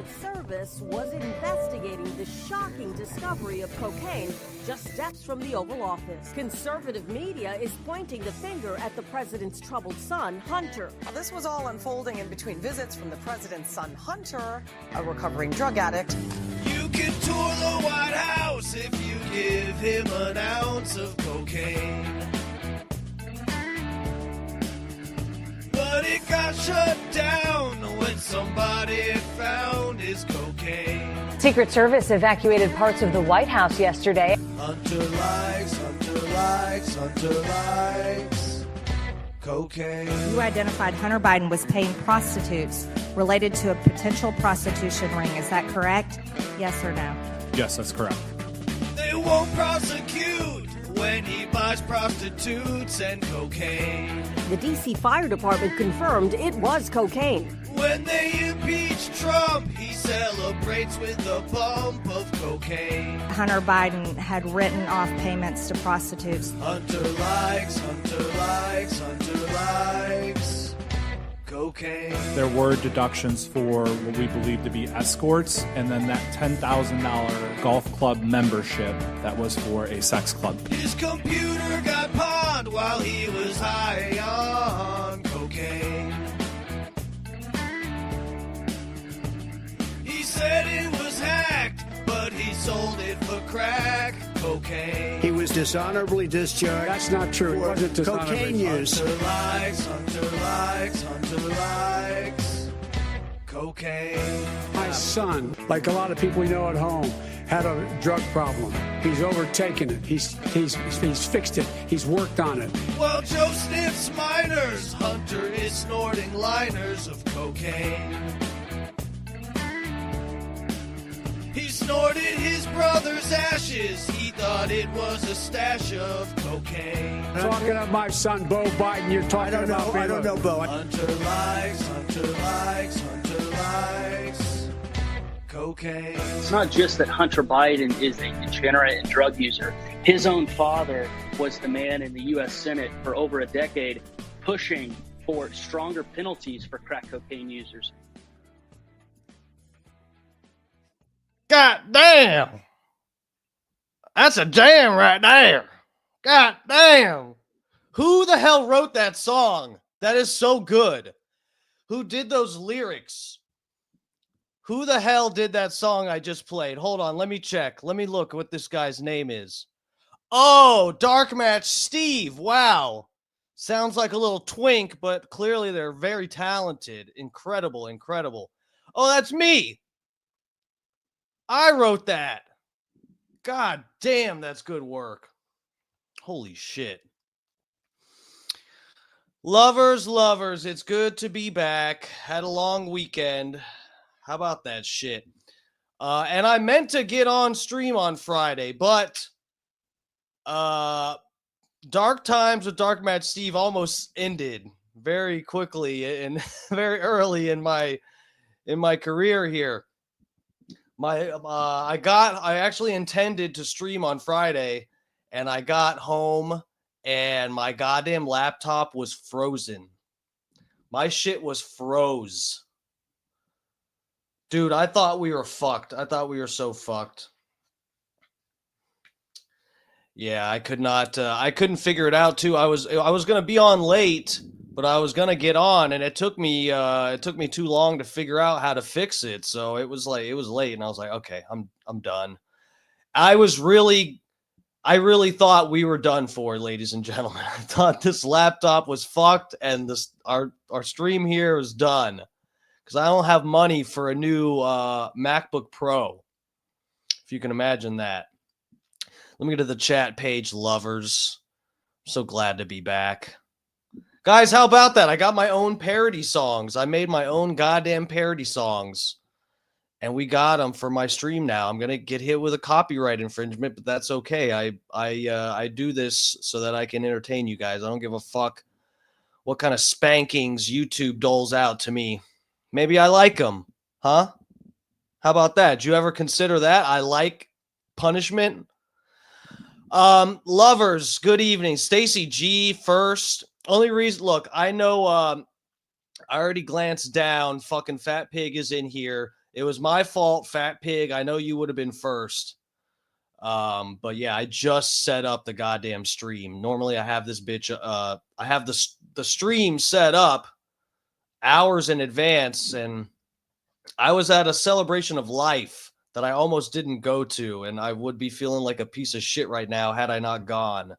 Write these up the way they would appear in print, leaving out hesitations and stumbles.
Secret Service was investigating the shocking discovery of cocaine just steps from the Oval Office. Conservative media is pointing the finger at the president's troubled son, Hunter. Now, this was all unfolding in between visits from the president's son, Hunter, a recovering drug addict. You can tour the White House if you give him an ounce of cocaine. But it got shut down when somebody found his cocaine. Secret Service evacuated parts of the White House yesterday. Hunter likes cocaine. You identified Hunter Biden was paying prostitutes related to a potential prostitution ring. Is that correct? Yes or no? Yes, that's correct. They won't prosecute when he buys prostitutes and cocaine. The D.C. Fire Department confirmed it was cocaine. When they impeach Trump, he celebrates with a bump of cocaine. Hunter Biden had written off payments to prostitutes. Hunter likes cocaine. There were deductions for what we believe to be escorts, and then that $10,000 golf club membership that was for a sex club. His computer got pawned while he was high on cocaine. He said it was hacked, but he sold it for crack cocaine. He was dishonorably discharged. That's not true. He wasn't dishonorably. Cocaine use. Hunter likes cocaine. My son, like a lot of people we know at home, had a drug problem. He's overtaken it. He's fixed it. He's worked on it. While Joe sniffs minors, Hunter is snorting liners of cocaine. He snorted his brother's ashes. He thought it was a stash of cocaine. Talking about my son, Beau Biden, you're talking about me. I don't know, Beau. Hunter likes cocaine. It's not just that Hunter Biden is a degenerate and drug user. His own father was the man in the U.S. Senate for over a decade pushing for stronger penalties for crack cocaine users. God damn. That's a jam right there. God damn. Who the hell wrote that song? That is so good. Who did those lyrics? Who the hell did that song I just played? Hold on, let me check. Let me look what this guy's name is. Oh, Dark Match Steve. Wow. Sounds like a little twink, but clearly they're very talented. Incredible, incredible. Oh, that's me. I wrote that. God damn, that's good work. Holy shit. Lovers, it's good to be back. Had a long weekend. How about that shit? And I meant to get on stream on Friday, but Dark Times with Dark Match Steve almost ended very quickly and very early in my career here. I actually intended to stream on Friday, and I got home and my goddamn laptop was frozen. My shit was froze. Dude, I thought we were fucked. I thought we were so fucked. Yeah, I couldn't figure it out too. I was going to be on late, but I was going to get on, and it took me too long to figure out how to fix it. So it was late, and I was like, okay, I'm done. I really thought we were done for, ladies and gentlemen. I thought this laptop was fucked and our stream here is done. Because I don't have money for a new MacBook Pro. If you can imagine that. Let me go to the chat page, lovers. I'm so glad to be back. Guys, how about that? I got my own parody songs. I made my own goddamn parody songs. And we got them for my stream now. I'm going to get hit with a copyright infringement, but that's okay. I do this so that I can entertain you guys. I don't give a fuck what kind of spankings YouTube doles out to me. Maybe I like them, huh? How about that? Did you ever consider that? I like punishment. Lovers, good evening. Stacy G first. Only reason, look, I know I already glanced down. Fucking Fat Pig is in here. It was my fault, Fat Pig. I know you would have been first. But yeah, I just set up the goddamn stream. Normally I have this bitch, I have the stream set up hours in advance, and I was at a celebration of life that I almost didn't go to, and I would be feeling like a piece of shit right now had I not gone.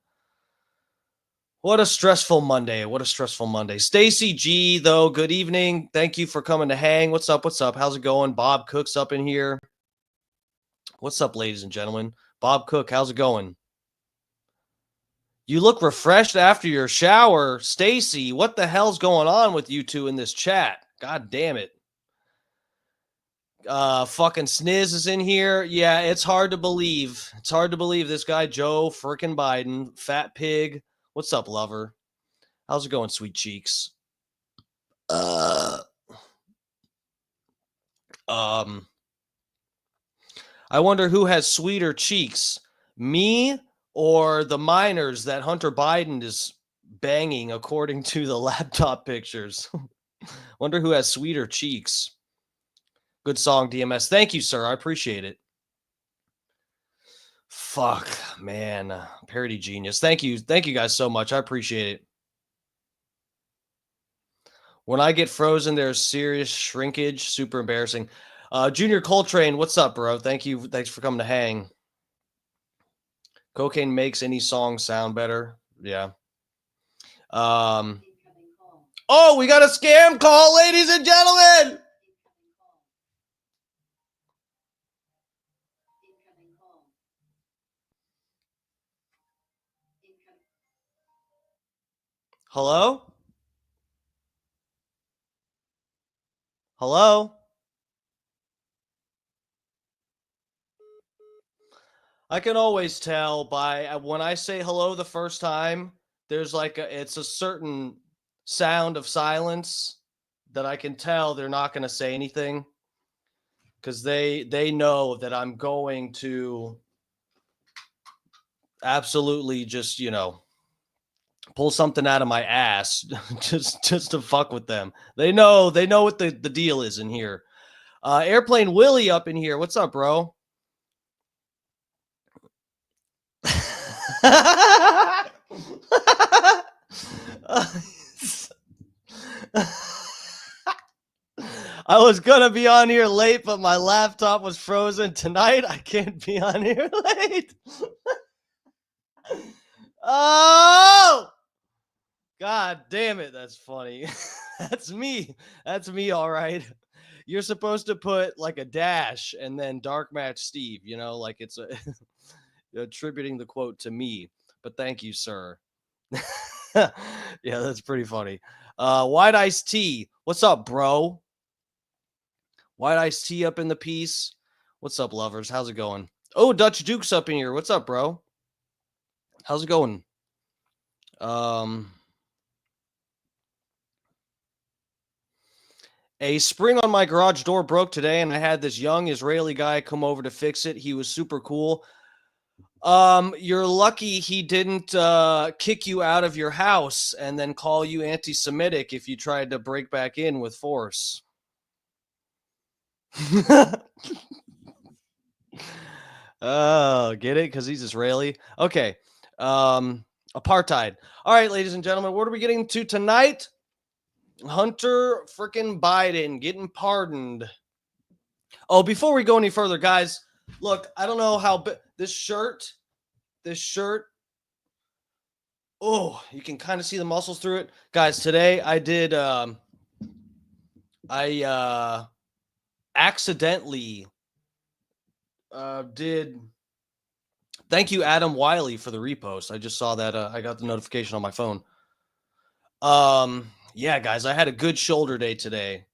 What a stressful Monday. What a stressful Monday. Stacy G, though, good evening. Thank you for coming to hang. What's up? What's up? How's it going? Bob Cook's up in here. What's up, ladies and gentlemen? Bob Cook, how's it going? You look refreshed after your shower. Stacy, what the hell's going on with you two in this chat? God damn it. Fucking Sniz is in here. Yeah, it's hard to believe. It's hard to believe this guy, Joe frickin' Biden, Fat Pig. What's up, lover? How's it going, sweet cheeks? I wonder who has sweeter cheeks, me or the minors that Hunter Biden is banging according to the laptop pictures. Wonder who has sweeter cheeks. Good song, DMS. Thank you, sir. I appreciate it. Fuck, man. Parody genius. Thank you. Thank you guys so much. I appreciate it. When I get frozen, there's serious shrinkage. Super embarrassing. Junior Coltrane, what's up, bro? Thank you. Thanks for coming to hang. Cocaine makes any song sound better. Yeah. Oh, we got a scam call, ladies and gentlemen. Hello? Hello? I can always tell by when I say hello the first time, there's like it's a certain sound of silence that I can tell they're not going to say anything because they know that I'm going to absolutely just, you know, pull something out of my ass just to fuck with them. They know what the deal is in here. Airplane Willie up in here. What's up, bro? I was gonna be on here late, but my laptop was frozen tonight. I can't be on here late. Oh, God damn it. That's funny. That's me. That's me. All right. You're supposed to put like a dash and then Dark Match Steve, you know, like it's attributing the quote to me, but thank you, sir. Yeah, that's pretty funny. White Ice Tea. What's up, bro? White Ice Tea up in the piece. What's up, lovers? How's it going? Oh, Dutch Duke's up in here. What's up, bro? How's it going? A spring on my garage door broke today, and I had this young Israeli guy come over to fix it. He was super cool. You're lucky he didn't kick you out of your house and then call you anti-Semitic if you tried to break back in with force. Oh, get it? Because he's Israeli. Okay. Apartheid. All right, ladies and gentlemen, what are we getting to tonight? Hunter frickin' Biden getting pardoned. Oh, before we go any further, guys, look, I don't know how this shirt. Oh, you can kind of see the muscles through it. Guys, today I did, I accidentally did. Thank you, Adam Wiley, for the repost. I just saw that. I got the notification on my phone. Yeah, guys, I had a good shoulder day today,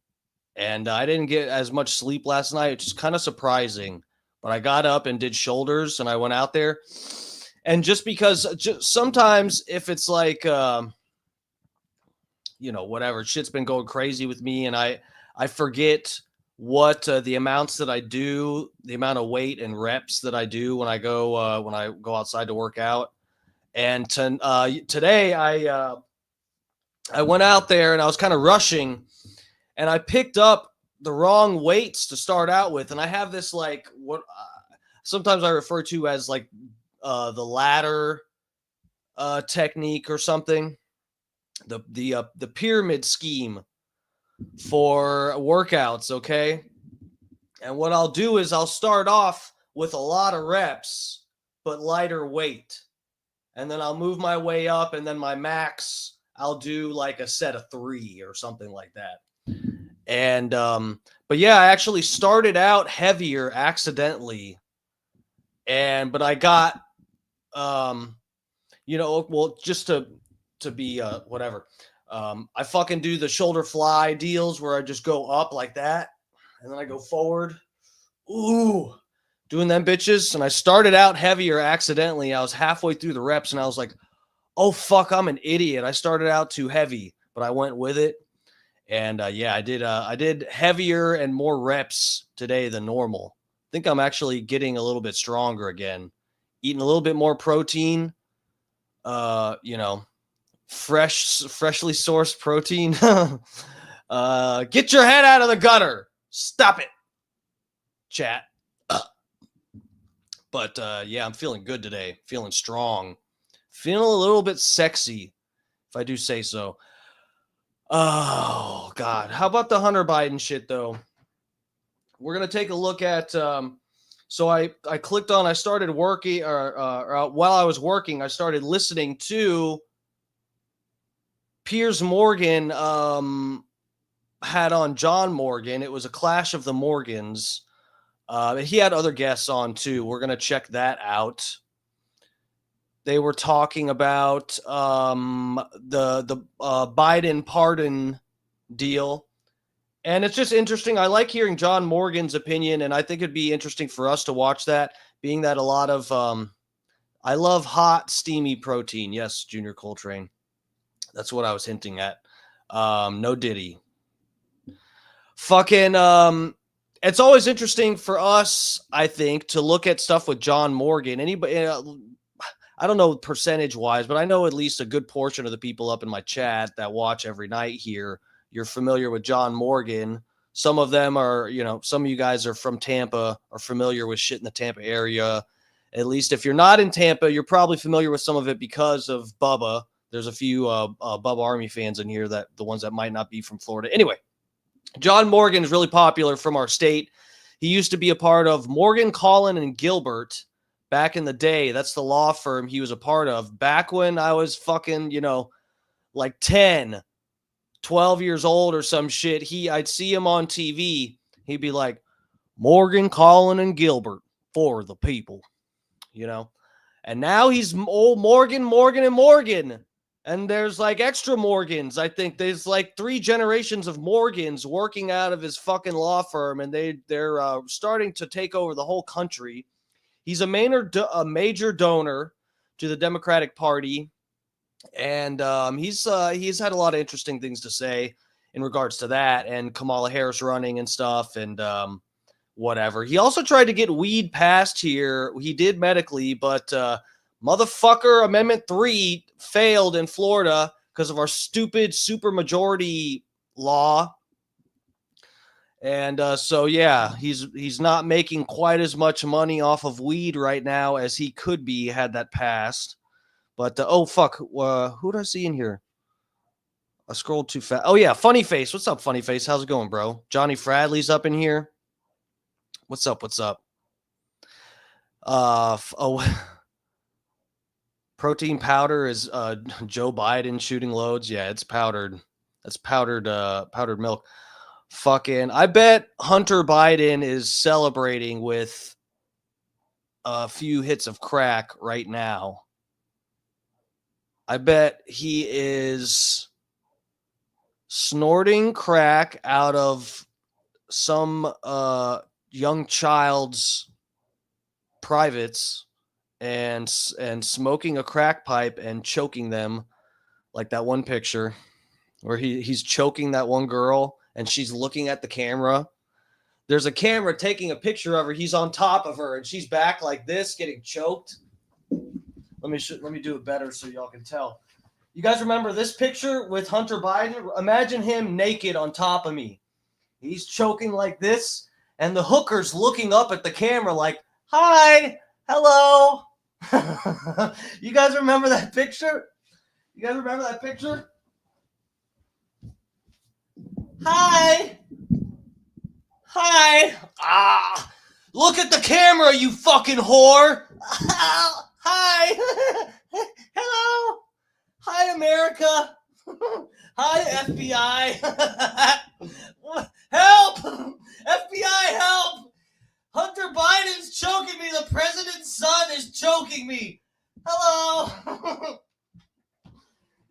and I didn't get as much sleep last night, which is kind of surprising. But I got up and did shoulders, and I went out there. And just because sometimes if it's like, you know, whatever, shit's been going crazy with me, and I forget what the amounts that I do, the amount of weight and reps that I do when I go outside to work out. And today I went out there and I was kind of rushing, and I picked up the wrong weights to start out with, and I have this like what sometimes I refer to as like the ladder technique or something, the pyramid scheme for workouts. Okay, and what I'll do is I'll start off with a lot of reps but lighter weight, and then I'll move my way up, and then my max I'll do like a set of 3 or something like that. And but yeah, I actually started out heavier accidentally, but I got well, just to be whatever, I fucking do the shoulder fly deals where I just go up like that and then I go forward, doing them bitches. And I started out heavier accidentally. I was halfway through the reps and I was like, oh fuck, I'm an idiot, I started out too heavy, but I went with it. And yeah, I did heavier and more reps today than normal. I think I'm actually getting a little bit stronger again, eating a little bit more protein, freshly sourced protein. Get your head out of the gutter. Stop it, chat. But yeah, I'm feeling good today. Feeling strong. Feeling a little bit sexy, if I do say so. Oh, God. How about the Hunter Biden shit, though? We're going to take a look at... so I clicked on... I started working... or while I was working, I started listening to... Piers Morgan had on John Morgan. It was a clash of the Morgans. He had other guests on, too. We're going to check that out. They were talking about the Biden pardon deal. And it's just interesting. I like hearing John Morgan's opinion, and I think it'd be interesting for us to watch that, being that a lot of I love hot, steamy protein. Yes, Junior Coltrane. That's what I was hinting at. No Diddy. Fucking it's always interesting for us, I think, to look at stuff with John Morgan. Anybody I don't know percentage-wise, but I know at least a good portion of the people up in my chat that watch every night here, you're familiar with John Morgan. Some of them are, some of you guys are from Tampa, are familiar with shit in the Tampa area. At least if you're not in Tampa, you're probably familiar with some of it because of Bubba. There's a few Bubba Army fans in here, that the ones that might not be from Florida. Anyway, John Morgan is really popular from our state. He used to be a part of Morgan, Collin, and Gilbert. Back in the day, that's the law firm he was a part of. Back when I was fucking, like 10, 12 years old or some shit, I'd see him on TV. He'd be like, Morgan, Collin, and Gilbert for the people, And now he's old Morgan, and Morgan. And there's like extra Morgans. I think there's like 3 generations of Morgans working out of his fucking law firm, and they're starting to take over the whole country. He's a major donor to the Democratic Party, and he's had a lot of interesting things to say in regards to that, and Kamala Harris running and stuff, and whatever. He also tried to get weed passed here. He did medically, but motherfucker, Amendment 3 failed in Florida because of our stupid supermajority law. And so, yeah, he's not making quite as much money off of weed right now as he could be had that passed. But, oh, fuck. Who did I see in here? I scrolled too fast. Oh, yeah, Funny Face. What's up, Funny Face? How's it going, bro? Johnny Fradley's up in here. What's up? Protein powder is Joe Biden shooting loads. Yeah, it's powdered. That's powdered milk. Fucking, I bet Hunter Biden is celebrating with a few hits of crack right now. I bet he is snorting crack out of some young child's privates and smoking a crack pipe and choking them, like that one picture where he's choking that one girl and she's looking at the camera. There's a camera taking a picture of her. He's on top of her and she's back like this, getting choked. Let me do it better so y'all can tell. You guys remember this picture with Hunter Biden? Imagine him naked on top of me. He's choking like this, and the hooker's looking up at the camera like, hi, hello. You guys remember that picture? Hi. Ah, look at the camera, you fucking whore. Hi. Hello. Hi, America. Hi, FBI. Help. FBI, help. Hunter Biden's choking me. The president's son is choking me. Hello.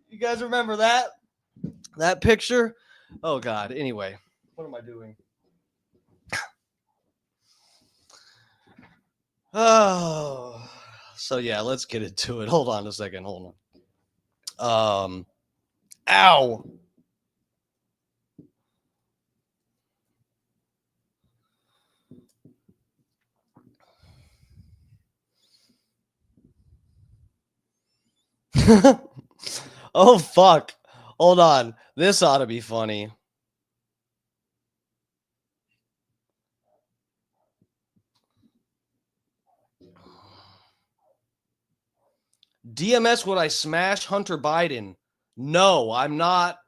You guys remember that picture? Oh, God. Anyway, what am I doing? Oh, so yeah, let's get into it. Hold on a second. Hold on. Ow. Oh, fuck. Hold on. This ought to be funny. DMS, would I smash Hunter Biden? No, I'm not.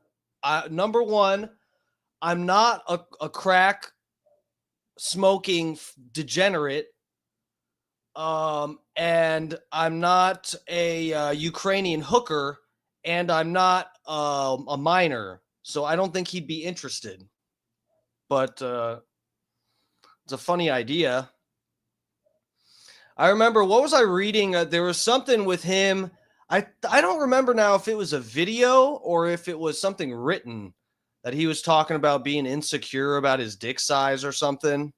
Number one, I'm not a crack smoking degenerate. And I'm not a Ukrainian hooker, and I'm not a minor, so I don't think he'd be interested. But it's a funny idea. I remember, what was I reading? There was something with him. I don't remember now if it was a video or if it was something written that he was talking about being insecure about his dick size or something.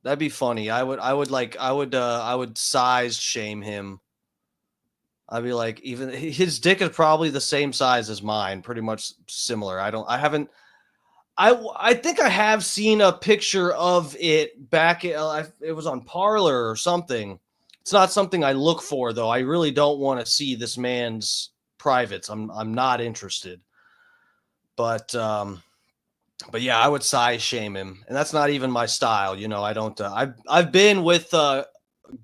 That'd be funny. I would size shame him. I'd be like, even his dick is probably the same size as mine, pretty much similar. I think I have seen a picture of it back. It was on Parler or something. It's not something I look for, though. I really don't want to see this man's privates. I'm not interested. But yeah, I would size shame him, and that's not even my style. You know, I don't. I've been with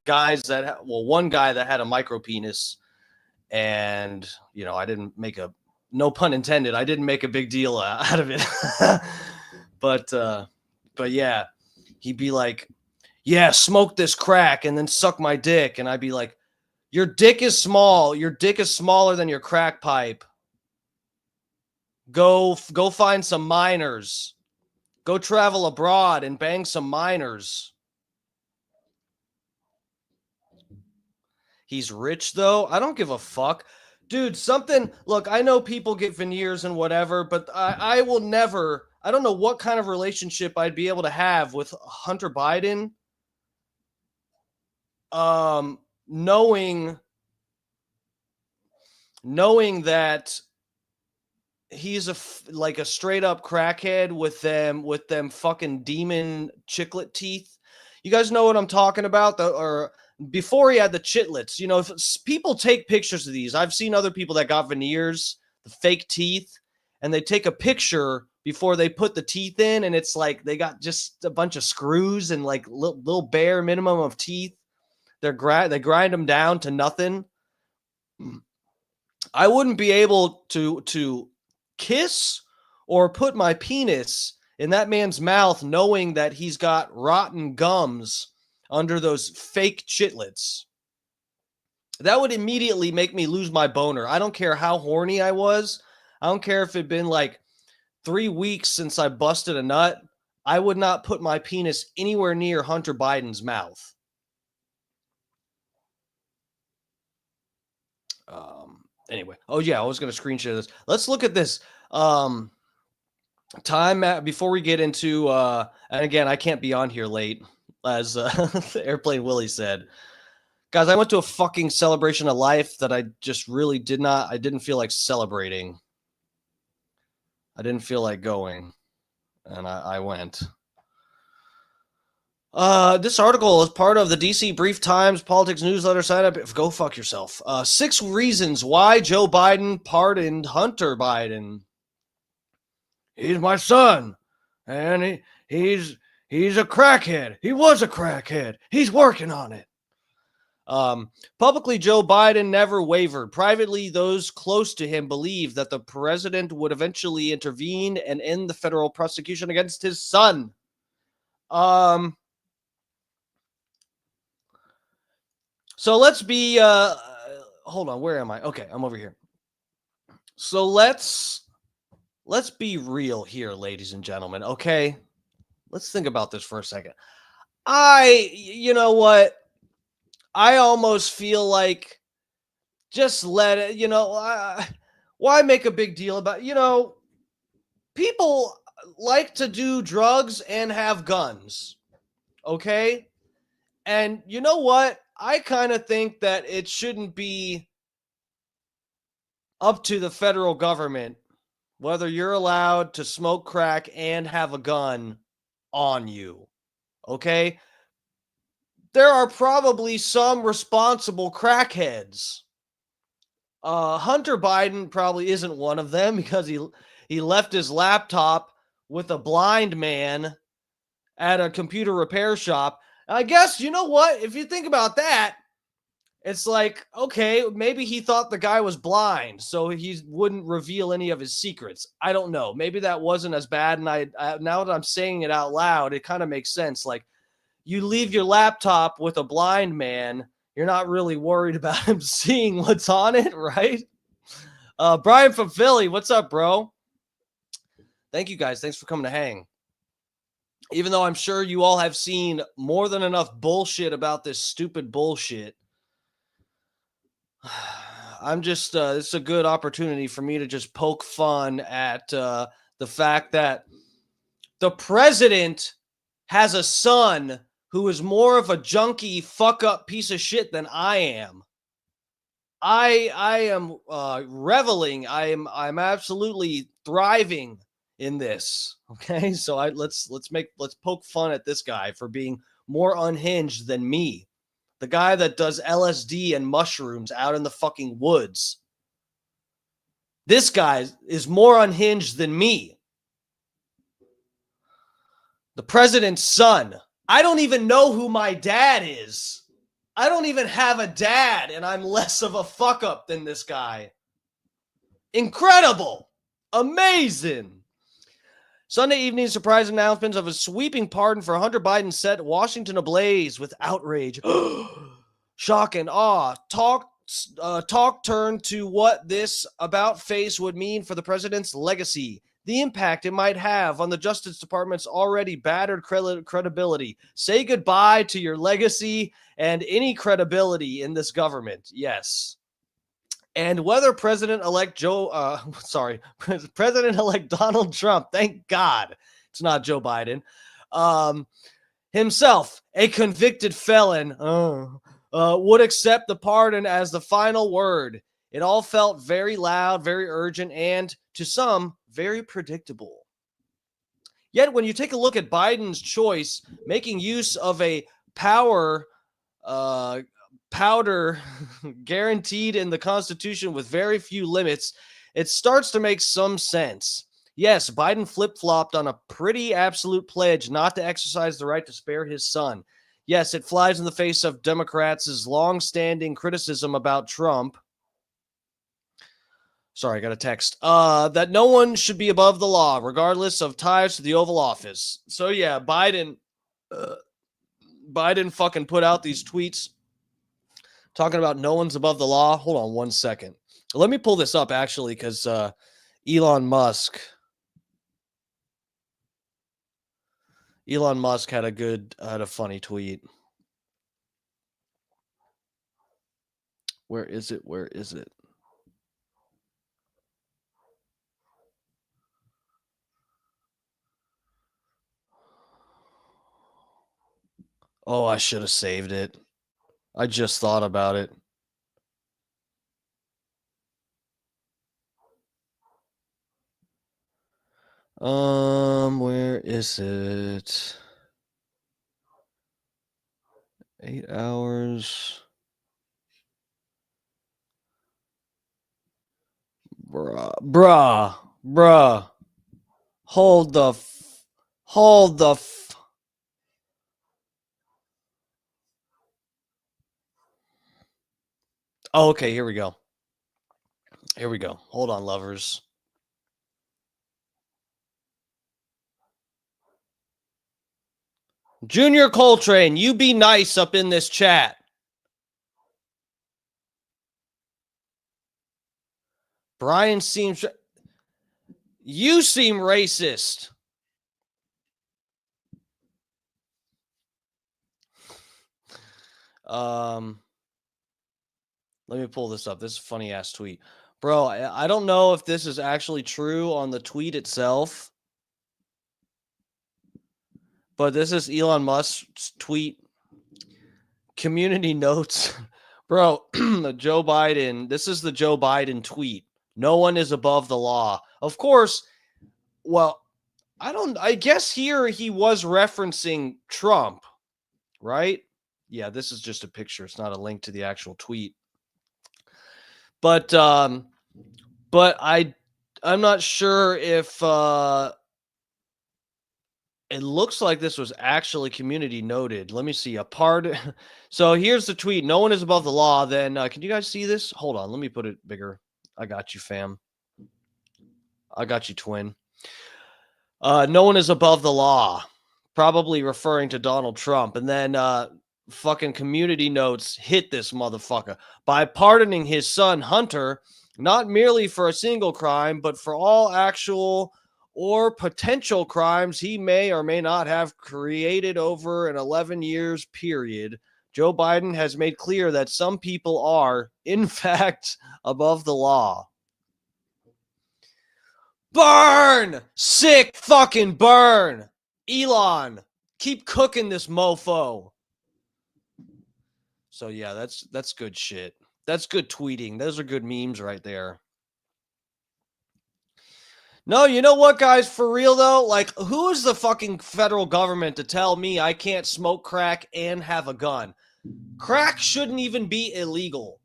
guys that one guy that had a micro penis, and you know, I didn't make a, no pun intended, I didn't make a big deal out of it. but yeah, he'd be like, yeah, smoke this crack and then suck my dick, and I'd be like, your dick is small. Your dick is smaller than your crack pipe. Go find some minors. Go travel abroad and bang some minors. He's rich, though. I don't give a fuck. Dude, look, I know people get veneers and whatever, but I will never, I don't know what kind of relationship I'd be able to have with Hunter Biden. Knowing that he's like a straight up crackhead with them fucking demon chiclet teeth. You guys know what I'm talking about? Or before he had the chitlets, you know, if people take pictures of these, I've seen other people that got veneers, the fake teeth, and they take a picture before they put the teeth in, and it's like they got just a bunch of screws and like little bare minimum of teeth. They grind them down to nothing. I wouldn't be able to kiss or put my penis in that man's mouth knowing that he's got rotten gums under those fake chitlets. That would immediately make me lose my boner. I don't care how horny I was. I don't care if it'd been like 3 weeks since I busted a nut. I would not put my penis anywhere near Hunter Biden's mouth. Anyway. Oh yeah, I was going to screen share this. Let's look at this. Before we get into, and again, I can't be on here late, as Airplane Willie said. Guys, I went to a fucking celebration of life that I just really didn't feel like celebrating. I didn't feel like going, and I went. This article is part of the DC Brief Times Politics newsletter. Sign up. Go fuck yourself. 6 reasons why Joe Biden pardoned Hunter Biden. he's my son, and he's a crackhead. He was a crackhead. He's working on it. Publicly, Joe Biden never wavered. Privately, those close to him believed that the president would eventually intervene and end the federal prosecution against his son. So let's be, hold on, where am I? Okay, I'm over here. So let's be real here, ladies and gentlemen, okay? Let's think about this for a second. You know what? I almost feel like just let it, why make a big deal about, people like to do drugs and have guns, okay? And you know what? I kind of think that it shouldn't be up to the federal government whether you're allowed to smoke crack and have a gun on you, okay? There are probably some responsible crackheads. Hunter Biden probably isn't one of them because he left his laptop with a blind man at a computer repair shop. I guess, you know what? If you think about that, it's like, okay, maybe he thought the guy was blind, so he wouldn't reveal any of his secrets. I don't know. Maybe that wasn't as bad, and I now that I'm saying it out loud, it kind of makes sense. Like, you leave your laptop with a blind man, you're not really worried about him seeing what's on it, right? Brian from Philly, what's up, bro? Thank you, guys. Thanks for coming to hang. Even though I'm sure you all have seen more than enough bullshit about this stupid bullshit, I'm just, it's a good opportunity for me to just poke fun at the fact that the president has a son who is more of a junkie fuck up piece of shit than I am. I am reveling. I'm absolutely thriving in this. Okay, so let's poke fun at this guy for being more unhinged than me. The guy that does LSD and mushrooms out in the fucking woods. This guy is more unhinged than me. The president's son. I don't even know who my dad is. I don't even have a dad, and I'm less of a fuck up than this guy. Incredible. Amazing. Sunday evening, surprise announcements of a sweeping pardon for Hunter Biden set Washington ablaze with outrage, shock, and awe. Talk turned to what this about face would mean for the president's legacy, the impact it might have on the Justice Department's already battered credibility. Say goodbye to your legacy and any credibility in this government. Yes. And whether President-elect President-elect Donald Trump, thank God it's not Joe Biden, himself, a convicted felon, would accept the pardon as the final word. It all felt very loud, very urgent, and to some, very predictable. Yet when you take a look at Biden's choice, making use of a powder guaranteed in the Constitution with very few limits, it starts to make some sense. Yes, Biden flip-flopped on a pretty absolute pledge not to exercise the right to spare his son. Yes, it flies in the face of Democrats' long-standing criticism about Trump. Sorry, I got a text. That no one should be above the law, regardless of ties to the Oval Office. So yeah, Biden fucking put out these tweets talking about no one's above the law. Hold on 1 second. Let me pull this up, actually, because Elon Musk had a funny tweet. Where is it? Where is it? Oh, I should have saved it. I just thought about it. Where is it? 8 hours. Bruh. Hold the Oh, okay, here we go. Here we go. Hold on, lovers. Junior Coltrane, you be nice up in this chat. Brian seems... You seem racist. Let me pull this up. This is a funny ass tweet. Bro, I don't know if this is actually true on the tweet itself. But this is Elon Musk's tweet. Community notes. Bro, Joe Biden. This is the Joe Biden tweet. No one is above the law. Of course, well, I guess here he was referencing Trump, right? Yeah, this is just a picture. It's not a link to the actual tweet. But I'm not sure if it looks like this was actually community noted. Let me see. So here's the tweet. No one is above the law. Then can you guys see this? Hold on. Let me put it bigger. I got you, fam. I got you, twin. No one is above the law. Probably referring to Donald Trump. And then fucking community notes hit this motherfucker by pardoning his son Hunter, not merely for a single crime, but for all actual or potential crimes he may or may not have created over an 11 years period. Joe Biden has made clear that some people are, in fact, above the law. Burn! Sick fucking burn! Elon, keep cooking this mofo. So yeah, that's good shit. That's good tweeting. Those are good memes right there. No, you know what, guys? For real, though, like, who is the fucking federal government to tell me I can't smoke crack and have a gun? Crack shouldn't even be illegal.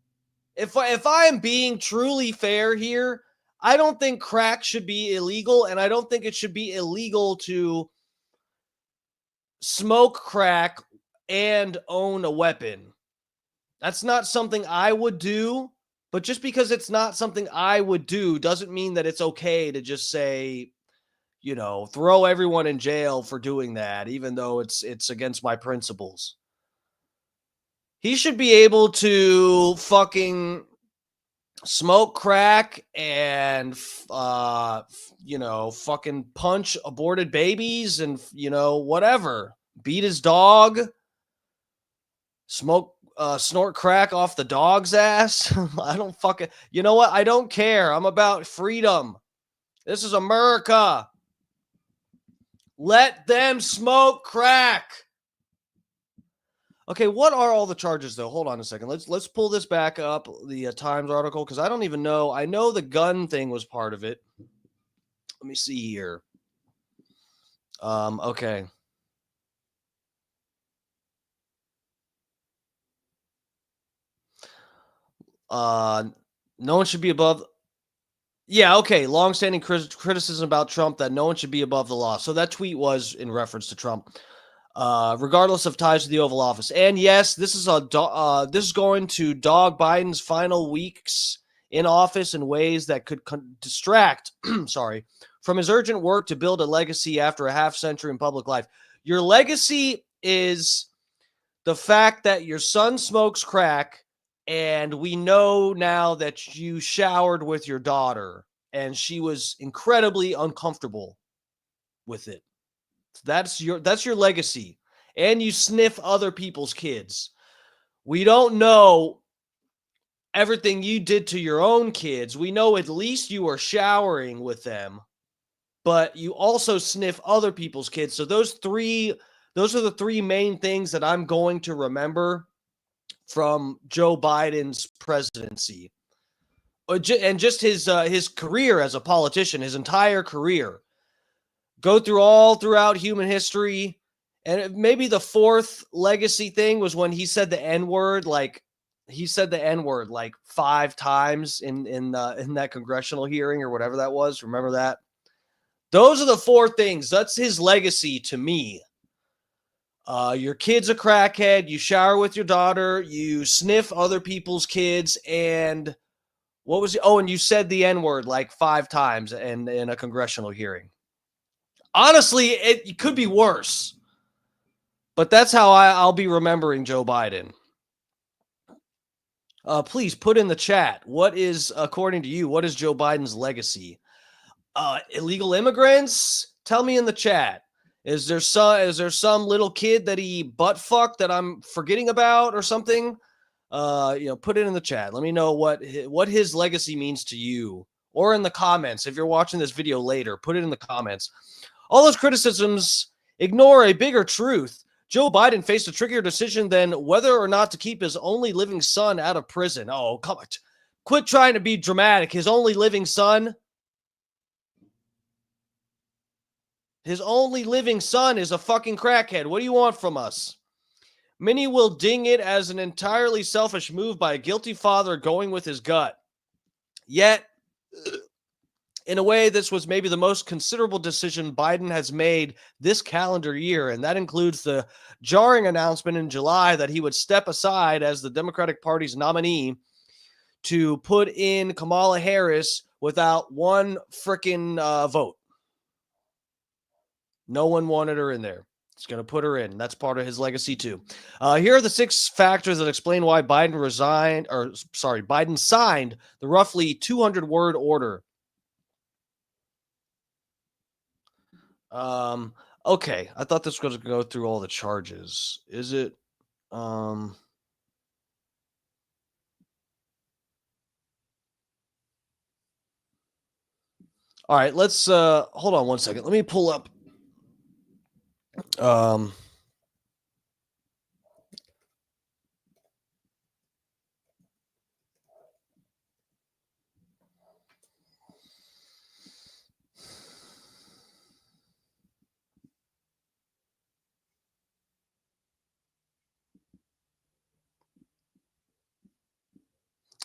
If I am being truly fair here, I don't think crack should be illegal, and I don't think it should be illegal to smoke crack and own a weapon. That's not something I would do. But just because it's not something I would do doesn't mean that it's okay to just say, you know, throw everyone in jail for doing that, even though it's against my principles. He should be able to fucking smoke crack and, you know, fucking punch aborted babies and, you know, whatever. Beat his dog. Snort crack off the dog's ass. I don't fucking, you know what? I don't care. I'm about freedom. This is America. Let them smoke crack. Okay, what are all the charges though? Hold on a second. Let's pull this back up, the Times article, because I don't even know. I know the gun thing was part of it. Let me see here. Okay. No one should be above. Yeah, okay. Long-standing criticism about Trump that no one should be above the law. So that tweet was in reference to Trump, regardless of ties to the Oval Office. And yes, this is going to dog Biden's final weeks in office in ways that could distract, from his urgent work to build a legacy after a half century in public life. Your legacy is the fact that your son smokes crack. And we know now that you showered with your daughter and she was incredibly uncomfortable with it. That's your legacy. And you sniff other people's kids. We don't know everything you did to your own kids. We know at least you are showering with them, but you also sniff other people's kids. So those are the three main things that I'm going to remember from Joe Biden's presidency, and just his career as a politician, his entire career. Go through all throughout human history, and maybe the fourth legacy thing was when he said the N-word. Like he said the N-word like 5 times in that congressional hearing or whatever that was. Remember that? Those are the 4 things. That's his legacy to me. Your kid's a crackhead. You shower with your daughter. You sniff other people's kids. And what was it? Oh, and you said the N-word like 5 times in a congressional hearing. Honestly, it could be worse. But that's how I'll be remembering Joe Biden. Please put in the chat. What is, according to you, what is Joe Biden's legacy? Illegal immigrants? Tell me in the chat. Is there some little kid that he butt fucked that I'm forgetting about or something? Put it in the chat. Let me know what his legacy means to you, or in the comments. If you're watching this video later, put it in the comments. All those criticisms ignore a bigger truth. Joe Biden faced a trickier decision than whether or not to keep his only living son out of prison. Oh, come on. Quit trying to be dramatic. His only living son? His only living son is a fucking crackhead. What do you want from us? Many will ding it as an entirely selfish move by a guilty father going with his gut. Yet, in a way, this was maybe the most considerable decision Biden has made this calendar year, and that includes the jarring announcement in July that he would step aside as the Democratic Party's nominee to put in Kamala Harris without one frickin' vote. No one wanted her in there. He's going to put her in. That's part of his legacy, too. Here are the 6 factors that explain why Biden signed the roughly 200-word order. Okay. I thought this was going to go through all the charges. Is it? All right. Let's hold on one second. Let me pull up.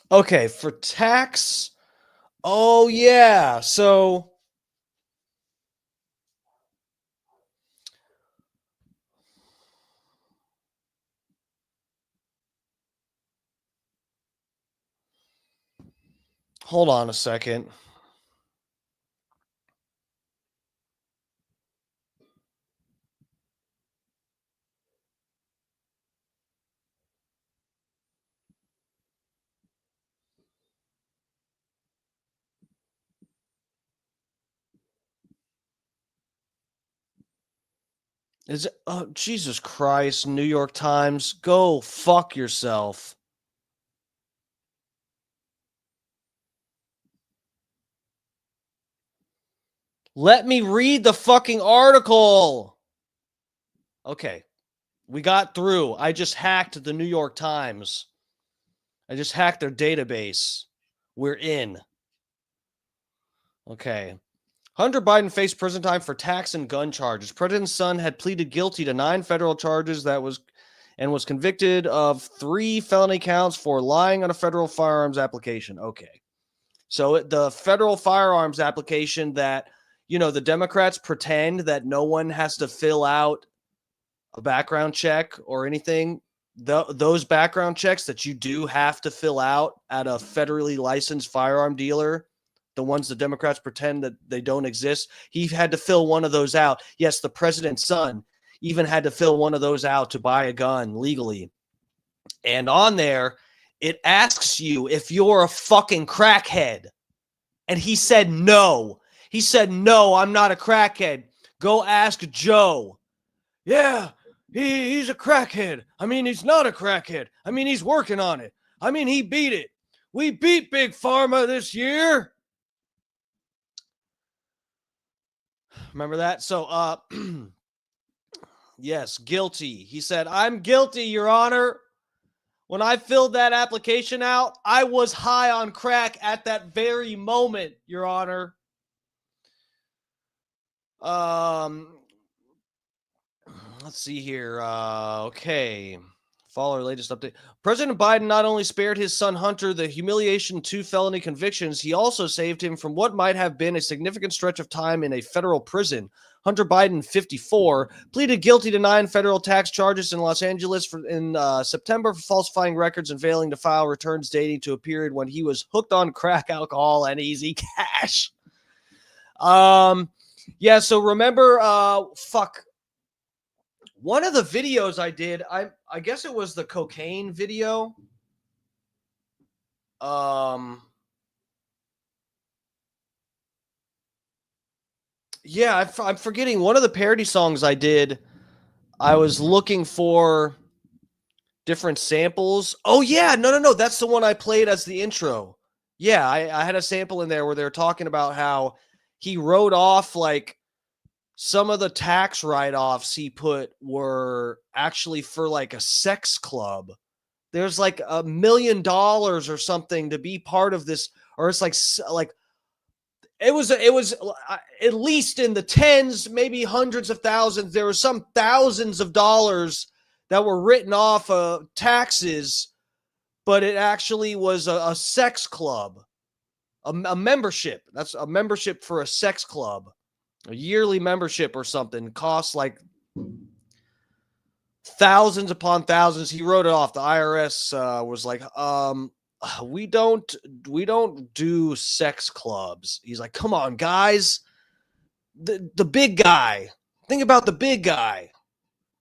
Okay, for tax. Oh, yeah. So hold on a second. Is it, oh, Jesus Christ, New York Times, go fuck yourself. Let me read the fucking article. Okay, we got through. I just hacked the New York Times. I just hacked their database. We're in. Okay. Hunter Biden faced prison time for tax and gun charges. President's son had pleaded guilty to 9 federal charges was convicted of 3 felony counts for lying on a federal firearms application. Okay. So the federal firearms application that, the Democrats pretend that no one has to fill out a background check or anything. Those background checks that you do have to fill out at a federally licensed firearm dealer, the ones the Democrats pretend that they don't exist, he had to fill one of those out. Yes, the president's son even had to fill one of those out to buy a gun legally. And on there, it asks you if you're a fucking crackhead. And he said no. He said, no, I'm not a crackhead. Go ask Joe. Yeah, he's a crackhead. I mean, he's not a crackhead. I mean, he's working on it. I mean, he beat it. We beat Big Pharma this year. Remember that? So, yes, guilty. He said, I'm guilty, Your Honor. When I filled that application out, I was high on crack at that very moment, Your Honor. Let's see here. Okay. Follow our latest update. President Biden not only spared his son Hunter the humiliation 2 felony convictions, he also saved him from what might have been a significant stretch of time in a federal prison. Hunter Biden, 54, pleaded guilty to 9 federal tax charges in Los Angeles in September for falsifying records and failing to file returns dating to a period when he was hooked on crack, alcohol, and easy cash. Yeah, so remember, one of the videos I did, I guess it was the cocaine video. Yeah, I'm forgetting one of the parody songs I did. I was looking for different samples. Oh, yeah. No. That's the one I played as the intro. Yeah, I had a sample in there where they were talking about how he wrote off like some of the tax write-offs he put were actually for like a sex club. There's like $1 million or something to be part of this, or it's like it was at least in the tens, maybe hundreds of thousands. There were some thousands of dollars that were written off of taxes, but it actually was a sex club, a membership. That's a membership for a sex club. A yearly membership or something costs like thousands upon thousands. He wrote it off. The IRS was like, we don't do sex clubs. He's like, come on, guys. The big guy. Think about the big guy.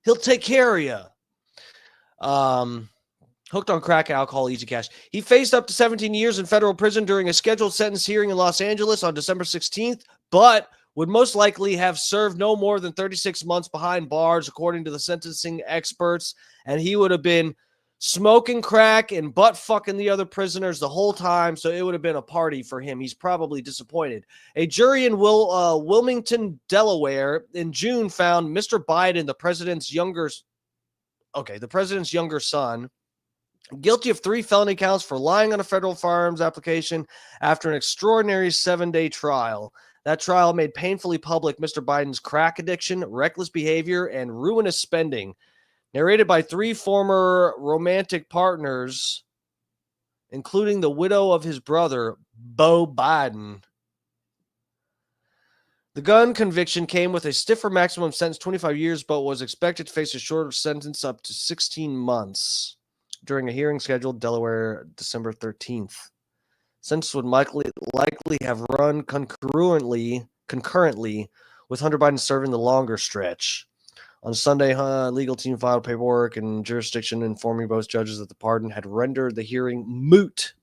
He'll take care of you. Hooked on crack, alcohol, easy cash. He faced up to 17 years in federal prison during a scheduled sentence hearing in Los Angeles on December 16th, but would most likely have served no more than 36 months behind bars, according to the sentencing experts, and he would have been smoking crack and butt fucking the other prisoners the whole time, so it would have been a party for him. He's probably disappointed. A jury in Wilmington, Delaware, in June found Mr. Biden, the president's younger son, guilty of 3 felony counts for lying on a federal firearms application after an extraordinary 7-day trial. That trial made painfully public Mr. Biden's crack addiction, reckless behavior, and ruinous spending. Narrated by 3 former romantic partners, including the widow of his brother, Beau Biden. The gun conviction came with a stiffer maximum sentence, 25 years, but was expected to face a shorter sentence up to 16 months during a hearing scheduled Delaware December 13th. Sentence would likely have run concurrently with Hunter Biden serving the longer stretch. On Sunday, legal team filed paperwork and jurisdiction informing both judges that the pardon had rendered the hearing moot.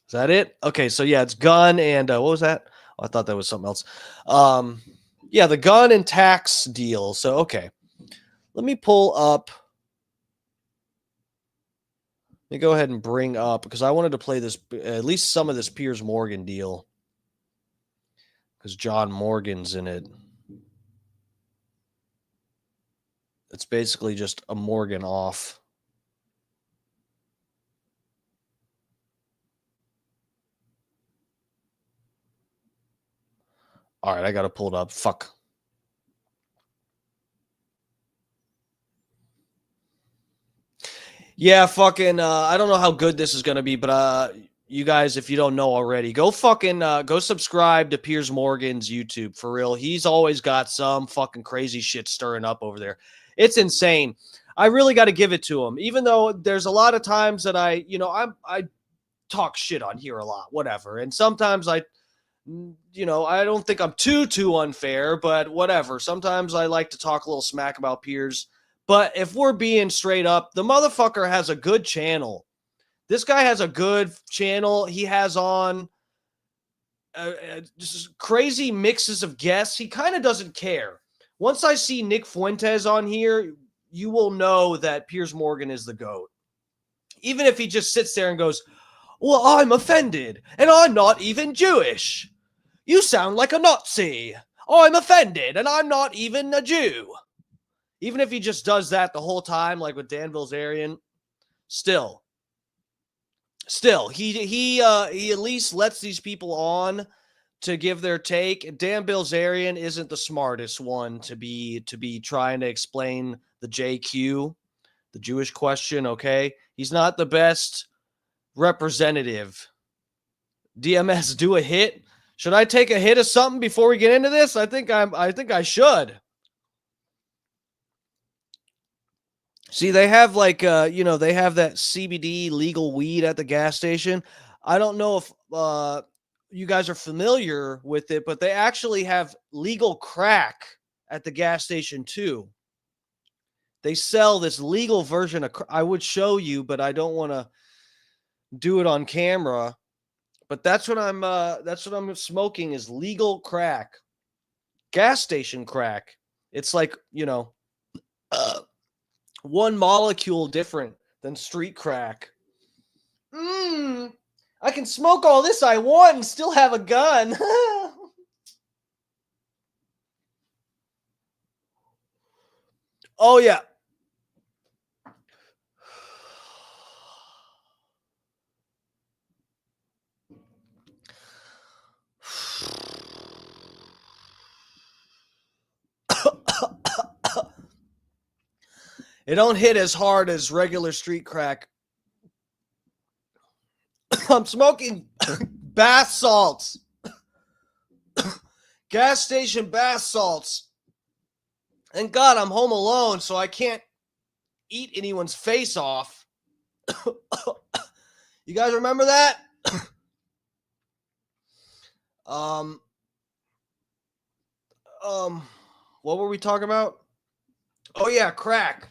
Is that it? Okay, so yeah, it's gun and what was that? Oh, I thought that was something else. Yeah, the gun and tax deal. So, okay. Let me pull up. Let me go ahead and bring up, because I wanted to play this, at least some of this Piers Morgan deal, because John Morgan's in it. It's basically just a Morgan off. All right, I got to pull it up. Fuck. Yeah, fucking, I don't know how good this is going to be, but you guys, if you don't know already, go fucking, go subscribe to Piers Morgan's YouTube, for real. He's always got some fucking crazy shit stirring up over there. It's insane. I really got to give it to him, even though there's a lot of times that I talk shit on here a lot, whatever. And sometimes I don't think I'm too unfair, but whatever. Sometimes I like to talk a little smack about Piers. But if we're being straight up, the motherfucker has a good channel. This guy has a good channel. He has on just crazy mixes of guests. He kind of doesn't care. Once I see Nick Fuentes on here, you will know that Piers Morgan is the GOAT. Even if he just sits there and goes, well, I'm offended, and I'm not even Jewish. You sound like a Nazi. I'm offended, and I'm not even a Jew. Even if he just does that the whole time, like with Dan Bilzerian, still, he at least lets these people on to give their take. Dan Bilzerian isn't the smartest one to be trying to explain the JQ. the Jewish question, okay? He's not the best representative. DMS, do a hit. Should I take a hit of something before we get into this? I think I should. See, they have like they have that CBD legal weed at the gas station. I don't know if you guys are familiar with it, but they actually have legal crack at the gas station too. They sell this legal version of I would show you, but I don't want to do it on camera. But that's what I'm smoking is legal crack. Gas station crack. It's like, one molecule different than street crack. I can smoke all this I want and still have a gun. Oh, yeah. It don't hit as hard as regular street crack. I'm smoking bath salts. Gas station bath salts. And God, I'm home alone, so I can't eat anyone's face off. You guys remember that? What were we talking about? Oh yeah, crack.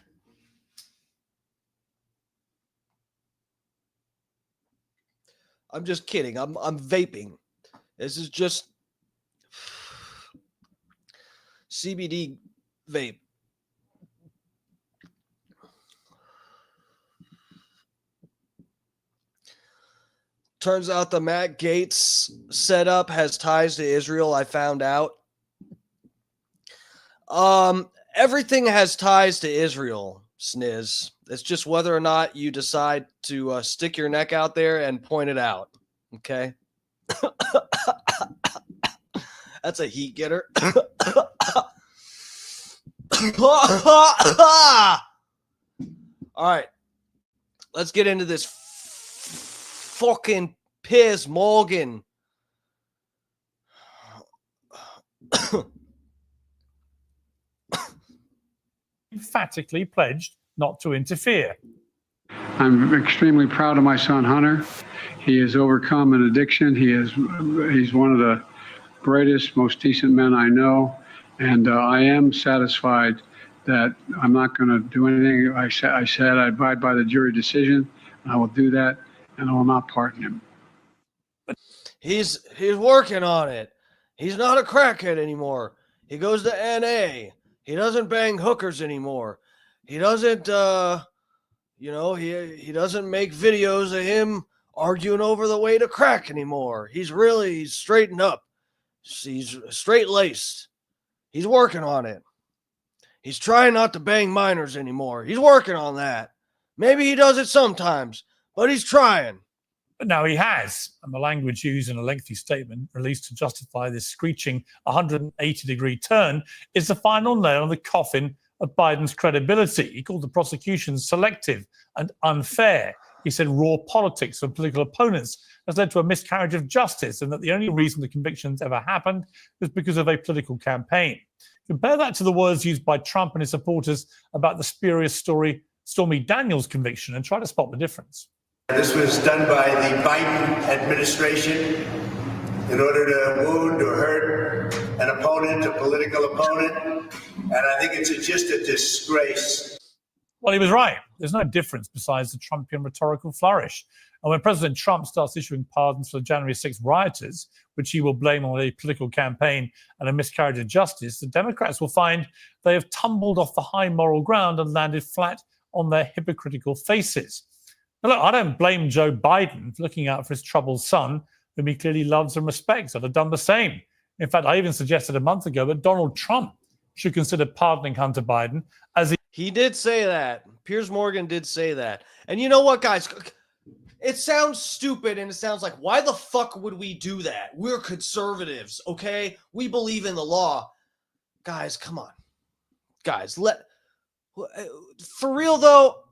I'm just kidding. I'm vaping. This is just CBD vape. Turns out the Matt Gaetz setup has ties to Israel. I found out. Everything has ties to Israel, Sniz. It's just whether or not you decide to stick your neck out there and point it out. Okay? That's a heat getter. All right. Let's get into this fucking Piers Morgan. Emphatically pledged not to interfere. I'm extremely proud of my son, Hunter. He has overcome an addiction. He's one of the brightest, most decent men I know. And I am satisfied that I'm not going to do anything. I said I abide by the jury decision. And I will do that, and I will not pardon him. He's working on it. He's not a crackhead anymore. He goes to NA. He doesn't bang hookers anymore. He doesn't, he doesn't make videos of him arguing over the way to crack anymore. He's straightened up. He's straight-laced. He's working on it. He's trying not to bang minors anymore. He's working on that. Maybe he does it sometimes, but he's trying. But now he has, and the language used in a lengthy statement released to justify this screeching 180-degree turn is the final nail in the coffin of Biden's credibility. He called the prosecution selective and unfair. He said raw politics from political opponents has led to a miscarriage of justice, and that the only reason the convictions ever happened was because of a political campaign. Compare that to the words used by Trump and his supporters about the spurious story Stormy Daniels' conviction and try to spot the difference. This was done by the Biden administration in order to wound or hurt an opponent, a political opponent, and I think it's just a disgrace. Well, he was right. There's no difference besides the Trumpian rhetorical flourish. And when President Trump starts issuing pardons for the January 6th rioters, which he will blame on a political campaign and a miscarriage of justice, the Democrats will find they have tumbled off the high moral ground and landed flat on their hypocritical faces. Now, look, I don't blame Joe Biden for looking out for his troubled son, whom he clearly loves and respects. I'd have done the same. In fact, I even suggested a month ago that Donald Trump should consider pardoning Hunter Biden as he did say that. Piers Morgan did say that. And you know what, guys? It sounds stupid and it sounds like, why the fuck would we do that? We're conservatives, okay? We believe in the law. Guys, come on. Guys, for real though,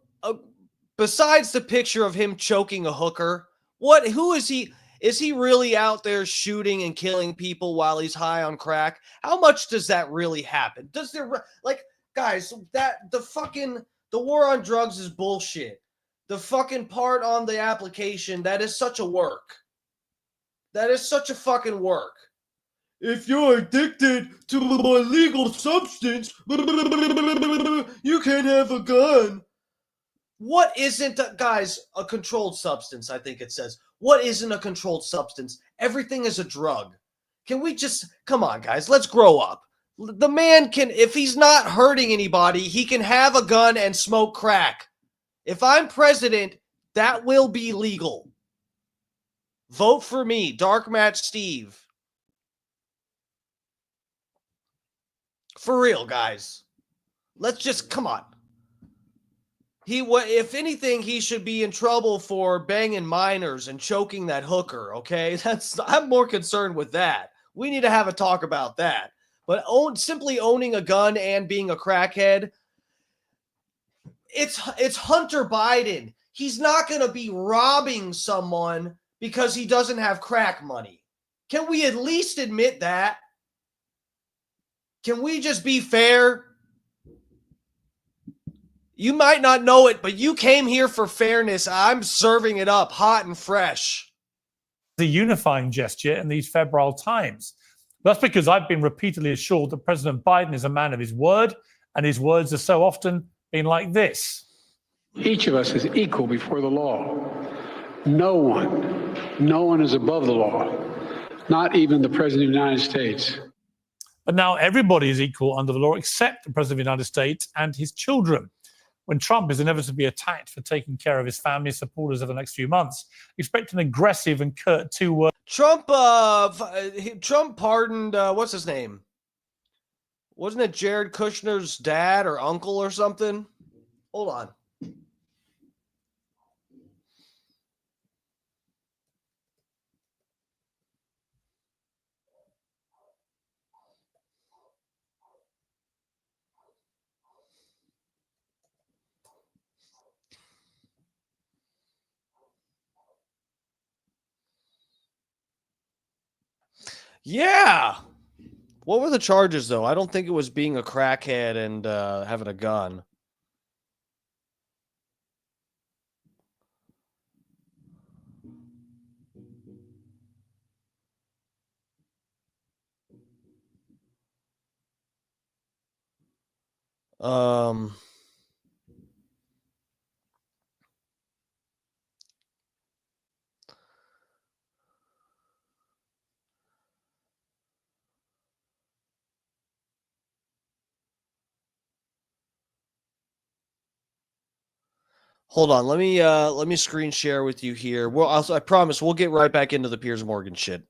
besides the picture of him choking a hooker, who is he? Is he really out there shooting and killing people while he's high on crack? How much does that really happen? Does there, like, guys, the war on drugs is bullshit. The fucking part on the application, that is such a work. That is such a fucking work. If you're addicted to an illegal substance, you can't have a gun. What isn't, guys, a controlled substance, I think it says. What isn't a controlled substance? Everything is a drug. Can we just, come on, guys, let's grow up. The man can, if he's not hurting anybody, he can have a gun and smoke crack. If I'm president, that will be legal. Vote for me, Dark Match Steve. For real, guys. Let's just, come on. If anything, he should be in trouble for banging minors and choking that hooker, okay? I'm more concerned with that. We need to have a talk about that. But simply owning a gun and being a crackhead, it's Hunter Biden. He's not going to be robbing someone because he doesn't have crack money. Can we at least admit that? Can we just be fair? You might not know it, but you came here for fairness. I'm serving it up hot and fresh. The unifying gesture in these febrile times. That's because I've been repeatedly assured that President Biden is a man of his word, and his words are so often been like this. Each of us is equal before the law. No one is above the law, not even the President of the United States. But now everybody is equal under the law except the President of the United States and his children. When Trump is inevitably attacked for taking care of his family supporters over the next few months, expect an aggressive and curt two-word. Trump pardoned, what's his name? Wasn't it Jared Kushner's dad or uncle or something? Hold on. Yeah. What were the charges, though? I don't think it was being a crackhead and having a gun. Hold on, let me screen share with you here. Well, I promise we'll get right back into the Piers Morgan shit.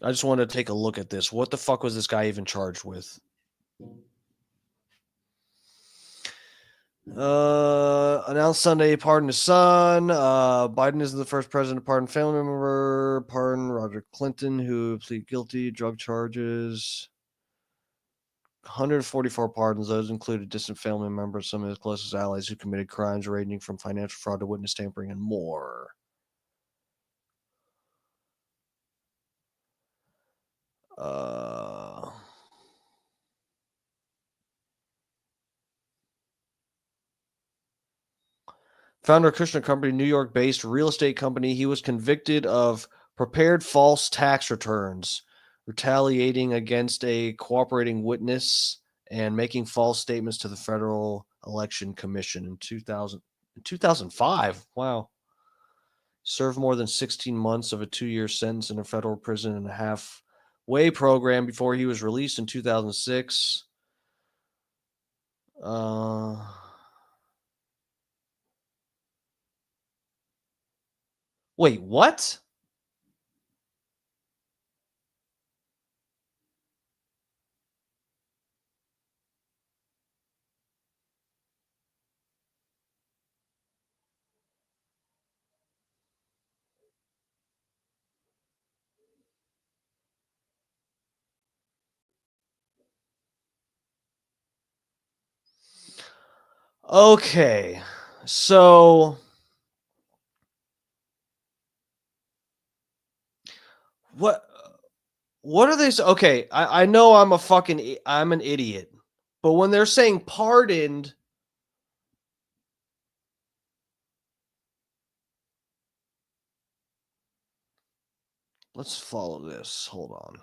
I just wanted to take a look at this. What the fuck was this guy even charged with? Announced Sunday, pardon his son. Biden isn't the first president to pardon family member. Pardon Roger Clinton, who pleaded guilty, drug charges. 144 pardons. Those included distant family members, some of his closest allies who committed crimes ranging from financial fraud to witness tampering and more. Founder of Kushner Company, New York-based real estate company, he was convicted of prepared false tax returns, retaliating against a cooperating witness, and making false statements to the Federal Election Commission in 2005. Wow. Served more than 16 months of a 2-year sentence in a federal prison and a halfway program before he was released in 2006. Wait, what? Okay, so what are they? Okay, I know I'm an idiot, but when they're saying pardoned, let's follow this. Hold on.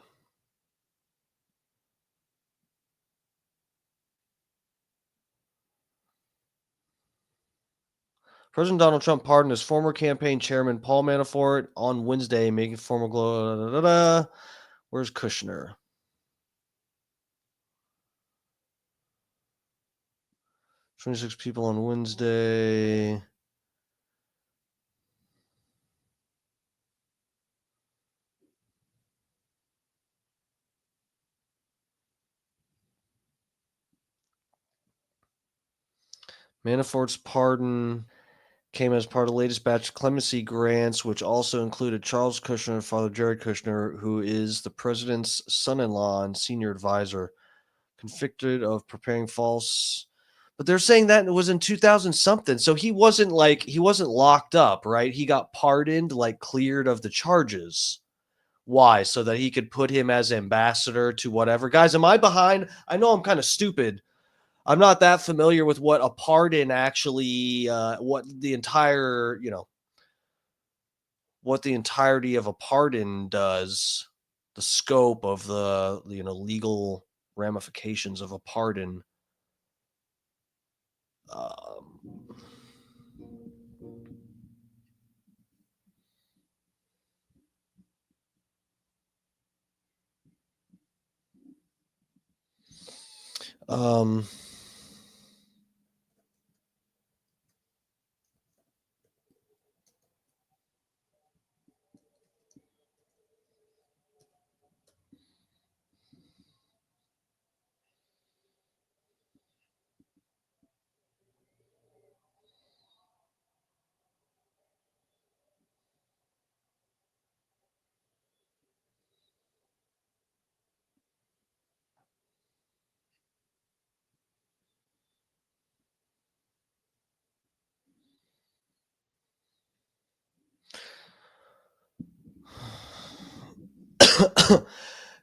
President Donald Trump pardoned his former campaign chairman Paul Manafort on Wednesday, making formal glow. Where's Kushner? $26 people on Wednesday. Manafort's pardon came as part of the latest batch of clemency grants, which also included Charles Kushner and Father Jared Kushner, who is the president's son-in-law and senior advisor, convicted of preparing false. But they're saying that it was in 2000 something, so he wasn't locked up, right? He got pardoned, like cleared of the charges. Why? So that he could put him as ambassador to whatever. Guys, am I behind? I know I'm kind of stupid. I'm not that familiar with what a pardon actually, what the entirety of a pardon does, the scope of the legal ramifications of a pardon.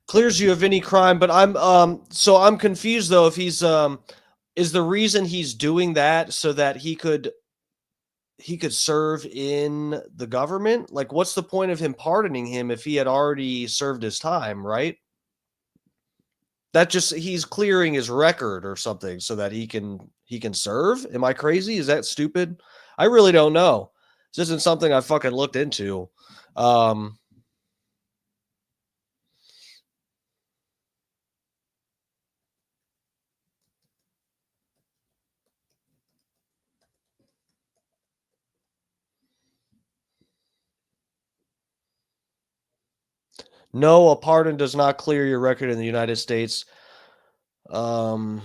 Clears you of any crime, but I'm confused though if he's is the reason he's doing that so that he could serve in the government? Like, what's the point of him pardoning him if he had already served his time, right? He's clearing his record or something so that he can serve. Am I crazy? Is that stupid? I really don't know. This isn't something I fucking looked into. No, a pardon does not clear your record in the United States. A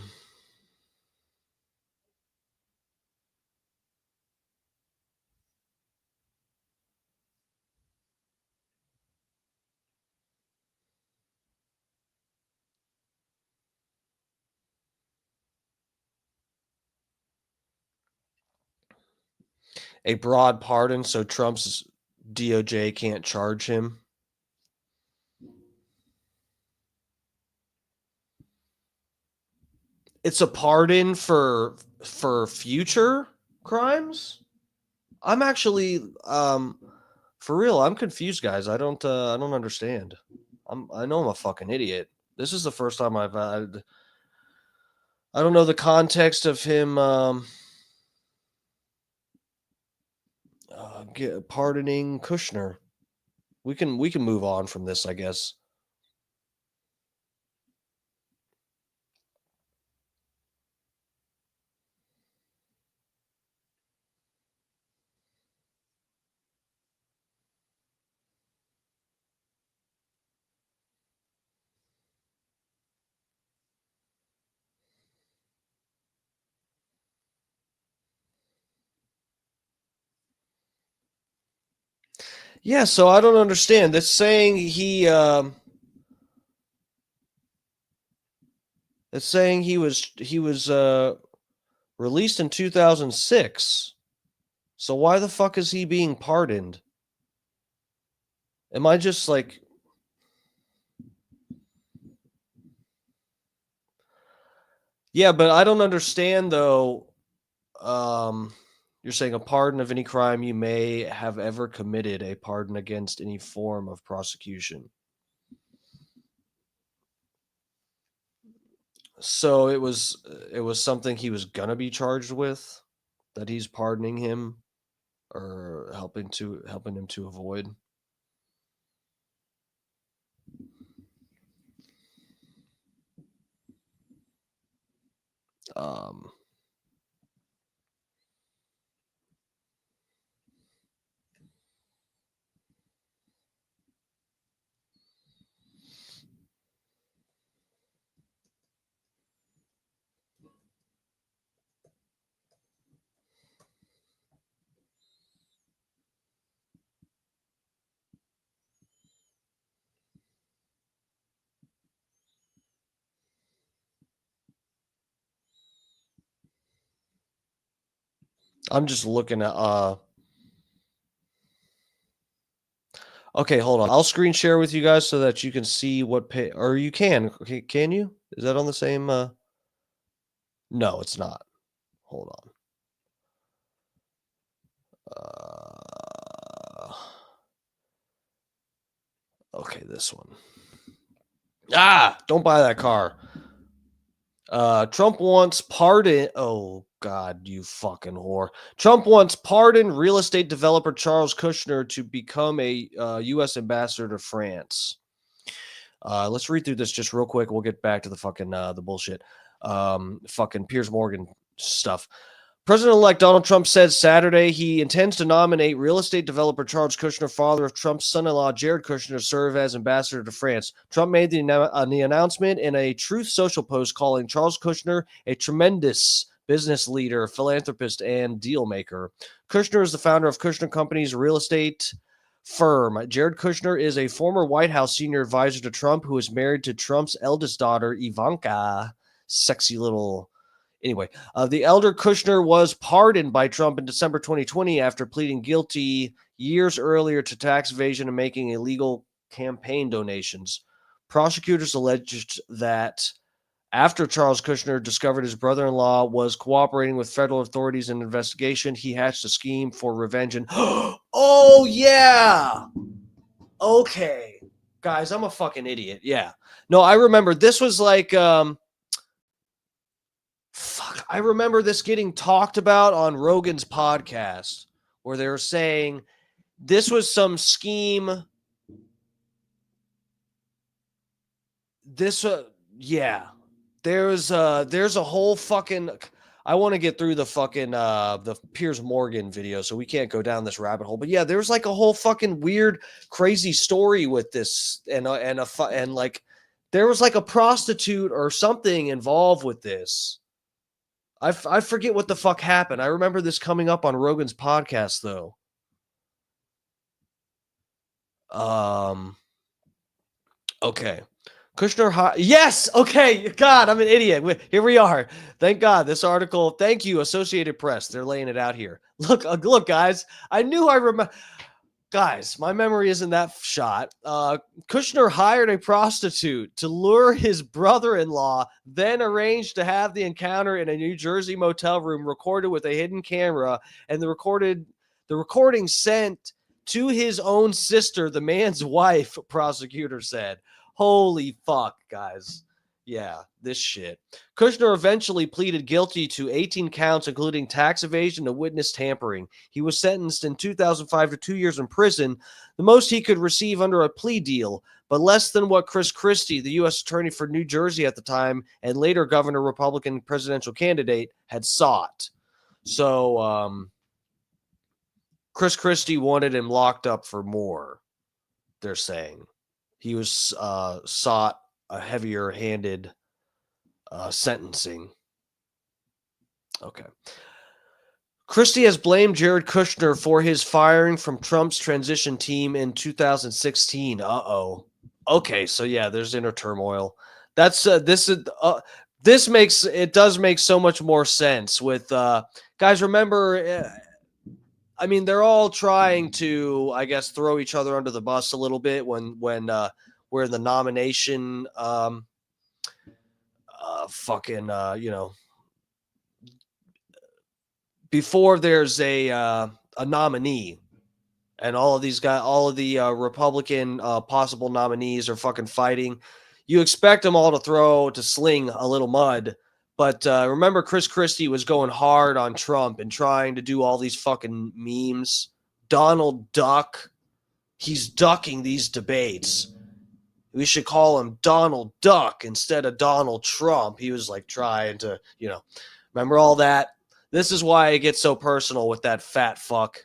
broad pardon, so Trump's DOJ can't charge him. It's a pardon for future crimes? I'm actually for real, I'm confused, guys. I don't understand. I know I'm a fucking idiot. This is the first time I don't know the context of him pardoning Kushner. We can move on from this, I guess. Yeah, so I don't understand. That's saying he was Released in 2006. So why the fuck is he being pardoned? Am I just like... Yeah, but I don't understand, though. You're saying a pardon of any crime you may have ever committed, a pardon against any form of prosecution. So it was something he was gonna be charged with, that he's pardoning him or helping him to avoid. I'm just looking at okay, hold on. I'll screen share with you guys so that you can see what or you can. Okay, can you? Is that on the same No, it's not. Hold on. Okay, this one. Don't buy that car. Trump wants pardon. Oh, God, you fucking whore. Trump wants pardon real estate developer Charles Kushner to become a U.S. ambassador to France. Let's read through this just real quick. We'll get back to the fucking the bullshit. Fucking Piers Morgan stuff. President-elect Donald Trump said Saturday he intends to nominate real estate developer Charles Kushner, father of Trump's son-in-law Jared Kushner, to serve as ambassador to France. Trump made the announcement in a Truth Social post calling Charles Kushner a tremendous business leader, philanthropist, and deal maker. Kushner is the founder of Kushner Company's real estate firm. Jared Kushner is a former White House senior advisor to Trump who is married to Trump's eldest daughter, Ivanka. Sexy little... Anyway, the elder Kushner was pardoned by Trump in December 2020 after pleading guilty years earlier to tax evasion and making illegal campaign donations. Prosecutors alleged that after Charles Kushner discovered his brother-in-law was cooperating with federal authorities in an investigation, he hatched a scheme for revenge and... Oh, yeah! Okay. Guys, I'm a fucking idiot. Yeah. No, I remember. This was like... Fuck, I remember this getting talked about on Rogan's podcast where they were saying this was some scheme. There's a whole fucking... I want to get through the fucking the Piers Morgan video, so we can't go down this rabbit hole. But yeah, there's like a whole fucking weird, crazy story with this, and like there was like a prostitute or something involved with this. I forget what the fuck happened. I remember this coming up on Rogan's podcast, though. Okay. Kushner... Yes! Okay! God, I'm an idiot. Here we are. Thank God. This article... Thank you, Associated Press. They're laying it out here. Look, guys. I knew I remember... Guys, my memory isn't that shot. Kushner hired a prostitute to lure his brother-in-law, then arranged to have the encounter in a New Jersey motel room recorded with a hidden camera, and the recording sent to his own sister, the man's wife, prosecutor said. Holy fuck, guys. Yeah, this shit. Kushner eventually pleaded guilty to 18 counts, including tax evasion and witness tampering. He was sentenced in 2005 to 2 years in prison, the most he could receive under a plea deal, but less than what Chris Christie, the U.S. attorney for New Jersey at the time and later governor Republican presidential candidate, had sought. So Chris Christie wanted him locked up for more, they're saying. He was sought a heavier-handed sentencing. Okay. Christie has blamed Jared Kushner for his firing from Trump's transition team in 2016. Uh-oh. Okay, so yeah, there's inner turmoil. That's it does make so much more sense with guys. Remember, I mean, they're all trying to, I guess, throw each other under the bus a little bit when we're in the nomination, before there's a nominee, and all of these guys, all of the Republican possible nominees are fucking fighting. You expect them all to sling a little mud. But remember, Chris Christie was going hard on Trump and trying to do all these fucking memes. Donald Duck. He's ducking these debates. We should call him Donald Duck instead of Donald Trump. He was like trying to, remember all that? This is why it gets so personal with that fat fuck.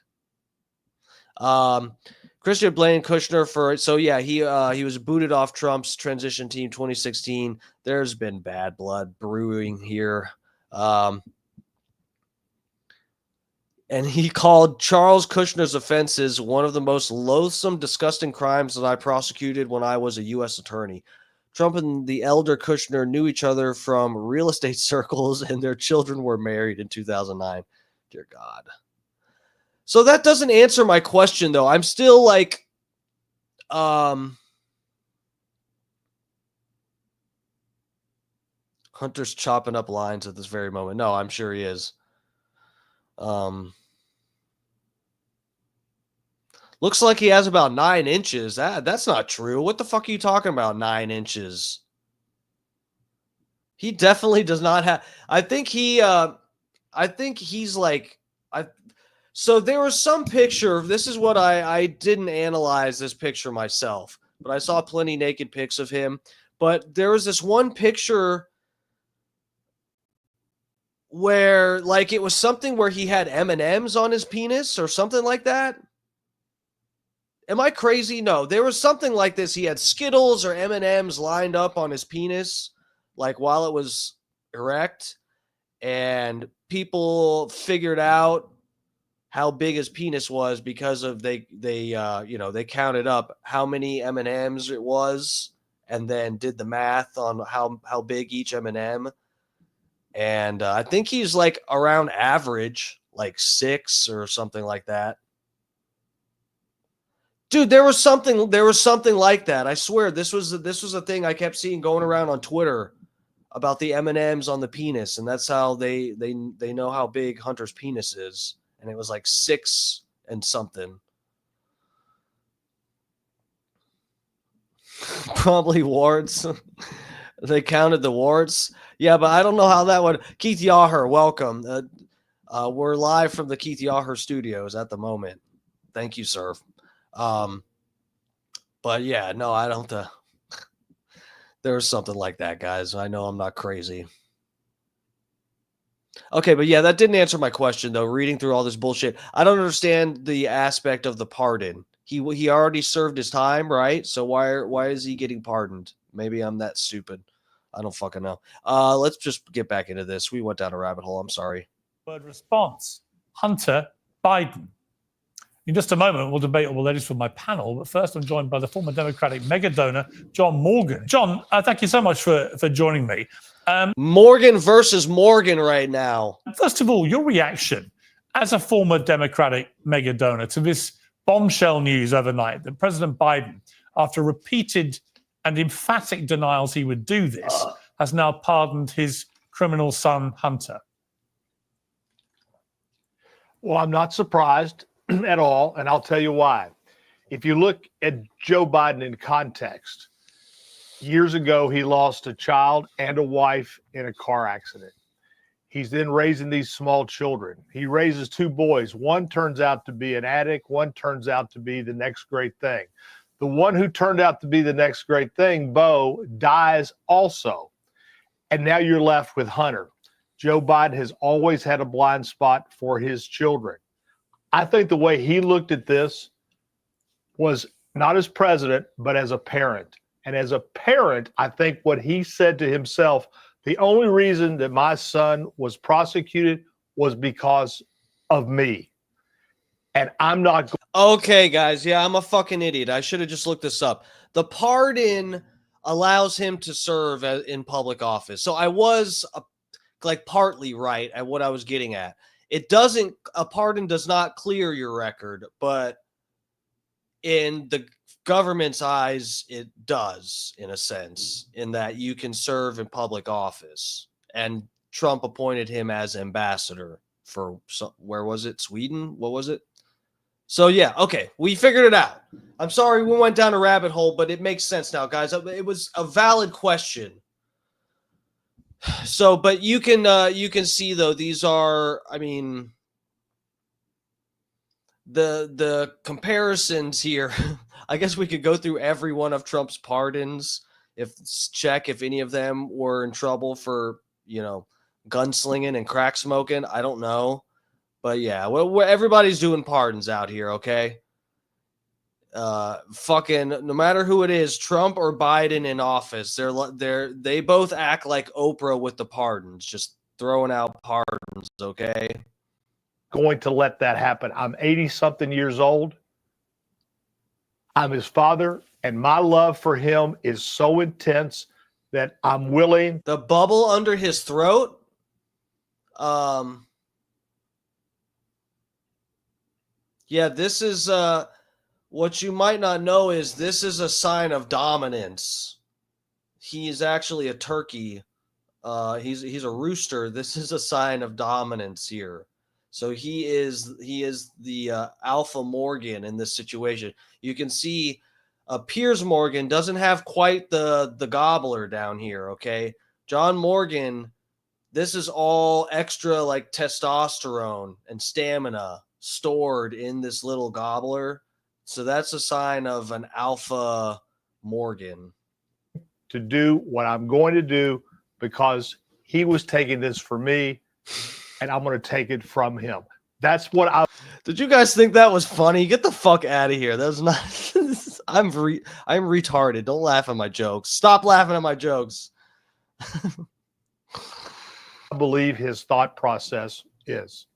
Christian blamed Kushner he was booted off Trump's transition team 2016. There's been bad blood brewing here. And he called Charles Kushner's offenses one of the most loathsome, disgusting crimes that I prosecuted when I was a U.S. attorney. Trump and the elder Kushner knew each other from real estate circles, and their children were married in 2009. Dear God. So that doesn't answer my question, though. I'm still like, Hunter's chopping up lines at this very moment. No, I'm sure he is. Looks like he has about 9 inches. That's not true. What the fuck are you talking about, 9 inches? He definitely does not have. I think he's like. So there was some picture. This is what I didn't analyze this picture myself, but I saw plenty naked pics of him. But there was this one picture where, like, it was something where he had M&Ms on his penis or something like that. Am I crazy? No, there was something like this. He had Skittles or M&Ms lined up on his penis, like while it was erect, and people figured out how big his penis was because of they counted up how many M&Ms it was and then did the math on how big each M&M. And I think he's like around average, like 6 or something like that. Dude, there was something like that. I swear this was a thing I kept seeing going around on Twitter about the M&Ms on the penis, and that's how they know how big Hunter's penis is. And it was like 6 and something. Probably warts. They counted the warts. Yeah, but I don't know how that would. Keith Yaher, welcome. We're live from the Keith Yaher studios at the moment. Thank you, sir. But yeah, no, I don't. There was something like that, guys. I know I'm not crazy. Okay, but yeah, that didn't answer my question, though. Reading through all this bullshit, I don't understand the aspect of the pardon. He already served his time, right? So why is he getting pardoned? Maybe I'm that stupid. I don't fucking know. Let's just get back into this. We went down a rabbit hole. I'm sorry. Word response. Hunter Biden. In just a moment, we'll debate all the ladies from my panel. But first, I'm joined by the former Democratic mega donor, John Morgan. John, thank you so much for joining me. Morgan versus Morgan right now. First of all, your reaction as a former Democratic mega donor to this bombshell news overnight that President Biden, after repeated and emphatic denials he would do this, has now pardoned his criminal son, Hunter. Well, I'm not surprised at all, and I'll tell you why. If you look at Joe Biden in context, years ago he lost a child and a wife in a car accident. He's then raising these small children. He raises 2 boys. One turns out to be an addict. One turns out to be the next great thing. The one who turned out to be the next great thing, Bo, dies also. And now you're left with Hunter. Joe Biden has always had a blind spot for his children. I think the way he looked at this was not as president, but as a parent. And as a parent, I think what he said to himself, the only reason that my son was prosecuted was because of me. And I'm not. Okay, guys. Yeah, I'm a fucking idiot. I should have just looked this up. The pardon allows him to serve in public office. So I was like partly right at what I was getting at. A pardon does not clear your record, but in the government's eyes, it does, in a sense, in that you can serve in public office. And Trump appointed him as ambassador for, where was it? Sweden? What was it? So, yeah, okay, we figured it out. I'm sorry we went down a rabbit hole, but it makes sense now, guys. It was a valid question. So, but you can see, though, these are, I mean, the comparisons here. I guess we could go through every one of Trump's pardons, check if any of them were in trouble for, gunslinging and crack smoking. I don't know. But yeah, everybody's doing pardons out here, okay? Fucking no matter who it is, Trump or Biden in office, they both act like Oprah with the pardons, just throwing out pardons, okay? Going to let that happen. I'm 80-something years old. I'm his father, and my love for him is so intense that I'm willing. The bubble under his throat. Yeah, this is what you might not know is this is a sign of dominance. He is actually a turkey. He's a rooster. This is a sign of dominance here. So he is the Alpha Morgan in this situation. You can see Piers Morgan doesn't have quite the gobbler down here, okay? John Morgan, this is all extra like testosterone and stamina stored in this little gobbler. So that's a sign of an Alpha Morgan. To do what I'm going to do because he was taking this for me and I'm going to take it from him. That's what I. Did you guys think that was funny? Get the fuck out of here. That was not. I'm retarded. Don't laugh at my jokes. Stop laughing at my jokes. I believe his thought process is.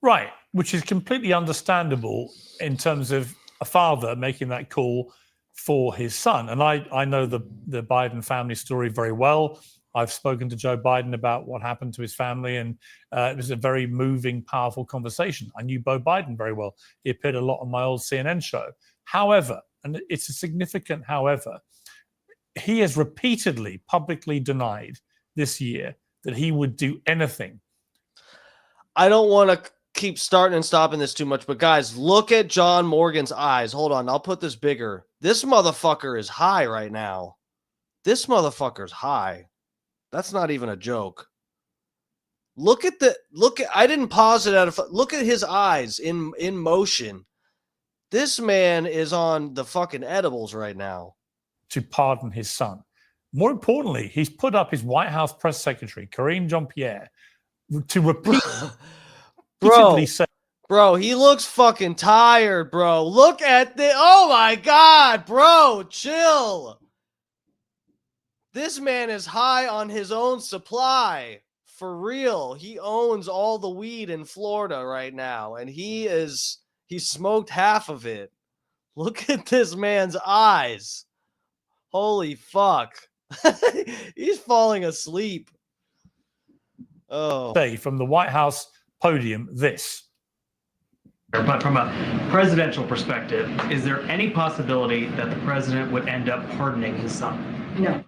Right, which is completely understandable in terms of a father making that call for his son. And I know the Biden family story very well. I've spoken to Joe Biden about what happened to his family, and it was a very moving, powerful conversation. I knew Beau Biden very well. He appeared a lot on my old CNN show. However, and it's a significant however, he has repeatedly publicly denied this year that he would do anything. I don't want to keep starting and stopping this too much, but guys, look at John Morgan's eyes. Hold on, I'll put this bigger. This motherfucker is high right now. This motherfucker's high. That's not even a joke. Look at I didn't pause it look at his eyes in motion. This man is on the fucking edibles right now. To pardon his son. More importantly, he's put up his White House press secretary, Karine Jean-Pierre, to repeat. Bro, he looks fucking tired, bro. Look at the. Oh my God, bro, chill. This man is high on his own supply. For real. He owns all the weed in Florida right now, and he smoked half of it. Look at this man's eyes. Holy fuck. He's falling asleep. Oh. Say from the White House podium this. But from a presidential perspective, is there any possibility that the president would end up pardoning his son? No.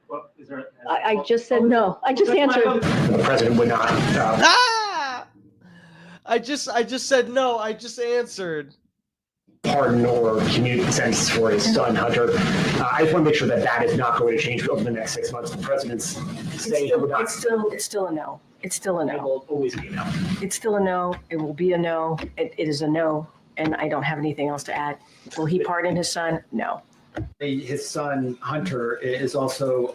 Well, is there, I just said no. I just answered. The president would not. I just said no. I just answered. Pardon or community sentence for his son, Hunter. I just want to make sure that that is not going to change over the next 6 months. The president's saying it would not. It's still a no. It's still a no. It will always be a no. It's still a no. It will be a no. It is a no. And I don't have anything else to add. Will he pardon his son? No. His son, Hunter, is also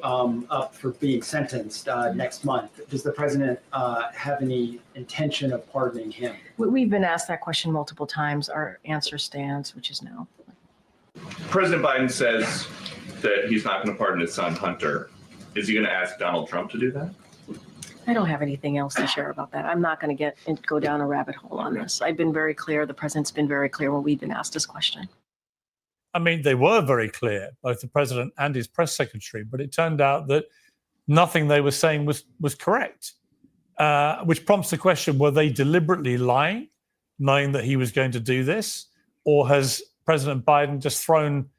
up for being sentenced next month. Does the president have any intention of pardoning him? We've been asked that question multiple times. Our answer stands, which is no. President Biden says that he's not going to pardon his son, Hunter. Is he going to ask Donald Trump to do that? I don't have anything else to share about that. I'm not going to go down a rabbit hole on this. I've been very clear. The president's been very clear when we've been asked this question. I mean, they were very clear, both the president and his press secretary, but it turned out that nothing they were saying was correct, which prompts the question, were they deliberately lying, knowing that he was going to do this? Or has President Biden just thrown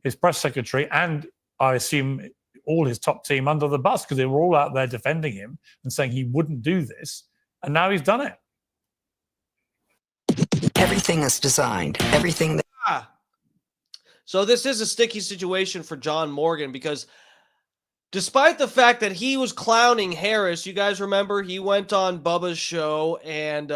his press secretary and, I assume, all his top team under the bus because they were all out there defending him and saying he wouldn't do this, and now he's done it? Everything is designed. Everything that So this is a sticky situation for John Morgan because despite the fact that he was clowning Harris, you guys remember he went on Bubba's show and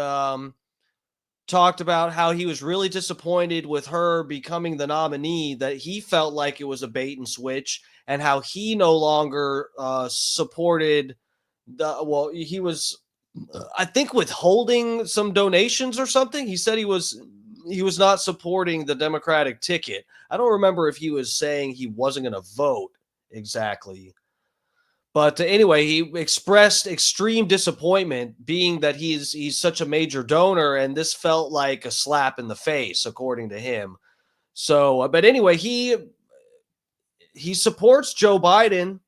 talked about how he was really disappointed with her becoming the nominee, that he felt like it was a bait and switch, and how he no longer supported he was, I think, withholding some donations or something. He said he was not supporting the Democratic ticket. I don't remember if he was saying he wasn't going to vote exactly. But anyway, he expressed extreme disappointment, being that he's such a major donor, and this felt like a slap in the face, according to him. So, but anyway, he supports Joe Biden.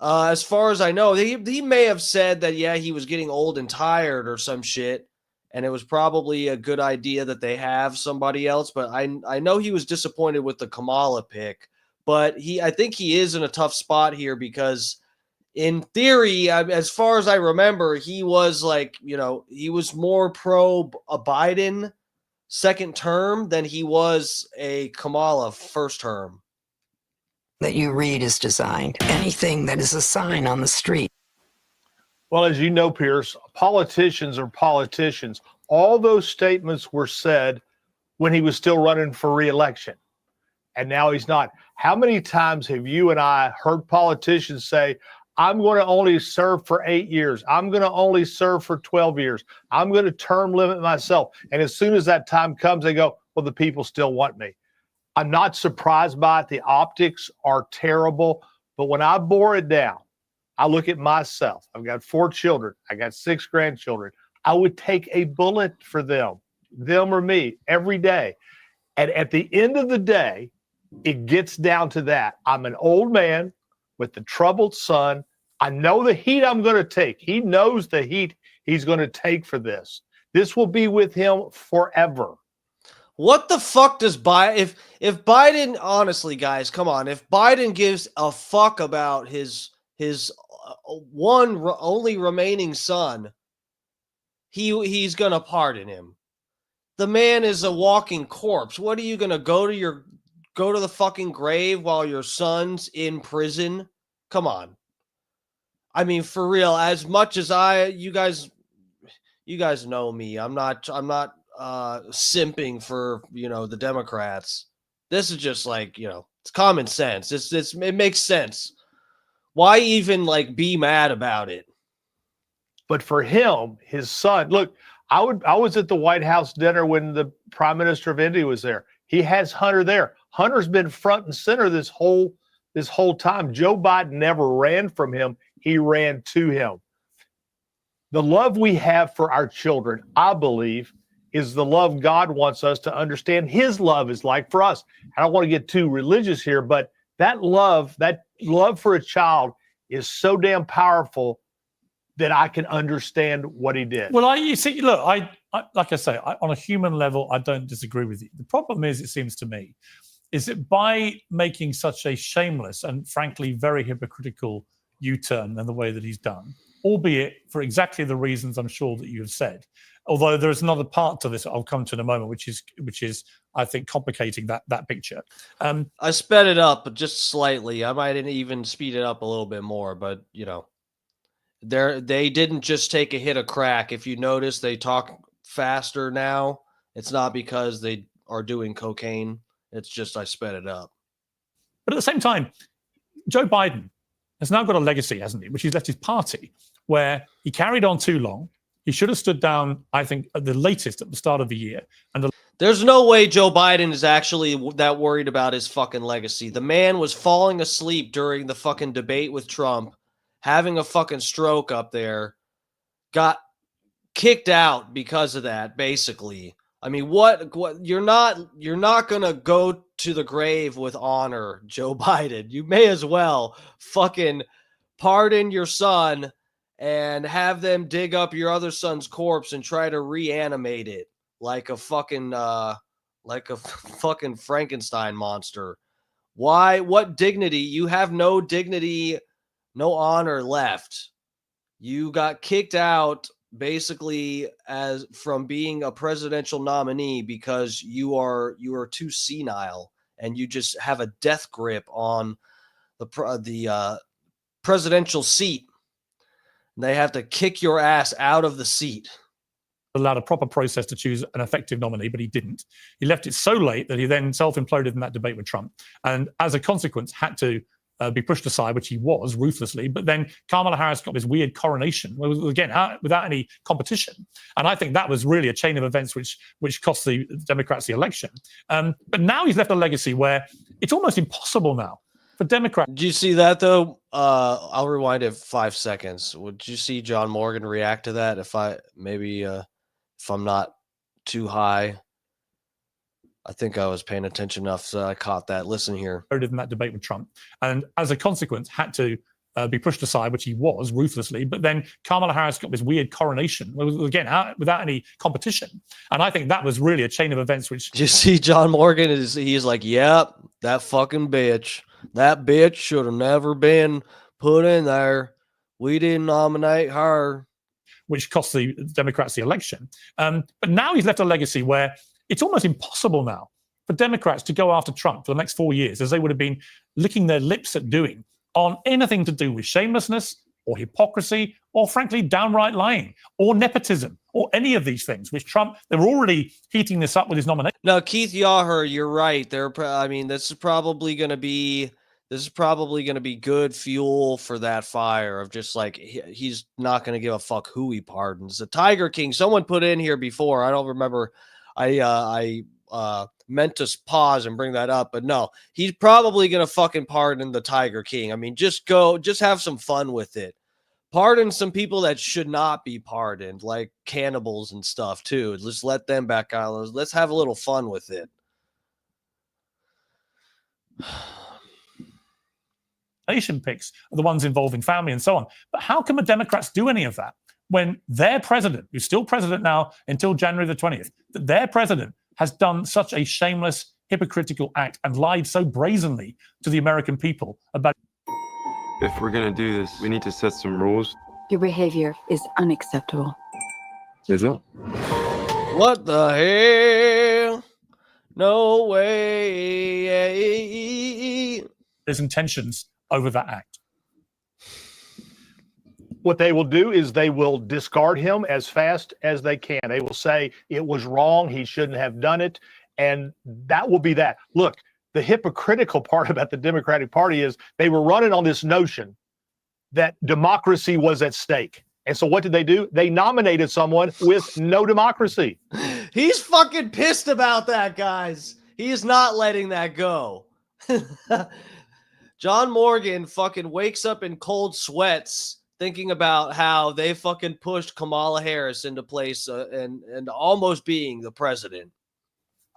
As far as I know, he may have said that, yeah, he was getting old and tired or some shit, and it was probably a good idea that they have somebody else. But I know he was disappointed with the Kamala pick. But I think he is in a tough spot here because, in theory, as far as I remember, he was like, he was more pro a Biden second term than he was a Kamala first term. that you read is designed. Anything that is a sign on the street. Well, as you know, Pierce, politicians are politicians. All those statements were said when he was still running for re-election, and now he's not. How many times have you and I heard politicians say, I'm going to only serve for 8 years. I'm going to only serve for 12 years. I'm going to term limit myself. And as soon as that time comes, they go, well, the people still want me. I'm not surprised by it. The optics are terrible. But when I bore it down, I look at myself. I've got 4 children. I got 6 grandchildren. I would take a bullet for them or me, every day. And at the end of the day, it gets down to that. I'm an old man with a troubled son. I know the heat I'm going to take. He knows the heat he's going to take for this. This will be with him forever. What the fuck does Biden, if Biden, honestly, guys, come on, if Biden gives a fuck about his only remaining son, he's going to pardon him. The man is a walking corpse. What are you going to go to the fucking grave while your son's in prison? Come on. I mean, for real, as much as you guys know me. I'm not simping for, the Democrats. This is just like, it's common sense. It makes sense. Why even be mad about it? But for him, his son, look, I was at the White House dinner when the Prime Minister of India was there. He has Hunter there. Hunter's been front and center this whole time. Joe Biden never ran from him. He ran to him. The love we have for our children, I believe, is the love God wants us to understand his love is like for us. I don't want to get too religious here, but that love for a child is so damn powerful that I can understand what he did. Well, you see, look, I like I say, on a human level, I don't disagree with you. The problem is, it seems to me, is that by making such a shameless and frankly very hypocritical U-turn in the way that he's done, albeit for exactly the reasons I'm sure that you have said, although there is another part to this I'll come to in a moment, which is I think complicating that picture. I sped it up just slightly. I might even speed it up a little bit more, but they didn't just take a hit of crack. If you notice, they talk faster now. It's not because they are doing cocaine. It's just I sped it up. But at the same time, Joe Biden has now got a legacy, hasn't he? Which he's left his party, where he carried on too long. He should have stood down, I think, at the latest at the start of the year. There's no way Joe Biden is actually that worried about his fucking legacy. The man was falling asleep during the fucking debate with Trump, having a fucking stroke up there, got kicked out because of that, basically. I mean, what you're not gonna go to the grave with honor, Joe Biden. You may as well fucking pardon your son and have them dig up your other son's corpse and try to reanimate it like a fucking Frankenstein monster. Why? What dignity? You have no dignity, no honor left. You got kicked out basically as from being a presidential nominee because you are too senile and you just have a death grip on the presidential seat. They have to kick your ass out of the seat. Allowed a proper process to choose an effective nominee, but he didn't. He left it so late that he then self-imploded in that debate with Trump, and as a consequence had to be pushed aside, which he was ruthlessly. But then Kamala Harris got this weird coronation, again, without any competition. And I think that was really a chain of events which cost the Democrats the election. But now he's left a legacy where it's almost impossible now for Democrats. Did you see that, though? I'll rewind it 5 seconds. Would you see John Morgan react to that if I'm not too high? I think I was paying attention enough so I caught that. Listen here. In that debate with Trump, and as a consequence had to be pushed aside, which he was ruthlessly. But then Kamala Harris got this weird coronation, again, without any competition. And I think that was really a chain of events which... You see John Morgan, he's like, yep, that fucking bitch. That bitch should have never been put in there. We didn't nominate her. Which cost the Democrats the election. But now he's left a legacy where it's almost impossible now for Democrats to go after Trump for the next 4 years, as they would have been licking their lips at doing, on anything to do with shamelessness or hypocrisy or, frankly, downright lying or nepotism or any of these things, which Trump, they were already heating this up with his nomination. No, Keith Yaher, you're right. This is probably going to be good fuel for that fire of just like he's not going to give a fuck who he pardons. The Tiger King, someone put in here before. I don't remember. I meant to pause and bring that up, but no, he's probably going to fucking pardon the Tiger King. I mean, just have some fun with it. Pardon some people that should not be pardoned, like cannibals and stuff too. Just let them back out. Let's have a little fun with it. Nation picks are the ones involving family and so on. But how can the Democrats do any of that when their president, who's still president now until January the 20th, that their president has done such a shameless, hypocritical act and lied so brazenly to the American people about... If we're going to do this, we need to set some rules. Your behavior is unacceptable. Is it? What the hell? No way. There's intentions over that act. What they will do is they will discard him as fast as they can. They will say it was wrong. He shouldn't have done it. And that will be that. Look, the hypocritical part about the Democratic Party is they were running on this notion that democracy was at stake. And so what did they do? They nominated someone with no democracy. He's fucking pissed about that, guys. He is not letting that go. John Morgan fucking wakes up in cold sweats thinking about how they fucking pushed Kamala Harris into place and almost being the president.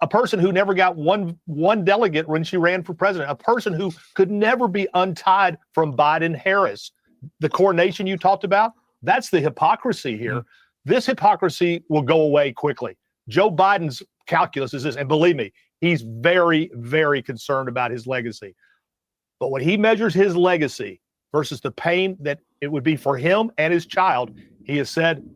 A person who never got one delegate when she ran for president. A person who could never be untied from Biden-Harris. The coronation you talked about, that's the hypocrisy here. Mm-hmm. This hypocrisy will go away quickly. Joe Biden's calculus is this, and believe me, he's very, very concerned about his legacy. But when he measures his legacy versus the pain that it would be for him and his child, he has said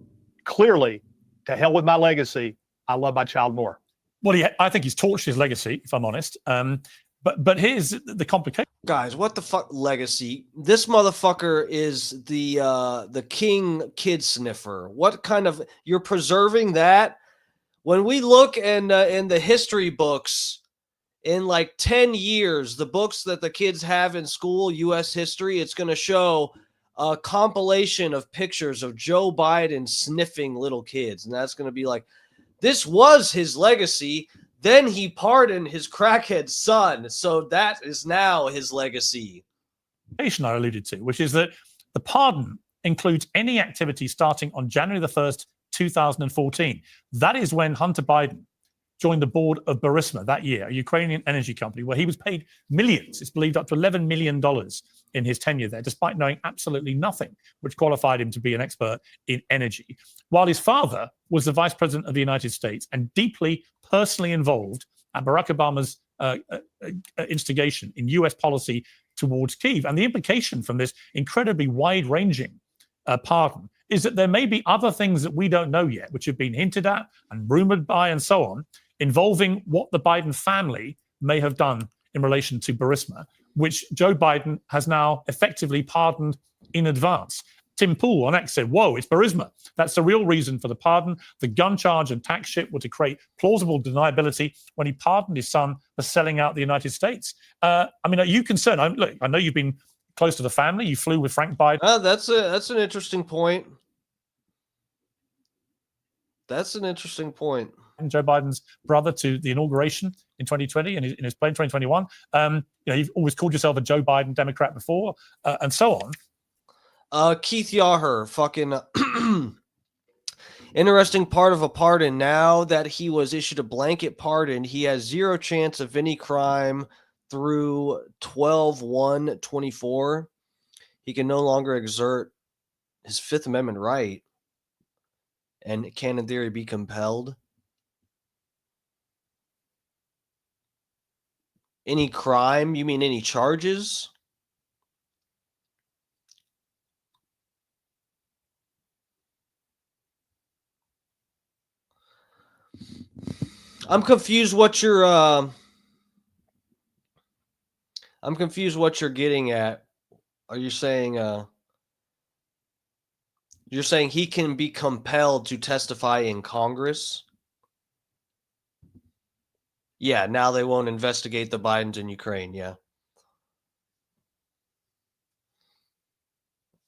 clearly, to hell with my legacy, I love my child more. Well, I think he's torched his legacy, if I'm honest. But here's the complication. Guys, what the fuck legacy? This motherfucker is the king kid sniffer. What kind of... You're preserving that? When we look in the history books, in like 10 years, the books that the kids have in school, U.S. history, it's going to show a compilation of pictures of Joe Biden sniffing little kids. And that's going to be like, this was his legacy. Then he pardoned his crackhead son. So that is now his legacy. I alluded to, which is that the pardon includes any activity starting on January the 1st, 2014. That is when Hunter Biden joined the board of Burisma that year, a Ukrainian energy company, where he was paid millions. It's believed up to $11 million in his tenure there, despite knowing absolutely nothing, which qualified him to be an expert in energy. While his father was the vice president of the United States and deeply personally involved at Barack Obama's instigation in U.S. policy towards Kyiv. And the implication from this incredibly wide-ranging pardon is that there may be other things that we don't know yet, which have been hinted at and rumored by and so on, involving what the Biden family may have done in relation to Burisma, which Joe Biden has now effectively pardoned in advance. Tim Pool on X said, whoa, it's Burisma. That's the real reason for the pardon. The gun charge and tax shit were to create plausible deniability when he pardoned his son for selling out the United States. I mean, are you concerned? Look, I know you've been close to the family. You flew with Frank Biden. That's an interesting point. That's an interesting point. Joe Biden's brother to the inauguration in 2020 and in his plane 2021. You've always called yourself a Joe Biden Democrat before, and so on. Keith Yaher, fucking interesting part of a pardon. Now that he was issued a blanket pardon, he has zero chance of any crime through 12/1/24. He can no longer exert his Fifth Amendment right and can, in theory, be compelled. Any crime? You mean any charges? I'm confused what you're getting at. Are you saying you're saying he can be compelled to testify in Congress? Yeah, now they won't investigate the Bidens in Ukraine, yeah.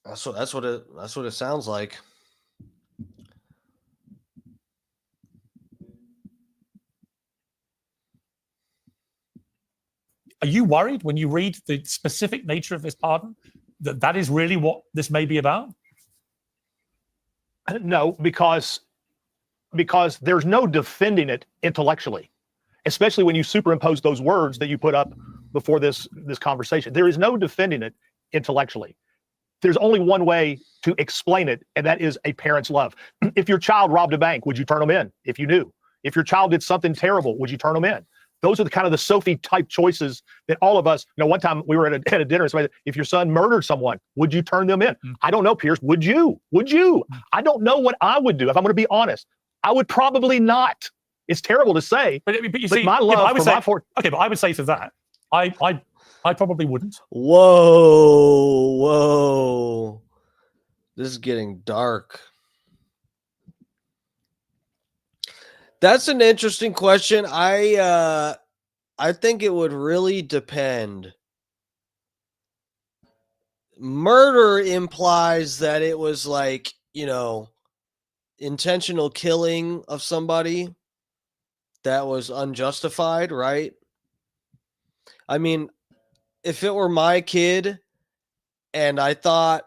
That's what it sounds like. Are you worried when you read the specific nature of this pardon that is really what this may be about? No, because there's no defending it intellectually, especially when you superimpose those words that you put up before this conversation. There is no defending it intellectually. There's only one way to explain it, and that is a parent's love. If your child robbed a bank, would you turn them in if you knew? If your child did something terrible, would you turn them in? Those are the kind of the Sophie type choices that all of us, one time we were at a dinner, somebody said, if your son murdered someone, would you turn them in? I don't know, Pierce. Would you? I don't know what I would do. If I'm going to be honest, I would probably not. It's terrible to say, but you see, my love but I would say to that, I probably wouldn't. Whoa. This is getting dark. That's an interesting question. I think it would really depend. Murder implies that it was like, intentional killing of somebody that was unjustified, right? I mean, if it were my kid and I thought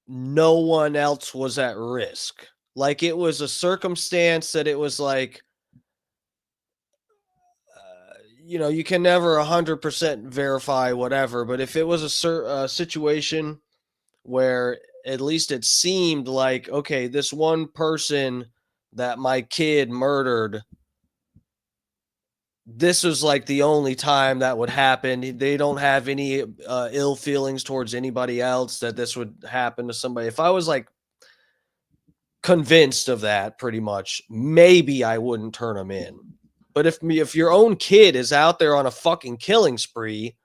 no one else was at risk, like it was a circumstance that it was like, you can never 100% verify whatever, but if it was a situation where at least it seemed like, okay, this one person that my kid murdered, this was like the only time that would happen. They don't have any ill feelings towards anybody else that this would happen to somebody. If I was like convinced of that pretty much, maybe I wouldn't turn them in. But if your own kid is out there on a fucking killing spree,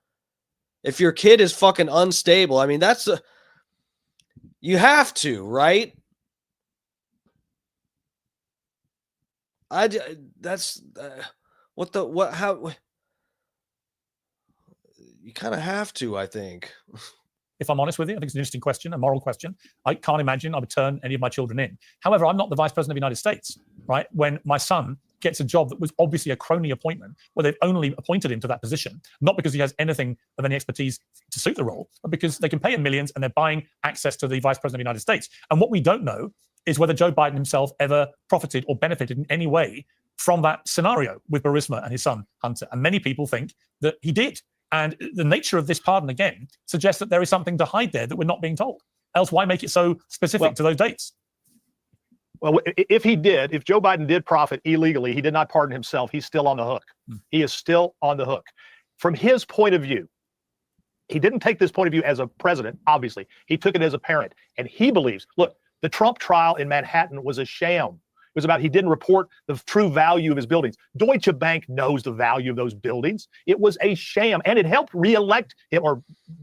if your kid is fucking unstable, I mean, you have to, right? How you kind of have to, I think. If I'm honest with you, I think it's an interesting question, a moral question. I can't imagine I would turn any of my children in. However, I'm not the vice president of the United States, right? When my son gets a job that was obviously a crony appointment, where they've only appointed him to that position, not because he has anything of any expertise to suit the role, but because they can pay him millions and they're buying access to the vice president of the United States. And what we don't know is whether Joe Biden himself ever profited or benefited in any way from that scenario with Burisma and his son, Hunter. And many people think that he did. And the nature of this pardon, again, suggests that there is something to hide there that we're not being told. Else, why make it so specific to those dates? Well, if he did, if Joe Biden did profit illegally, he did not pardon himself. He's still on the hook. He is still on the hook. From his point of view, he didn't take this point of view as a president, obviously. He took it as a parent. And he believes, look, the Trump trial in Manhattan was a sham. It was about he didn't report the true value of his buildings. Deutsche Bank knows the value of those buildings. It was a sham, and it helped re-elect him or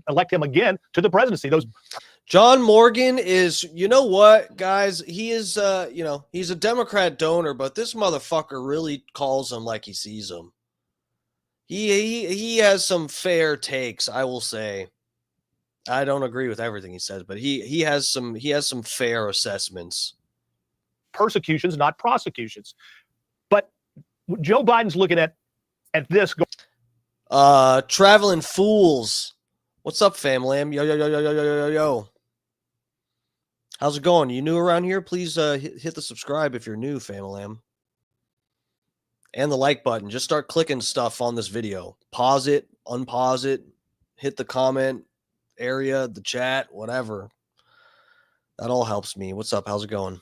elect him again to the presidency. Those John Morgan is, you know what, guys? He is, he's a Democrat donor, but this motherfucker really calls him like he sees him. He has some fair takes, I will say. I don't agree with everything he says, but he has some fair assessments. Persecutions, not prosecutions. But Joe Biden's looking at this. Traveling Fools. What's up, family? Yo. How's it going? You new around here? Please hit the subscribe if you're new, family. And the like button. Just start clicking stuff on this video. Pause it, unpause it, hit the comment area, the chat, whatever. That all helps me. What's up? How's it going?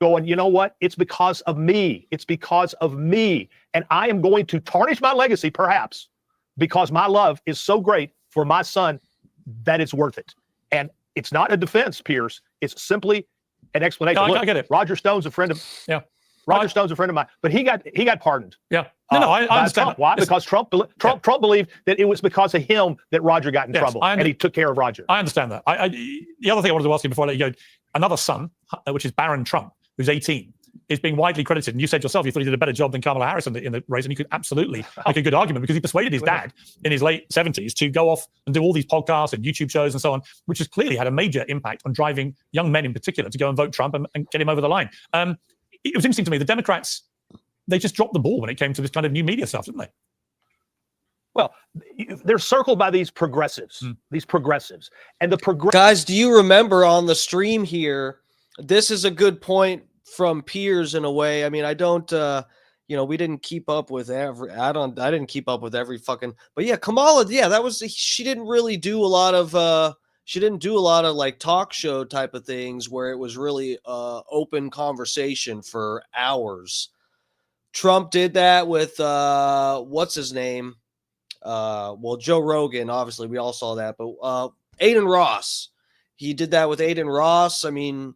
Going, you know what? It's because of me. It's because of me. And I am going to tarnish my legacy, perhaps, because my love is so great for my son that it's worth it. And it's not a defense, Piers. It's simply an explanation. No, Look, I get it. Roger Stone's a friend of Stone's a friend of mine, but he got pardoned. Yeah. No, I understand. Trump. Why? Because Trump believed that it was because of him that Roger got in trouble, and he took care of Roger. I understand that. The other thing I wanted to ask you before I let you go, another son, which is Barron Trump, who's 18, is being widely credited. And you said yourself, you thought he did a better job than Kamala Harris in the race. And you could absolutely make a good argument because he persuaded his dad in his late 70s to go off and do all these podcasts and YouTube shows and so on, which has clearly had a major impact on driving young men in particular to go and vote Trump and get him over the line. It was interesting to me. The Democrats, they just dropped the ball when it came to this kind of new media stuff, didn't they? Well, they're circled by these progressives, And the Guys, do you remember on the stream here, this is a good point from Piers in a way. I mean, I don't, we didn't keep up with I didn't keep up with every fucking, but yeah, Kamala, she didn't really do a lot of, like talk show type of things where it was really open conversation for hours. Trump did that with, what's his name? Joe Rogan, obviously we all saw that, but Adin Ross, he did that with Adin Ross. I mean,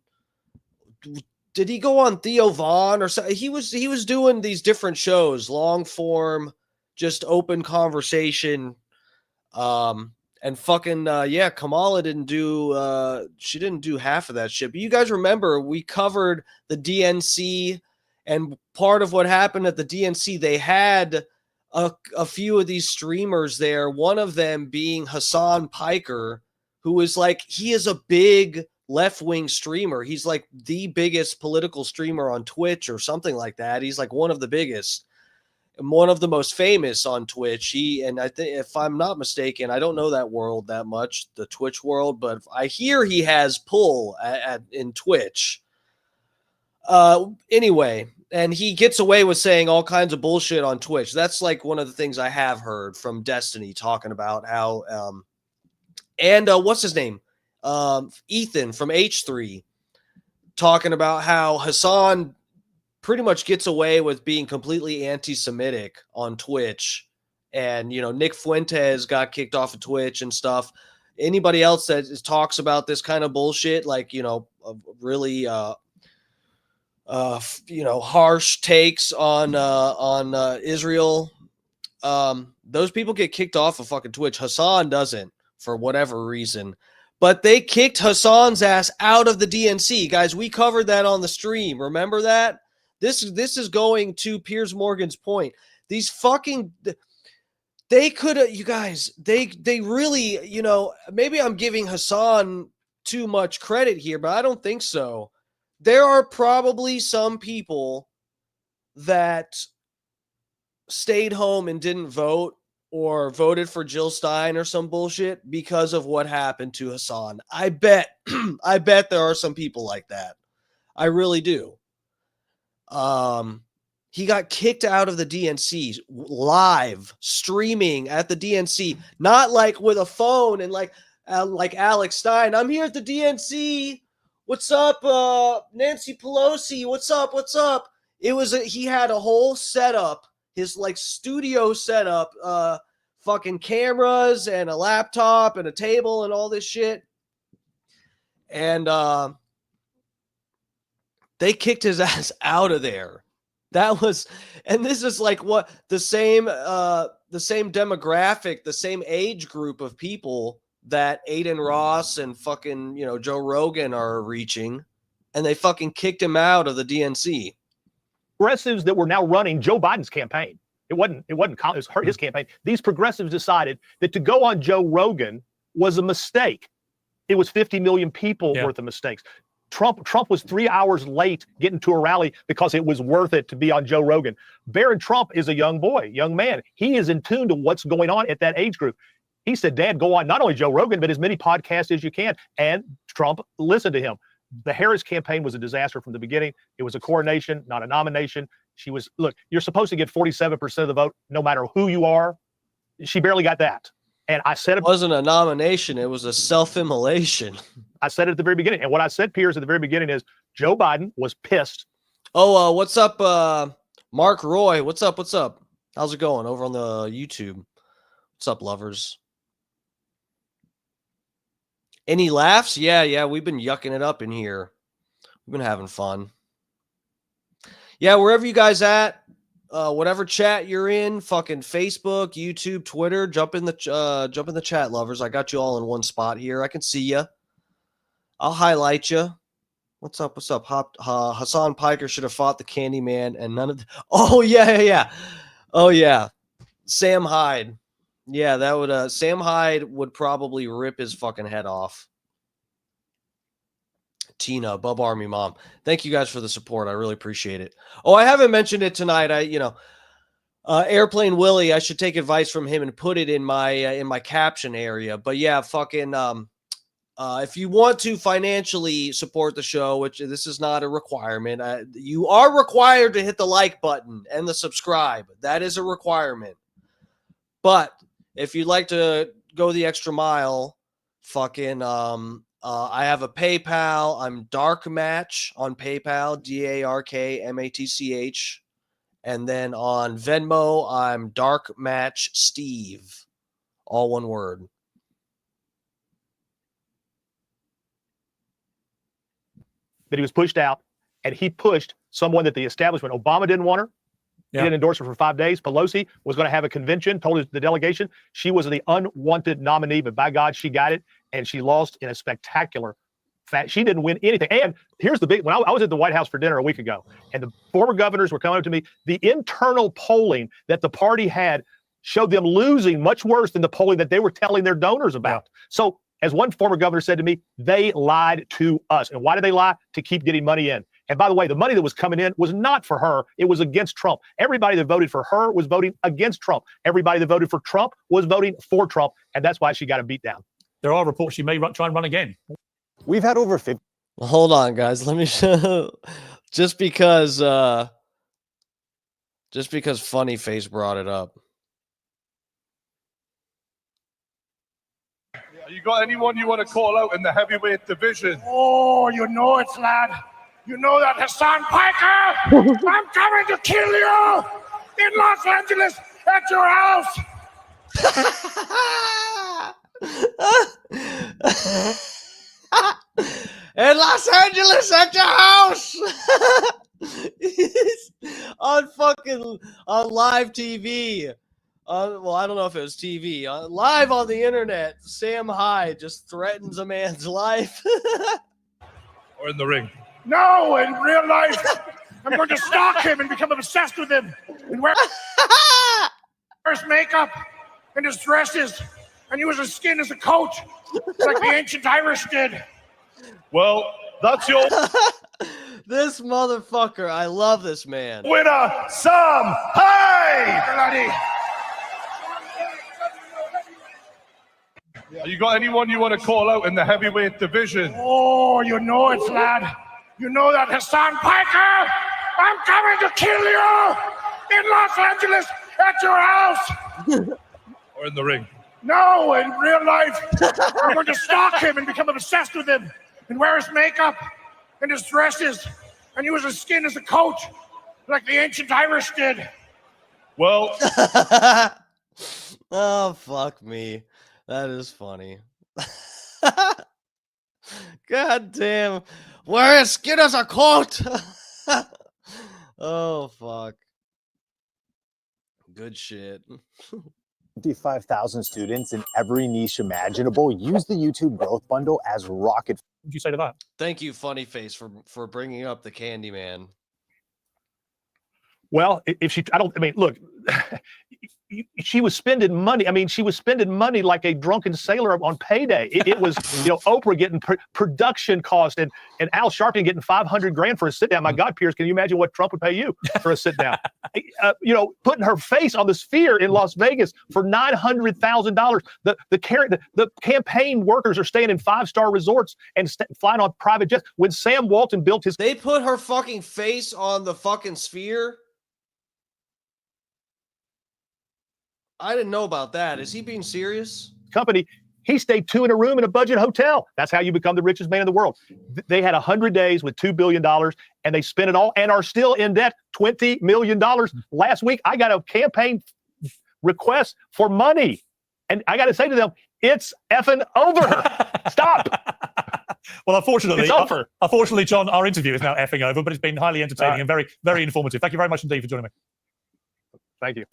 did he go on Theo Vaughn or something? He was doing these different shows, long form, just open conversation. And fucking, Kamala didn't do, she didn't do half of that shit. But you guys remember we covered the DNC, and part of what happened at the DNC, they had a few of these streamers there, one of them being Hassan Piker, who is like, he is a big left-wing streamer. He's like the biggest political streamer on Twitch or something like that. He's like one of the biggest and one of the most famous on Twitch. I think, if I'm not mistaken, I don't know that world that much, the Twitch world, but I hear he has pull in Twitch. Anyway, and he gets away with saying all kinds of bullshit on Twitch. That's like one of the things I have heard from Destiny talking about how, what's his name? Ethan from H3 talking about how Hassan pretty much gets away with being completely anti-Semitic on Twitch. And, Nick Fuentes got kicked off of Twitch and stuff. Anybody else that talks about this kind of bullshit, like, really, harsh takes on Israel, those people get kicked off of fucking Twitch. Hassan doesn't, for whatever reason. But they kicked Hassan's ass out of the DNC. Guys, we covered that on the stream. Remember that? This is going to Piers Morgan's point. These fucking, they could have, you guys, they really, maybe I'm giving Hassan too much credit here, but I don't think so. There are probably some people that stayed home and didn't vote or voted for Jill Stein or some bullshit because of what happened to Hassan. I bet there are some people like that. I really do. he got kicked out of the DNC live streaming at the DNC, not like with a phone and like Alex Stein. I'm here at the DNC. What's up, Nancy Pelosi? What's up? What's up? He had a whole setup, his like studio setup, fucking cameras and a laptop and a table and all this shit. And they kicked his ass out of there. And this is like what the same demographic, the same age group of people that Aiden Ross and fucking, Joe Rogan are reaching, and they fucking kicked him out of the DNC. Progressives that were now running Joe Biden's campaign. It wasn't his campaign. These progressives decided that to go on Joe Rogan was a mistake. It was 50 million people worth of mistakes. Trump was 3 hours late getting to a rally because it was worth it to be on Joe Rogan. Barron Trump is a young man. He is in tune to what's going on at that age group. He said, Dad, go on not only Joe Rogan, but as many podcasts as you can. And Trump listened to him. The Harris campaign was a disaster from the beginning. It was a coronation, not a nomination. Look, you're supposed to get 47% of the vote, no matter who you are. She barely got that. And I said it wasn't a nomination. It was a self-immolation. I said it at the very beginning. And what I said, Piers, at the very beginning is Joe Biden was pissed. Oh, what's up, Mark Roy? What's up? What's up? How's it going over on the YouTube? What's up, lovers? Any laughs? Yeah, we've been yucking it up in here. We've been having fun. Yeah, wherever you guys at, whatever chat you're in, fucking Facebook, YouTube, Twitter, jump in the chat, lovers. I got you all in one spot here. I can see you. I'll highlight you. What's up? What's up? Hassan Piker should have fought the Candyman and none of the... Oh, yeah. Oh, yeah. Sam Hyde. Yeah, that would Sam Hyde would probably rip his fucking head off. Tina, Bub Army Mom. Thank you guys for the support. I really appreciate it. Oh, I haven't mentioned it tonight. Airplane Willie, I should take advice from him and put it in my caption area. But yeah, fucking if you want to financially support the show, which this is not a requirement, you are required to hit the like button and the subscribe. That is a requirement. But if you'd like to go the extra mile, fucking I have a PayPal. I'm Dark Match on PayPal, DARKMATCH. And then on Venmo, I'm Dark Match Steve. All one word. That he was pushed out, and he pushed someone that the establishment, Obama didn't want her. He didn't endorse her for 5 days. Pelosi was going to have a convention, told the delegation she was the unwanted nominee, but by God, she got it, and she lost in a spectacular fashion. She didn't win anything. And here's the big, when I was at the White House for dinner a week ago, and the former governors were coming up to me, the internal polling that the party had showed them losing much worse than the polling that they were telling their donors about. So as one former governor said to me, they lied to us. And why did they lie? To keep getting money in. And by the way, the money that was coming in was not for her. It was against Trump. Everybody that voted for her was voting against Trump. Everybody that voted for Trump was voting for Trump. And that's why she got a beat down. There are reports she may try and run again. We've had over 50. Well, hold on, guys. Let me show. Just because Funny Face brought it up. You got anyone you want to call out in the heavyweight division? Oh, you know it, lad. You know that Hassan Piker? I'm coming to kill you in Los Angeles at your house. In Los Angeles at your house. on live TV. Well, I don't know if it was TV. Live on the internet, Sam Hyde just threatens a man's life. Or in the ring? No, in real life. I'm going to stalk him and become obsessed with him. And wear his makeup and his dresses and use his skin as a coat, like the ancient Irish did. Well, that's your... This motherfucker, I love this man. Winner, Sam Hyde! You got anyone you want to call out in the heavyweight division? Oh, you know it, lad. You know that Hassan Piker? I'm coming to kill you in Los Angeles at your house. Or in the ring. No, in real life. I'm going to stalk him and become obsessed with him and wear his makeup and his dresses and use his skin as a coat like the ancient Irish did. Well. Oh, fuck me. That is funny. God damn. Wear his skin as a coat. Oh, fuck. Good shit. 25,000 students in every niche imaginable use the YouTube Growth Bundle as rocket. What would you say to that? Thank you, Funny Face, for bringing up the Candyman. Well, if she, I mean, look, she was spending money. I mean, she was spending money like a drunken sailor on payday. It was, Oprah getting production cost and Al Sharpton getting $500,000 for a sit down. My God, Piers, can you imagine what Trump would pay you for a sit down? Putting her face on the Sphere in Las Vegas for $900,000. The campaign workers are staying in 5-star resorts and flying on private jets. When Sam Walton built his, they put her fucking face on the fucking Sphere. I didn't know about that. Is he being serious? Company, he stayed 2 in a room in a budget hotel. That's how you become the richest man in the world. They had 100 days with $2 billion, and they spent it all and are still in debt, $20 million. Last week, I got a campaign request for money, and I got to say to them, it's effing over. Stop. Well, unfortunately, It's over. Unfortunately, John, our interview is now effing over, but it's been highly entertaining and very, very informative. Thank you very much indeed for joining me. Thank you.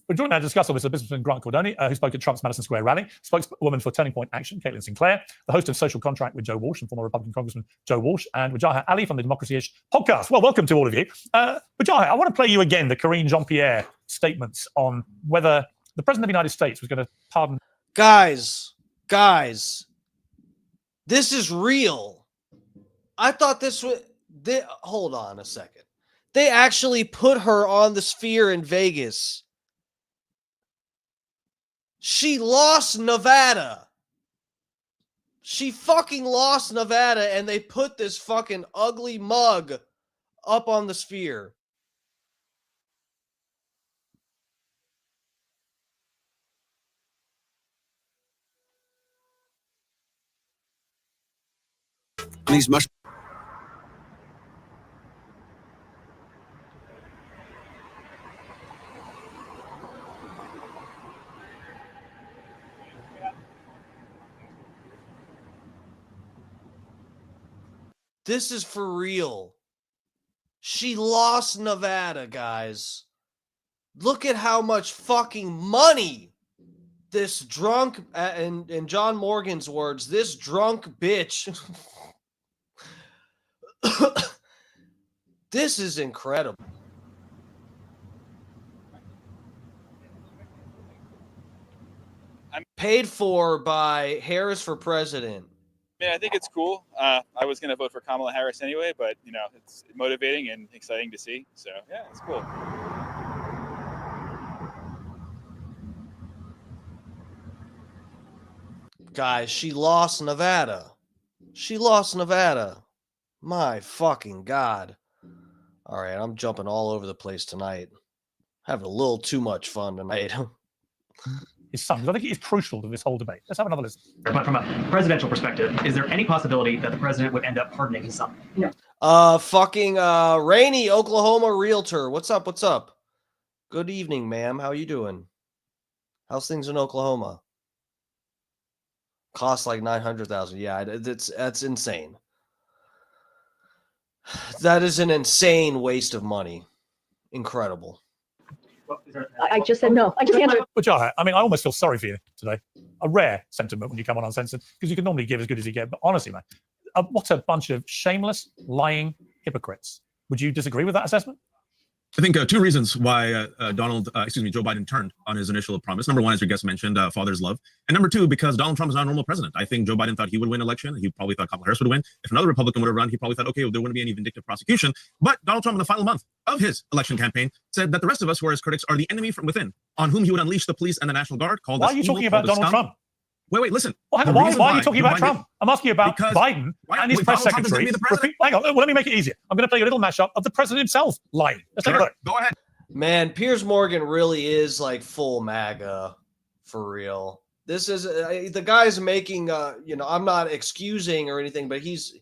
We're joined now to discuss all this with businessman Grant Cardone, who spoke at Trump's Madison Square rally, spokeswoman for Turning Point Action, Caitlin Sinclair, the host of Social Contract with Joe Walsh and former Republican Congressman Joe Walsh, and Wajahat Ali from the Democracy-ish podcast. Well, welcome to all of you. Wajahat, I want to play you again the Karine Jean-Pierre statements on whether the President of the United States was going to pardon. Guys, this is real. I thought this was... Hold on a second. They actually put her on the Sphere in Vegas. She lost Nevada. She fucking lost Nevada, and they put this fucking ugly mug up on the Sphere. These must. This is for real. She lost Nevada, guys. Look at how much fucking money this drunk, in John Morgan's words, this drunk bitch. This is incredible. I'm paid for by Harris for President. I think it's cool. I was going to vote for Kamala Harris anyway, but, it's motivating and exciting to see. So, yeah, it's cool. Guys, she lost Nevada. She lost Nevada. My fucking God. All right, I'm jumping all over the place tonight. Having a little too much fun tonight. His son. I think it is crucial to this whole debate. Let's have another listen. But from a presidential perspective, is there any possibility that the president would end up pardoning his son? No. Fucking Rainy, Oklahoma realtor. What's up? What's up? Good evening, ma'am. How you doing? How's things in Oklahoma? Costs like $900,000. Yeah, that's insane. That is an insane waste of money. Incredible. I just said no. I just answered. But I almost feel sorry for you today. A rare sentiment when you come on Uncensored, because you can normally give as good as you get. But honestly, man, what a bunch of shameless, lying hypocrites. Would you disagree with that assessment? I think 2 reasons why Joe Biden turned on his initial promise. Number 1, as your guest mentioned, father's love. And number 2, because Donald Trump is not a normal president. I think Joe Biden thought he would win election. He probably thought Kamala Harris would win. If another Republican would have run, he probably thought, okay, well, there wouldn't be any vindictive prosecution. But Donald Trump, in the final month of his election campaign, said that the rest of us who are his critics are the enemy from within, on whom he would unleash the police and the National Guard. Why are you talking about Donald Trump? Wait, listen. Well, The why reason are you talking Joe about Biden- Trump? I'm asking you about Because- Biden and his press Donald Trump is secretary. gonna be the president. Hang on, let me make it easier. I'm going to play you a little mashup of the president himself lying. Let's take a look. Go ahead. Man, Piers Morgan really is like full MAGA for real. This is the guy's making I'm not excusing or anything, but he's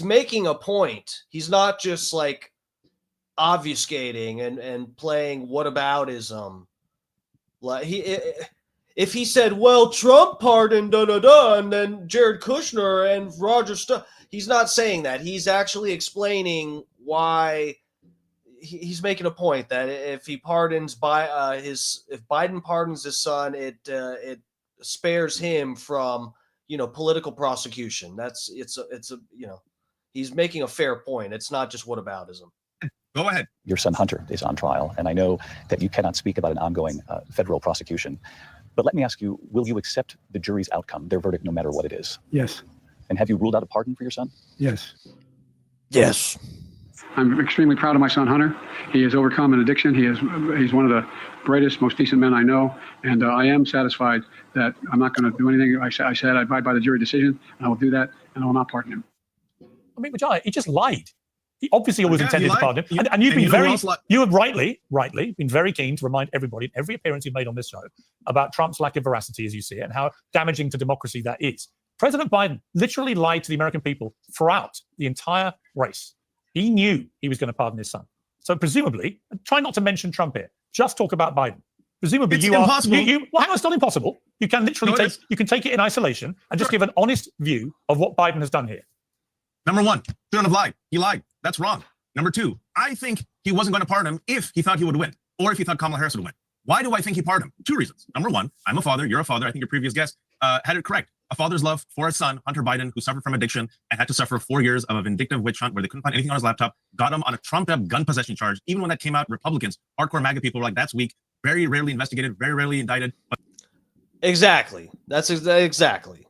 making a point. He's not just like obfuscating and playing whataboutism. Like if he said, well, Trump pardoned and then Jared Kushner and Roger Stone, he's not saying that. He's actually explaining why he's making a point that if he pardons if Biden pardons his son, it spares him from political prosecution. He's making a fair point. It's not just whataboutism. Go ahead. Your son Hunter is on trial, and I know that you cannot speak about an ongoing federal prosecution. But let me ask you, will you accept the jury's outcome, their verdict, no matter what it is? Yes. And have you ruled out a pardon for your son? Yes. Yes. I'm extremely proud of my son Hunter. He has overcome an addiction. He's one of the brightest, most decent men I know, and I am satisfied that I'm not going to do anything. I said I abide by the jury decision, and I will do that, and I will not pardon him. I mean, Vijay, he just lied. He obviously always Yeah, intended he to pardon lied. him. And you've And been you know who very, else lied? you have rightly been very keen to remind everybody in every appearance you've made on this show about Trump's lack of veracity, as you see it, and how damaging to democracy that is. President Biden literally lied to the American people throughout the entire race. He knew he was going to pardon his son. So presumably, try not to mention Trump here. Just talk about Biden. Presumably, It's you impossible. are. Well, it's not impossible. You can literally No, it is. take it in isolation and just give an honest view of what Biden has done here. Number one, shouldn't have lied. He lied. That's wrong. Number two, I think he wasn't going to pardon him if he thought he would win, or if he thought Kamala Harris would win. Why do I think he pardoned him? Two reasons. Number one, I'm a father. You're a father. I think your previous guest had it correct. A father's love for his son, Hunter Biden, who suffered from addiction and had to suffer 4 years of a vindictive witch hunt where they couldn't find anything on his laptop, got him on a trumped-up gun possession charge. Even when that came out, Republicans, hardcore MAGA people were like, that's weak. Very rarely investigated, very rarely indicted. But Exactly. That's exactly.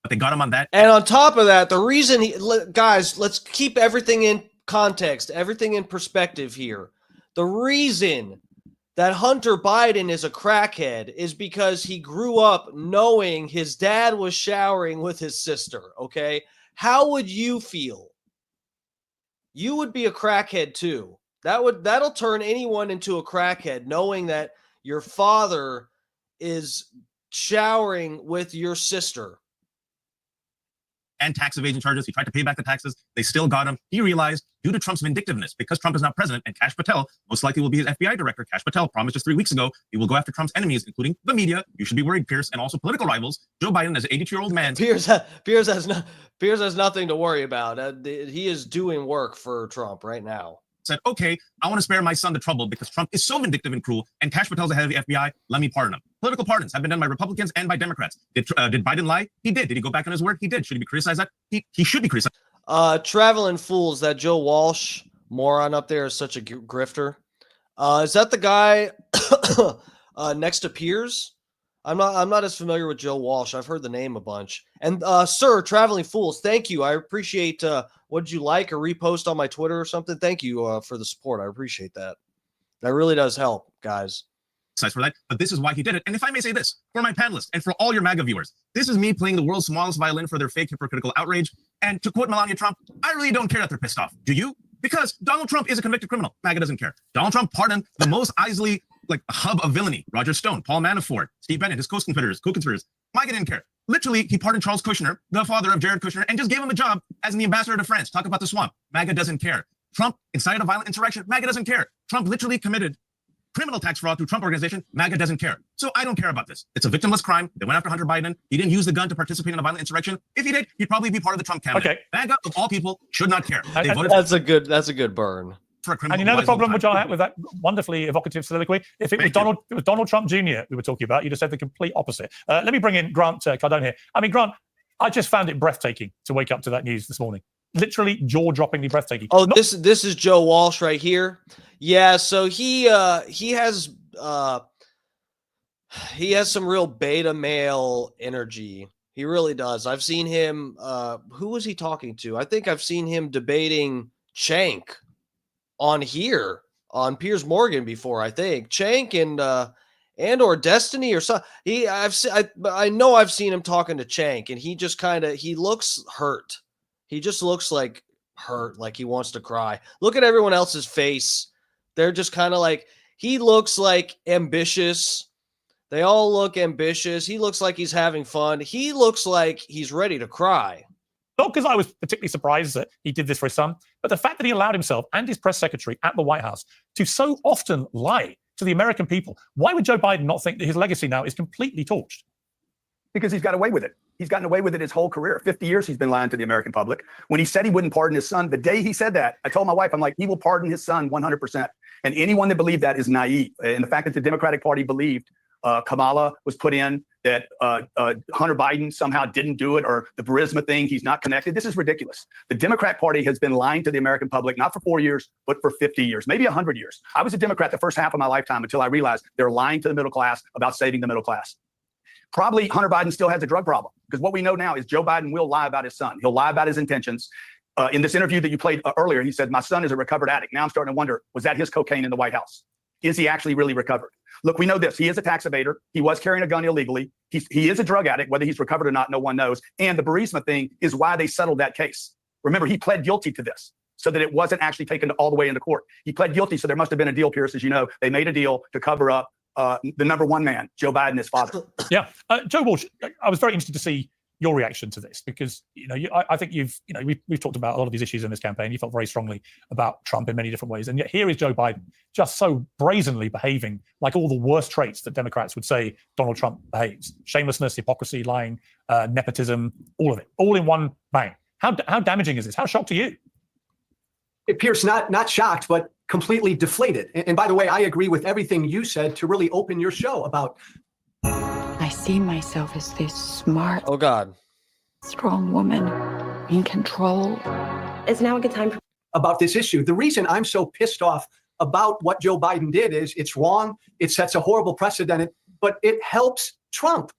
they got him on that. And on top of that, the reason guys, let's keep everything in context, everything in perspective here. The reason that Hunter Biden is a crackhead is because he grew up knowing his dad was showering with his sister, okay? How would you feel? You would be a crackhead too. That'll turn anyone into a crackhead, knowing that your father is showering with your sister. And tax evasion charges. He tried to pay back the taxes. They still got him. He realized, due to Trump's vindictiveness, because Trump is not president and Kash Patel most likely will be his FBI director. Kash Patel promised just 3 weeks ago he will go after Trump's enemies, including the media. You should be worried, Pierce, and also political rivals. Joe Biden, as an 82-year-old man. Pierce has nothing to worry about. He is doing work for Trump right now. Said, okay, I want to spare my son the trouble because Trump is so vindictive and cruel, and Kash Patel's the head of the FBI. Let me pardon him. Political pardons have been done by Republicans and by Democrats. Did Biden lie? He did. Did he go back on his word? He did. Should he be criticized? That he should be criticized. Traveling fools. That Joe Walsh moron up there is such a grifter. Is that the guy next to Piers? I'm not as familiar with Joe Walsh. I've heard the name a bunch. And sir, Traveling Fools, thank you. I appreciate. What did you like or repost on my Twitter or something? Thank you for the support. I appreciate that. That really does help, guys. For that, but this is why he did it. And if I may say this, for my panelists and for all your MAGA viewers, this is me playing the world's smallest violin for their fake hypocritical outrage. And to quote Melania Trump, I really don't care that they're pissed off. Do you? Because Donald Trump is a convicted criminal. MAGA doesn't care. Donald Trump pardoned the most easily hub of villainy: Roger Stone, Paul Manafort, Steve Bannon, his co-conspirators. MAGA didn't care. Literally, he pardoned Charles Kushner, the father of Jared Kushner, and just gave him a job as the ambassador to France. Talk about the swamp. MAGA doesn't care. Trump incited a violent insurrection. MAGA doesn't care. Trump literally committed criminal tax fraud through Trump Organization. MAGA doesn't care. So I don't care about this. It's a victimless crime. They went after Hunter Biden. He didn't use the gun to participate in a violent insurrection. If he did, he'd probably be part of the Trump cabinet. Okay. MAGA, of all people, should not care. They voted That's a good burn. for a criminal. And you know the who lies all problem time. which I had with that wonderfully evocative soliloquy? If it was Donald Trump Jr. we were talking about, you'd have said the complete opposite. Let me bring in Grant Cardone here. I mean, Grant, I just found it breathtaking to wake up to that news this morning. Literally jaw-droppingly breathtaking. Oh, this is Joe Walsh right here. Yeah, so he has some real beta male energy. He really does. I've seen him. Who was he talking to? I think I've seen him debating Cenk on here on Piers Morgan before. I think Cenk and or Destiny or something. I know I've seen him talking to Cenk, and he just he looks hurt. He just looks like hurt, like he wants to cry. Look at everyone else's face. They're just kind of like, he looks like ambitious. They all look ambitious. He looks like he's having fun. He looks like he's ready to cry. Not because I was particularly surprised that he did this for his son, but the fact that he allowed himself and his press secretary at the White House to so often lie to the American people. Why would Joe Biden not think that his legacy now is completely torched? Because he's got away with it. He's gotten away with it his whole career. 50 years he's been lying to the American public. When he said he wouldn't pardon his son, the day he said that, I told my wife, I'm like, he will pardon his son 100%. And anyone that believed that is naive. And the fact that the Democratic Party believed Kamala was put in, that Hunter Biden somehow didn't do it, or the Burisma thing, he's not connected. This is ridiculous. The Democrat Party has been lying to the American public, not for 4 years, but for 50 years, maybe 100 years. I was a Democrat the first half of my lifetime until I realized they're lying to the middle class about saving the middle class. Probably Hunter Biden still has a drug problem, because what we know now is Joe Biden will lie about his son. He'll lie about his intentions. In this interview that you played earlier, he said, my son is a recovered addict. Now I'm starting to wonder, was that his cocaine in the White House? Is he actually really recovered? Look, we know this. He is a tax evader. He was carrying a gun illegally. He is a drug addict. Whether he's recovered or not, no one knows. And the Burisma thing is why they settled that case. Remember, he pled guilty to this so that it wasn't actually taken all the way into court. He pled guilty, so there must have been a deal, Pierce. As you know, they made a deal to cover up the number one man, Joe Biden, his father. Yeah. Joe Walsh, I was very interested to see your reaction to this, because I think we've talked about a lot of these issues in this campaign. You felt very strongly about Trump in many different ways, and yet here is Joe Biden just so brazenly behaving like all the worst traits that Democrats would say Donald Trump behaves: shamelessness, hypocrisy, lying, nepotism, all of it, all in one bang. How damaging is this? How shocked are you? Pierce, not shocked, but completely deflated. And by the way, I agree with everything you said to really open your show about. I see myself as this smart, oh God, strong woman in control. It's now a good time about this issue. The reason I'm so pissed off about what Joe Biden did is it's wrong. It sets a horrible precedent, but it helps Trump.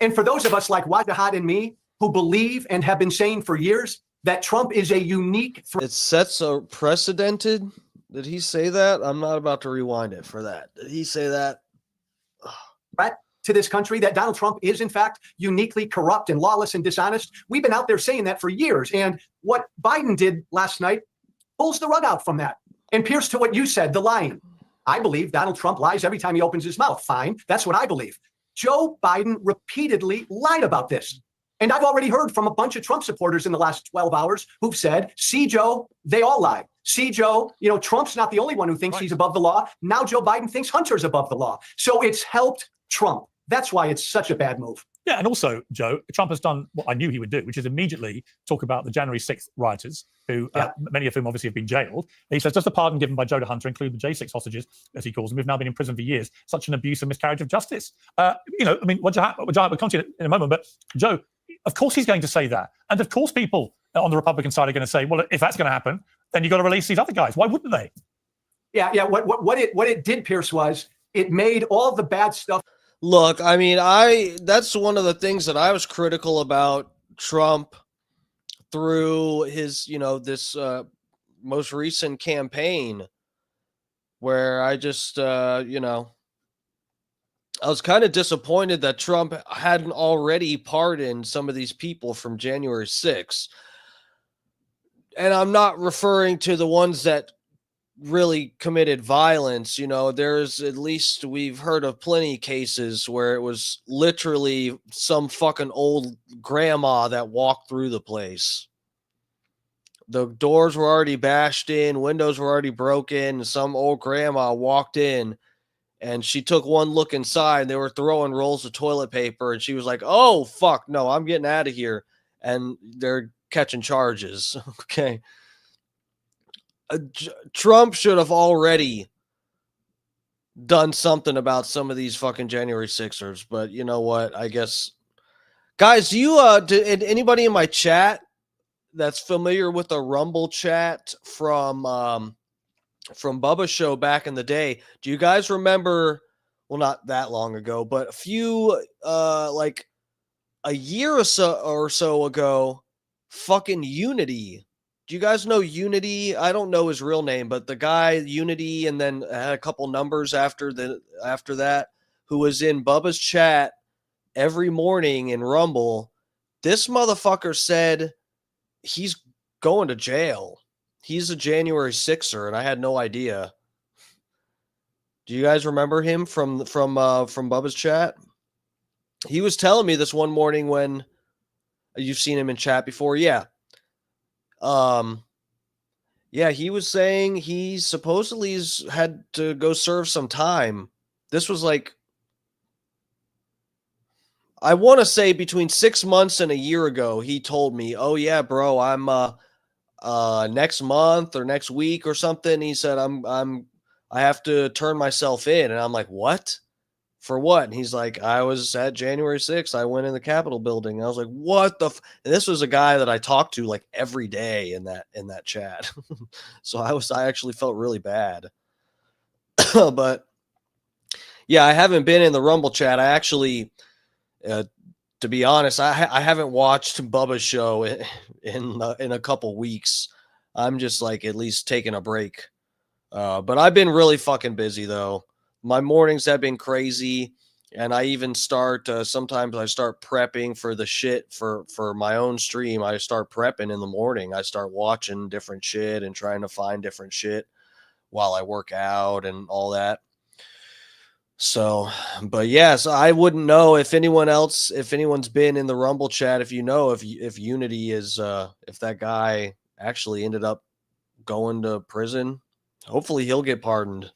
And for those of us like Wajahat and me who believe and have been saying for years that Trump is a unique threat. It sets a precedented. Did he say that? I'm not about to rewind it for that. Did he say that? Threat to this country, that Donald Trump is in fact uniquely corrupt and lawless and dishonest. We've been out there saying that for years. And what Biden did last night pulls the rug out from that. And Pierce, to what you said, the lying. I believe Donald Trump lies every time he opens his mouth. Fine. That's what I believe. Joe Biden repeatedly lied about this. And I've already heard from a bunch of Trump supporters in the last 12 hours who've said, see, Joe, they all lie. See, Joe, Trump's not the only one who thinks he's above the law. Now Joe Biden thinks Hunter's above the law. So it's helped Trump. That's why it's such a bad move. Yeah, and also, Joe, Trump has done what I knew he would do, which is immediately talk about the January 6th rioters, who many of whom obviously have been jailed. And he says, just the pardon given by Joe to Hunter, including the J6 hostages, as he calls them, who've now been in prison for years. Such an abuse and miscarriage of justice. Wajahat will come to you in a moment, but Joe, of course he's going to say that. And of course people on the Republican side are going to say, well, if that's going to happen, then you've got to release these other guys. Why wouldn't they? Yeah. What it did, Pierce, was it made all the bad stuff. Look, I mean, that's one of the things that I was critical about Trump through his, this most recent campaign, where I just, I was kind of disappointed that Trump hadn't already pardoned some of these people from January 6th. And I'm not referring to the ones that really committed violence. There's at least, we've heard of plenty of cases where it was literally some fucking old grandma that walked through the place. The doors were already bashed in, windows were already broken, and some old grandma walked in and she took one look inside. They were throwing rolls of toilet paper and she was like, oh fuck no, I'm getting out of here. And they're catching charges. Okay. Trump should have already done something about some of these fucking January 6ers, but you know what? I guess, guys, did anybody in my chat that's familiar with the Rumble chat from Bubba's show back in the day? Do you guys remember? Well, not that long ago, but a few, like a year or so ago, fucking Unity. Do you guys know Unity? I don't know his real name, but the guy Unity, and then had a couple numbers after that, who was in Bubba's chat every morning in Rumble, this motherfucker said he's going to jail. He's a January 6er, and I had no idea. Do you guys remember him from Bubba's chat? He was telling me this one morning when you've seen him in chat before. Yeah. Yeah, he was saying he supposedly had to go serve some time. This was like, I want to say between 6 months and a year ago, he told me, oh yeah, bro, I'm next month or next week or something. He said, I have to turn myself in. And I'm like, what? For what? And he's like, I was at January 6th. I went in the Capitol building. And I was like, what the? And this was a guy that I talked to like every day in that chat. So I actually felt really bad. But yeah, I haven't been in the Rumble chat. I actually, to be honest, I haven't watched Bubba's show in a couple weeks. I'm just like at least taking a break. But I've been really fucking busy though. My mornings have been crazy, and I even start sometimes I start prepping for the shit for my own stream. I start prepping in the morning. I start watching different shit and trying to find different shit while I work out and all that. So, but yes, I wouldn't know if anyone's been in the Rumble chat, if you know if Unity is if that guy actually ended up going to prison. Hopefully he'll get pardoned.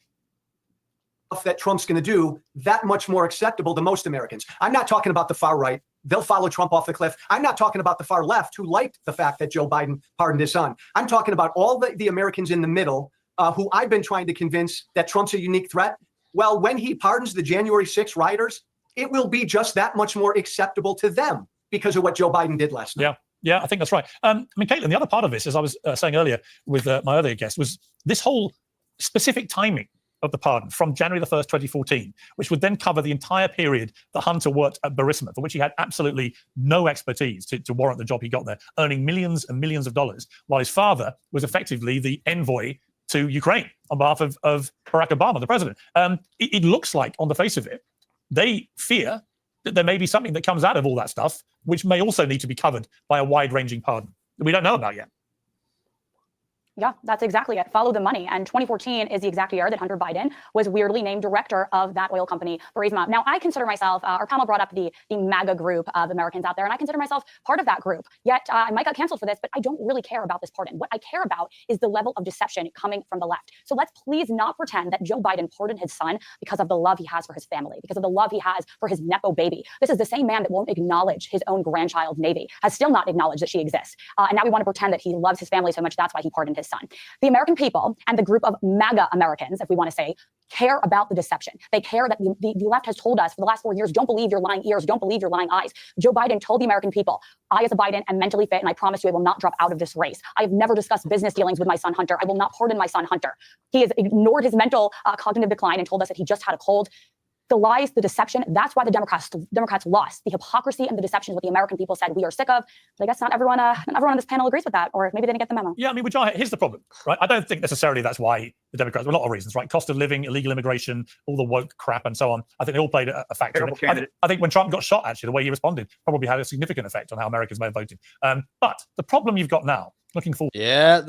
That Trump's going to do that much more acceptable to most Americans. I'm not talking about the far right. They'll follow Trump off the cliff. I'm not talking about the far left who liked the fact that Joe Biden pardoned his son. I'm talking about all the Americans in the middle who I've been trying to convince that Trump's a unique threat. Well, when he pardons the January 6 rioters, it will be just that much more acceptable to them because of what Joe Biden did last night. Yeah, I think that's right. I mean, Caitlin, the other part of this, as I was saying earlier with my earlier guest, was this whole specific timing of the pardon from January the 1st, 2014, which would then cover the entire period that Hunter worked at Burisma, for which he had absolutely no expertise to warrant the job he got there, earning millions and millions of dollars, while his father was effectively the envoy to Ukraine on behalf of Barack Obama, the president. It looks like, on the face of it, they fear that there may be something that comes out of all that stuff, which may also need to be covered by a wide-ranging pardon that we don't know about yet. Yeah, that's exactly it. Follow the money. And 2014 is the exact year that Hunter Biden was weirdly named director of that oil company, Burisma. Now, I consider myself, or Kamala brought up the MAGA group of Americans out there, and I consider myself part of that group. Yet, I might get canceled for this, but I don't really care about this pardon. What I care about is the level of deception coming from the left. So let's please not pretend that Joe Biden pardoned his son because of the love he has for his family, because of the love he has for his Nepo baby. This is the same man that won't acknowledge his own grandchild, Navy, has still not acknowledged that she exists. And now we want to pretend that he loves his family so much, that's why he pardoned his son. The American people and the group of MAGA Americans, if we want to say, care about the deception. They care that the left has told us for the last 4 years, don't believe your lying ears, don't believe your lying eyes. Joe Biden told the American people, I as a Biden am mentally fit and I promise you I will not drop out of this race. I have never discussed business dealings with my son Hunter. I will not pardon my son Hunter. He has ignored his mental cognitive decline and told us that he just had a cold. The lies, the deception, that's why the Democrats lost. The hypocrisy and the deception is what the American people said we are sick of. But I guess not everyone on this panel agrees with that, or maybe they didn't get the memo. Yeah, I mean, here's the problem, right? I don't think necessarily that's why the Democrats, a lot of reasons, right? Cost of living, illegal immigration, all the woke crap and so on. I think they all played a factor. I think when Trump got shot, actually, the way he responded probably had a significant effect on how Americans may have voted. But the problem you've got now, looking forward. Yeah,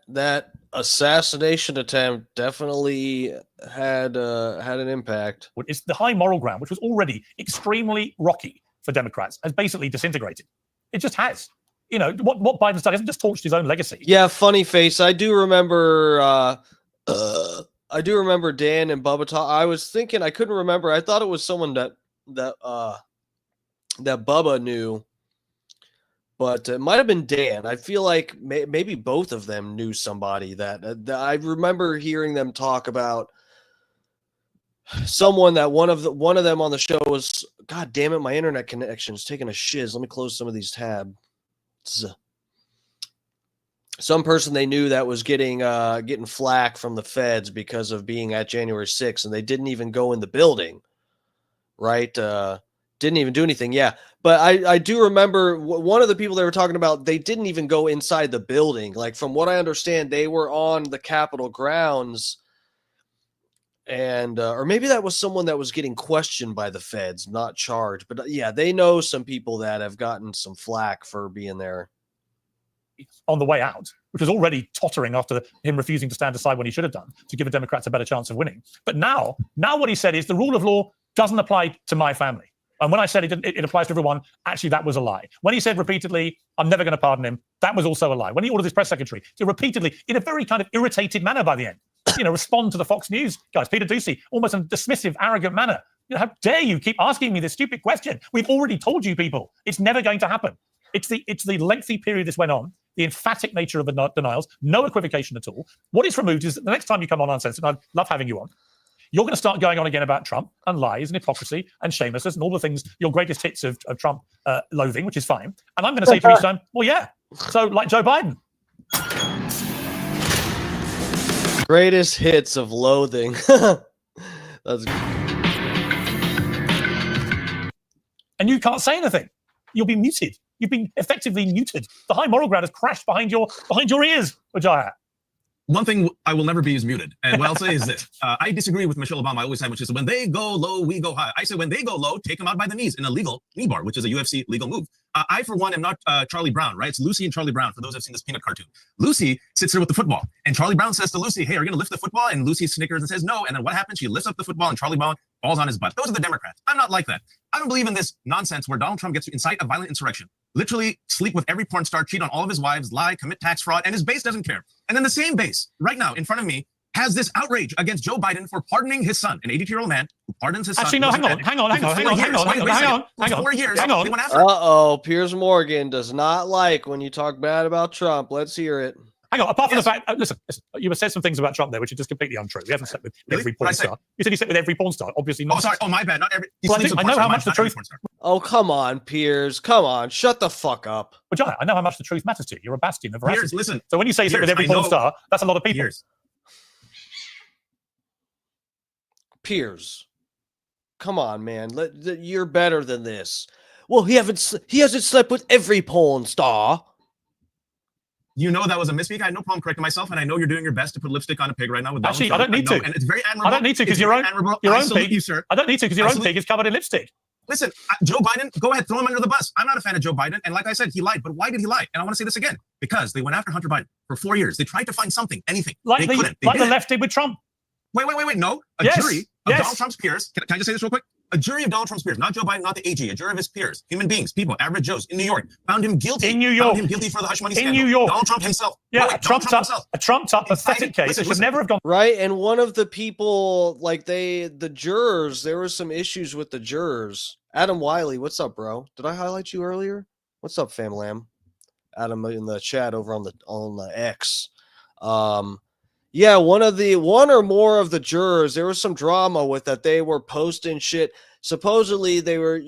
that assassination attempt definitely had an impact. It's the high moral ground, which was already extremely rocky for Democrats, has basically disintegrated. It just has. You know, what Biden's done hasn't just torched his own legacy. Yeah, funny face. I do remember Dan and Bubba talk. I was thinking, I couldn't remember. I thought it was someone that Bubba knew. But it might have been Dan. I feel like maybe both of them knew somebody that I remember hearing them talk about someone that one of them on the show was, God damn it, my internet connection is taking a shiz. Let me close some of these tabs. Some person they knew that was getting flack from the feds because of being at January 6th, and they didn't even go in the building, right? Didn't even do anything. Yeah. But I do remember one of the people they were talking about, they didn't even go inside the building. Like, from what I understand, they were on the Capitol grounds And or maybe that was someone that was getting questioned by the feds, not charged. But yeah, they know some people that have gotten some flack for being there on the way out, which was already tottering after him refusing to stand aside when he should have done to give the Democrats a better chance of winning. But now what he said is the rule of law doesn't apply to my family. And when I said it applies to everyone, actually that was a lie. When he said repeatedly, I'm never going to pardon him, that was also a lie. When he ordered his press secretary to repeatedly, in a very kind of irritated manner by the end, respond to the Fox News guys, Peter Doocy, almost in a dismissive, arrogant manner. How dare you keep asking me this stupid question? We've already told you people, it's never going to happen. It's the lengthy period this went on, the emphatic nature of the denials, no equivocation at all. What is removed is that the next time you come on Uncensored, and I love having you on, you're going to start going on again about Trump and lies and hypocrisy and shamelessness and all the things, your greatest hits of Trump loathing, which is fine. And I'm going to say to each time, well, yeah. So like Joe Biden. greatest hits of loathing. That's and you can't say anything. You'll be muted. You've been effectively muted. The high moral ground has crashed behind your ears, Ojaya. One thing I will never be is muted. And what I'll say is this. I disagree with Michelle Obama. I always say, which is when they go low, we go high. I say when they go low, take them out by the knees in a legal knee bar, which is a UFC legal move. I, for one, am not Charlie Brown, right? It's Lucy and Charlie Brown, for those who have seen this Peanut cartoon. Lucy sits there with the football. And Charlie Brown says to Lucy, hey, are you going to lift the football? And Lucy snickers and says no. And then what happens? She lifts up the football and Charlie Brown falls on his butt. Those are the Democrats. I'm not like that. I don't believe in this nonsense where Donald Trump gets to incite a violent insurrection, literally sleep with every porn star, cheat on all of his wives, lie, commit tax fraud, and his base doesn't care. And then the same base right now in front of me has this outrage against Joe Biden for pardoning his son, an 82-year-old man who pardons his son. Actually, no, hang on. 4 years. Hang on. Uh-oh, Piers Morgan does not like when you talk bad about Trump. Let's hear it. Hang on, apart from the fact, listen, you said some things about Trump there, which are just completely untrue. We haven't slept with every porn star. You said he slept with every porn star, obviously not. Oh, sorry. Oh, my bad. Not every. Well, I know how much the truth. Oh, come on, Piers. Come on. Shut the fuck up. But John, I know how much the truth matters to you. You're a bastion of veracity. Piers, listen. So when you say you slept with every porn star, that's a lot of people. Piers, come on, man. You're better than this. Well, he hasn't slept with every porn star. You know that was a misspeak. I had no problem correcting myself, and I know you're doing your best to put lipstick on a pig right now with Donald Trump. I don't need to. And it's very admirable. I don't need to because your own pig. You, sir. I don't need to because your own pig is covered in lipstick. Listen, Joe Biden, go ahead, throw him under the bus. I'm not a fan of Joe Biden, and like I said, he lied. But why did he lie? And I want to say this again, because they went after Hunter Biden for 4 years. They tried to find something, anything. Like they couldn't. The left did with Trump. Wait. No, jury of Donald Trump's peers. Can I just say this real quick? A jury of Donald Trump's peers, not Joe Biden, not the AG, a jury of his peers, human beings, people, average Joes in New York, found him guilty. In New York. Found him guilty for the hush money scandal. In New York. Donald Trump himself. Yeah, a trumped up pathetic case. It should never have gone. Right, and one of the people, like the jurors, there were some issues with the jurors. Adam Wiley, what's up, bro? Did I highlight you earlier? What's up, Fam Lamb? Adam in the chat over on the X. Yeah, one or more of the jurors, there was some drama with that. They were posting shit. Supposedly they were,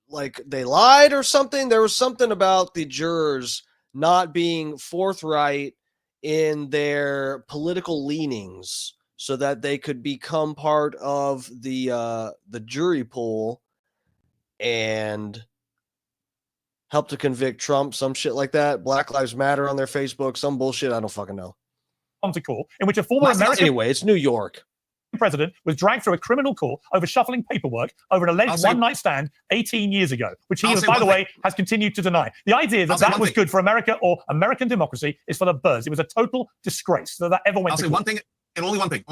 like they lied or something. There was something about the jurors not being forthright in their political leanings so that they could become part of the jury pool and help to convict Trump, some shit like that. Black Lives Matter on their Facebook, some bullshit. I don't fucking know. To court in which a former American it's New York president was dragged through a criminal court over shuffling paperwork over an alleged one-night stand 18 years ago, which he, by the way, has continued to deny. The idea that was good for America or American democracy is for the birds. It was a total disgrace that ever went. I'll say one thing, and only one thing.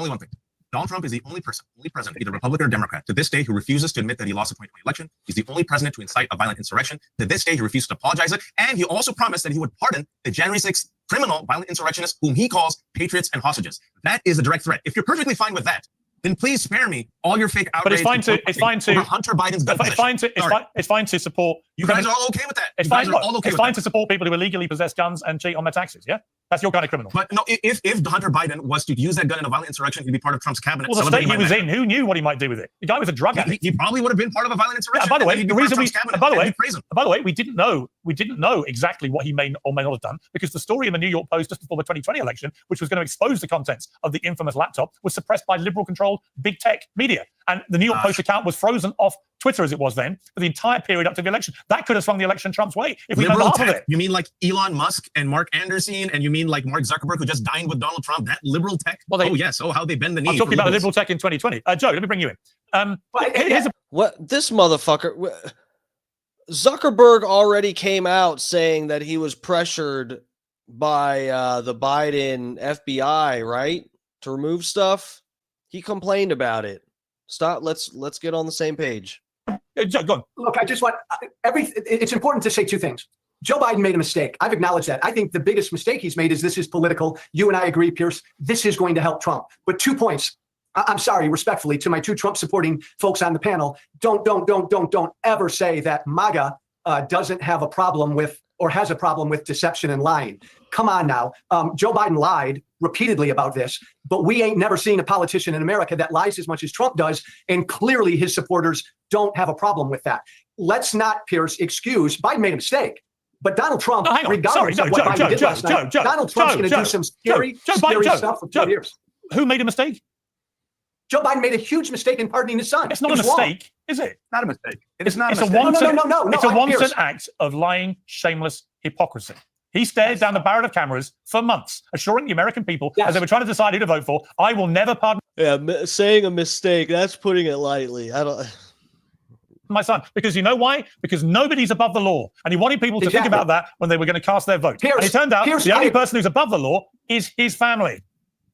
Donald Trump is the only president, either Republican or Democrat, to this day who refuses to admit that he lost the 2020 election. He's the only president to incite a violent insurrection. To this day, he refuses to apologize it. And he also promised that he would pardon the January 6th criminal violent insurrectionists whom he calls patriots and hostages. That is a direct threat. If you're perfectly fine with that, then please spare me all your fake outrage. But it's fine to Hunter Biden's gun it's fine to support. You guys are all okay with that. It's fine to support people who illegally possess guns and cheat on their taxes. Yeah, that's your kind of criminal. But no, if Hunter Biden was to use that gun in a violent insurrection, he'd be part of Trump's cabinet. Well, the state he was in, who knew what he might do with it? The guy was a drug addict. He probably would have been part of a violent insurrection. Yeah, by the way, we didn't know we didn't know exactly what he may or may not have done, because the story in the New York Post just before the 2020 election, which was going to expose the contents of the infamous laptop, was suppressed by liberal-controlled big tech media. And the New York Post account was frozen off Twitter, as it was then, for the entire period up to the election. That could have swung the election Trump's way if we had Liberal half of tech? it. You mean like Elon Musk and Mark Anderson, and you mean like Mark Zuckerberg, who just dined with Donald Trump? That liberal tech? Well, oh yes. Oh, how they bend the knee. I'm talking for about the liberals. liberal tech in 2020. Joe, let me bring you in. What this motherfucker? Zuckerberg already came out saying that he was pressured by the Biden FBI, right, to remove stuff. He complained about it. Stop. Let's get on the same page. Joe, go on. Look, I just want it's important to say two things. Joe Biden made a mistake. I've acknowledged that. I think the biggest mistake he's made is this is political. You and I agree, Pierce. This is going to help Trump. But 2 points. I'm sorry, respectfully, to my two Trump supporting folks on the panel. Don't ever say that MAGA doesn't have a problem with or has a problem with deception and lying. Come on now. Joe Biden lied repeatedly about this, but we ain't never seen a politician in America that lies as much as Trump does. And clearly his supporters don't have a problem with that. Let's not, Pierce, excuse Biden made a mistake. But Donald Trump, regardless of what Biden did last night, Donald Trump's going to do some scary stuff for 2 years. Who made a mistake? Joe Biden made a huge mistake in pardoning his son. It's not a mistake, is it? Not a mistake. It's not It's a a mistake. wanton, it's a I'm wanton Pierce. act of lying, shameless hypocrisy. He stared down the barrel of cameras for months, assuring the American people, as they were trying to decide who to vote for, I will never pardon Yeah, saying a mistake, that's putting it lightly. I don't. my son. Because you know why? Because nobody's above the law. And he wanted people to think Exactly. about that when they were going to cast their vote. Pierce, and it turned out Pierce, the only I- person who's above the law is his family.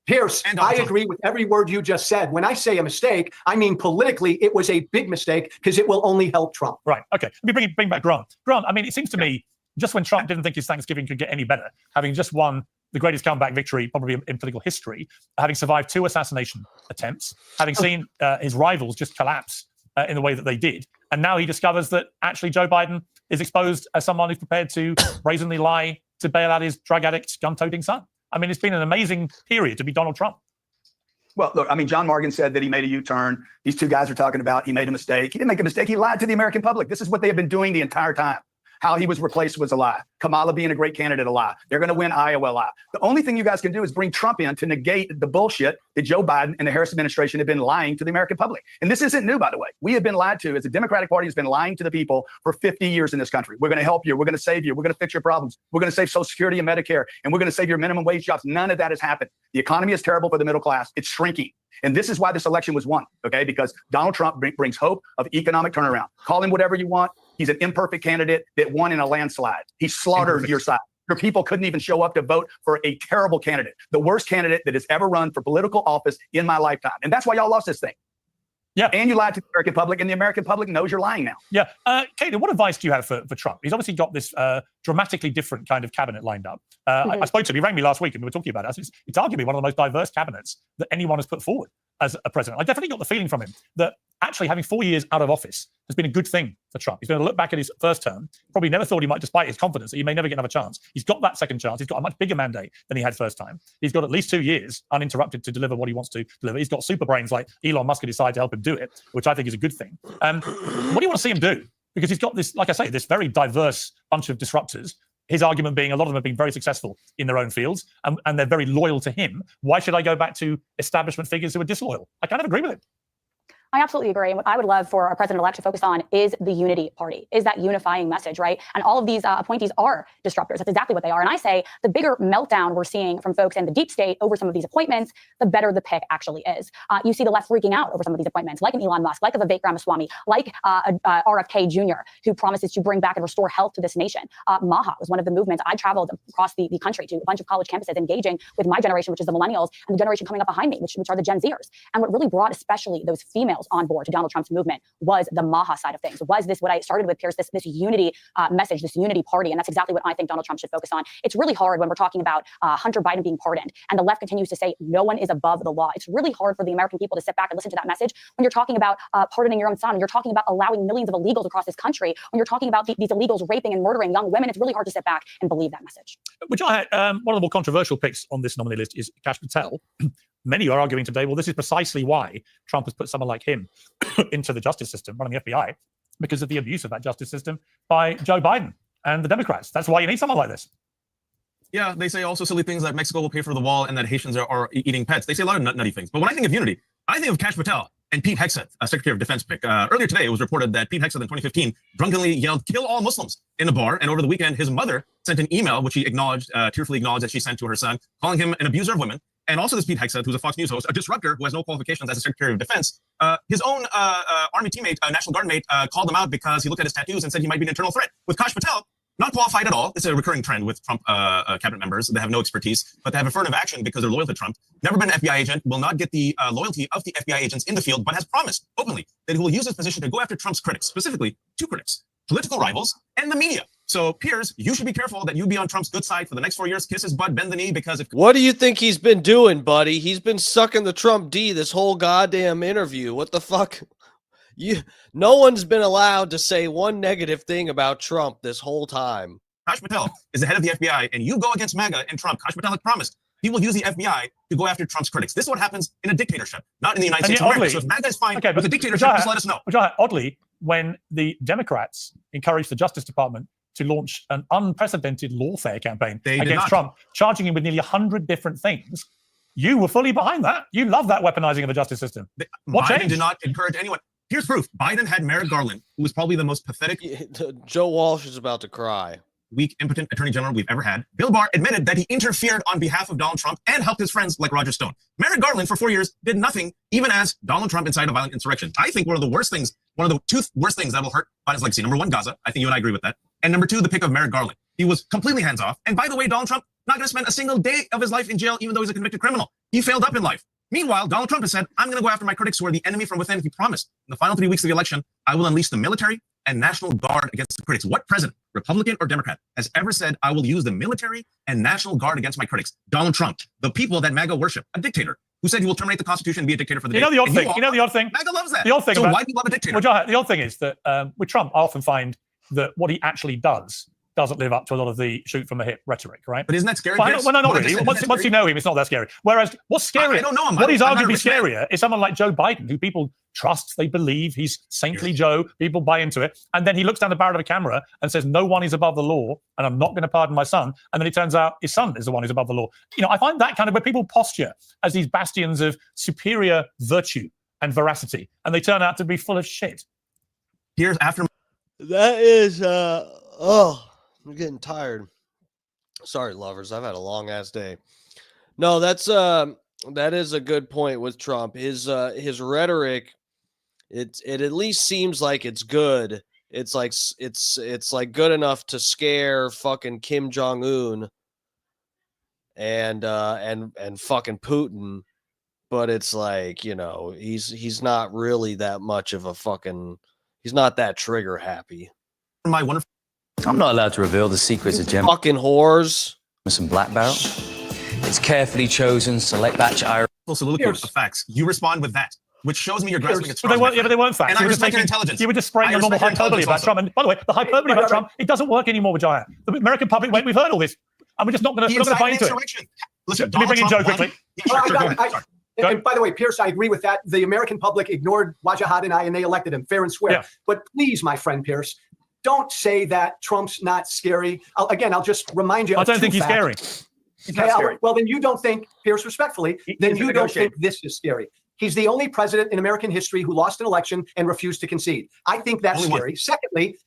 Pierce, I agree with every word you just said. When I say a mistake, I mean politically, it was a big mistake because it will only help Trump. Right. Okay. Let me bring back Grant. Grant, I mean, it seems to me, just when Trump didn't think his Thanksgiving could get any better, having just won the greatest comeback victory probably in political history, having survived 2 assassination attempts, having seen his rivals just collapse in the way that they did, and now he discovers that actually Joe Biden is exposed as someone who's prepared to brazenly lie to bail out his drug addict, gun-toting son. I mean, it's been an amazing period to be Donald Trump. Well, look, I mean, John Morgan said that he made a U-turn. These two guys are talking about he made a mistake. He didn't make a mistake. He lied to the American public. This is what they have been doing the entire time. How he was replaced was a lie. Kamala being a great candidate, a lie. They're going to win Iowa, a lie. The only thing you guys can do is bring Trump in to negate the bullshit that Joe Biden and the Harris administration have been lying to the American public. And this isn't new, by the way. We have been lied to as the Democratic Party has been lying to the people for 50 years in this country. We're going to help you. We're going to save you. We're going to fix your problems. We're going to save Social Security and Medicare. And we're going to save your minimum wage jobs. None of that has happened. The economy is terrible for the middle class. It's shrinking. And this is why this election was won, okay? Because Donald Trump brings hope of economic turnaround. Call him whatever you want. He's an imperfect candidate that won in a landslide. He slaughtered your side. Your people couldn't even show up to vote for a terrible candidate, the worst candidate that has ever run for political office in my lifetime. And that's why y'all lost this thing. Yeah. And you lied to the American public, and the American public knows you're lying now. Yeah. Katie, what advice do you have for Trump? He's obviously got this dramatically different kind of cabinet lined up. I spoke to him. He rang me last week and we were talking about it. It's arguably one of the most diverse cabinets that anyone has put forward as a president. I definitely got the feeling from him that actually having 4 years out of office has been a good thing for Trump. He's going to look back at his first term, probably never thought he might, despite his confidence, that he may never get another chance. He's got that second chance. He's got a much bigger mandate than he had first time. He's got at least 2 years uninterrupted to deliver what he wants to deliver. He's got super brains like Elon Musk to decide to help him do it, which I think is a good thing. What do you want to see him do? Because he's got this, like I say, this very diverse bunch of disruptors. His argument being a lot of them have been very successful in their own fields and they're very loyal to him. Why should I go back to establishment figures who are disloyal? I kind of agree with him. I absolutely agree. And what I would love for our president-elect to focus on is the unity party, is that unifying message, right? And all of these appointees are disruptors. That's exactly what they are. And I say the bigger meltdown we're seeing from folks in the deep state over some of these appointments, the better the pick actually is. You see the left freaking out over some of these appointments, like an Elon Musk, like a Vivek Ramaswamy, like RFK Jr., who promises to bring back and restore health to this nation. MAHA was one of the movements. I traveled across the country to a bunch of college campuses engaging with my generation, which is the millennials, and the generation coming up behind me, which are the Gen Zers. And what really brought especially those females on board to Donald Trump's movement was the MAHA side of things, was this what I started with, Pierce, this unity message, this unity party. And that's exactly what I think Donald Trump should focus on. It's really hard when we're talking about Hunter Biden being pardoned and the left continues to say no one is above the law. It's really hard for the American people to sit back and listen to that message when you're talking about pardoning your own son, when you're talking about allowing millions of illegals across this country, when you're talking about these illegals raping and murdering young women. It's really hard to sit back and believe that message. Which I had, one of the more controversial picks on this nominee list is Kash Patel. Many are arguing today, well, this is precisely why Trump has put someone like him into the justice system, running the FBI, because of the abuse of that justice system by Joe Biden. and the Democrats. That's why you need someone like this. Yeah, they say also silly things that Mexico will pay for the wall and that Haitians are eating pets. They say a lot of nutty things. But when I think of unity, I think of Kash Patel and Pete Hegseth, Secretary of Defense pick. Earlier today, it was reported that Pete Hegseth in 2015 drunkenly yelled, "Kill all Muslims" in a bar. And over the weekend, his mother sent an email, which he acknowledged, tearfully acknowledged that she sent to her son, calling him an abuser of women. And also this Pete Hegseth, who's a Fox News host, a disruptor who has no qualifications as a Secretary of Defense. His own Army teammate, National Guard mate, called him out because he looked at his tattoos and said he might be an internal threat. With Kash Patel, not qualified at all. It's a recurring trend with Trump cabinet members. They have no expertise, but they have affirmative action because they're loyal to Trump. Never been an FBI agent, will not get the loyalty of the FBI agents in the field, but has promised openly that he will use his position to go after Trump's critics, specifically two critics, political rivals, and the media. So, Piers, you should be careful that you be on Trump's good side for the next 4 years. Kiss his butt, bend the knee, because if... What do you think he's been doing, buddy? He's been sucking the Trump D this whole goddamn interview. What the fuck? No one's been allowed to say one negative thing about Trump this whole time. Kash Patel is the head of the FBI, and you go against MAGA and Trump. Kash Patel has promised he will use the FBI to go after Trump's critics. This is what happens in a dictatorship, not in the United States of America. So if MAGA is fine with a dictatorship, just let us know. Oddly, when the Democrats encouraged the Justice Department to launch an unprecedented lawfare campaign against Trump, charging him with nearly 100 different things, you were fully behind that. You love that weaponizing of the justice system. What Biden changed? did not encourage anyone. Here's proof. Biden had Merrick Garland, who was probably the most pathetic... Joe Walsh is about to cry. Weak, impotent attorney general we've ever had. Bill Barr admitted that he interfered on behalf of Donald Trump and helped his friends like Roger Stone. Merrick Garland, for 4 years, did nothing, even as Donald Trump incited a violent insurrection. I think one of the two worst things that will hurt Biden's legacy. Number one, Gaza. I think you and I agree with that. And number two, the pick of Merrick Garland. He was completely hands-off. And by the way, Donald Trump not going to spend a single day of his life in jail, even though he's a convicted criminal. He failed up in life. Meanwhile, Donald Trump has said, I'm going to go after my critics who are the enemy from within. He promised in the final 3 weeks of the election, I will unleash the military and National Guard against the critics. What president, Republican or Democrat, has ever said, I will use the military and National Guard against my critics? Donald Trump, the people that MAGA worship, a dictator who said he will terminate the Constitution and be a dictator for the day. You know the odd thing? MAGA loves that. The odd thing so about, why do you love a dictator? Well, the odd thing is that with Trump, I often find that what he actually doesn't live up to a lot of the shoot from the hip rhetoric, right? But isn't that scary? Well, no, not really. Once you know him, it's not that scary. Whereas what's scary, I don't know him. what is arguably scarier is someone like Joe Biden, who people trust, they believe he's saintly Joe, people buy into it, and then he looks down the barrel of a camera and says, no one is above the law, and I'm not going to pardon my son, and then it turns out his son is the one who's above the law. You know, I find that kind of where people posture as these bastions of superior virtue and veracity, and they turn out to be full of shit. Here's after... That is, I'm getting tired. Sorry, lovers. I've had a long ass day. No, that is a good point with Trump. His rhetoric, it at least seems like it's good. It's like good enough to scare fucking Kim Jong-un and fucking Putin, but it's like, you know, he's not really that much of a fucking, he's not that trigger happy. My wonderful... I'm not allowed to reveal the secrets of Gem. Fucking whores. Some black barrel. It's carefully chosen, select batch iron. Soliloquy of facts. You respond with that, which shows me you're grasping at straws. But they weren't facts. And I respect your intelligence. You were just spraying a normal hyperbole about Trump. And by the way, the hyperbole about Trump, it doesn't work anymore with Giant. The American public, we've heard all this, and we're just not going to buy into it. Listen, let me bring in Joe quickly. And by the way, Pierce, I agree with that. The American public ignored Wajahad and I, and they elected him fair and square. Yeah. But please, my friend Pierce, don't say that Trump's not scary. I'll just remind you. I don't think he's scary. Okay, well, then you don't think, Pierce, respectfully, then you don't think this is scary. He's the only president in American history who lost an election and refused to concede. I think that's scary.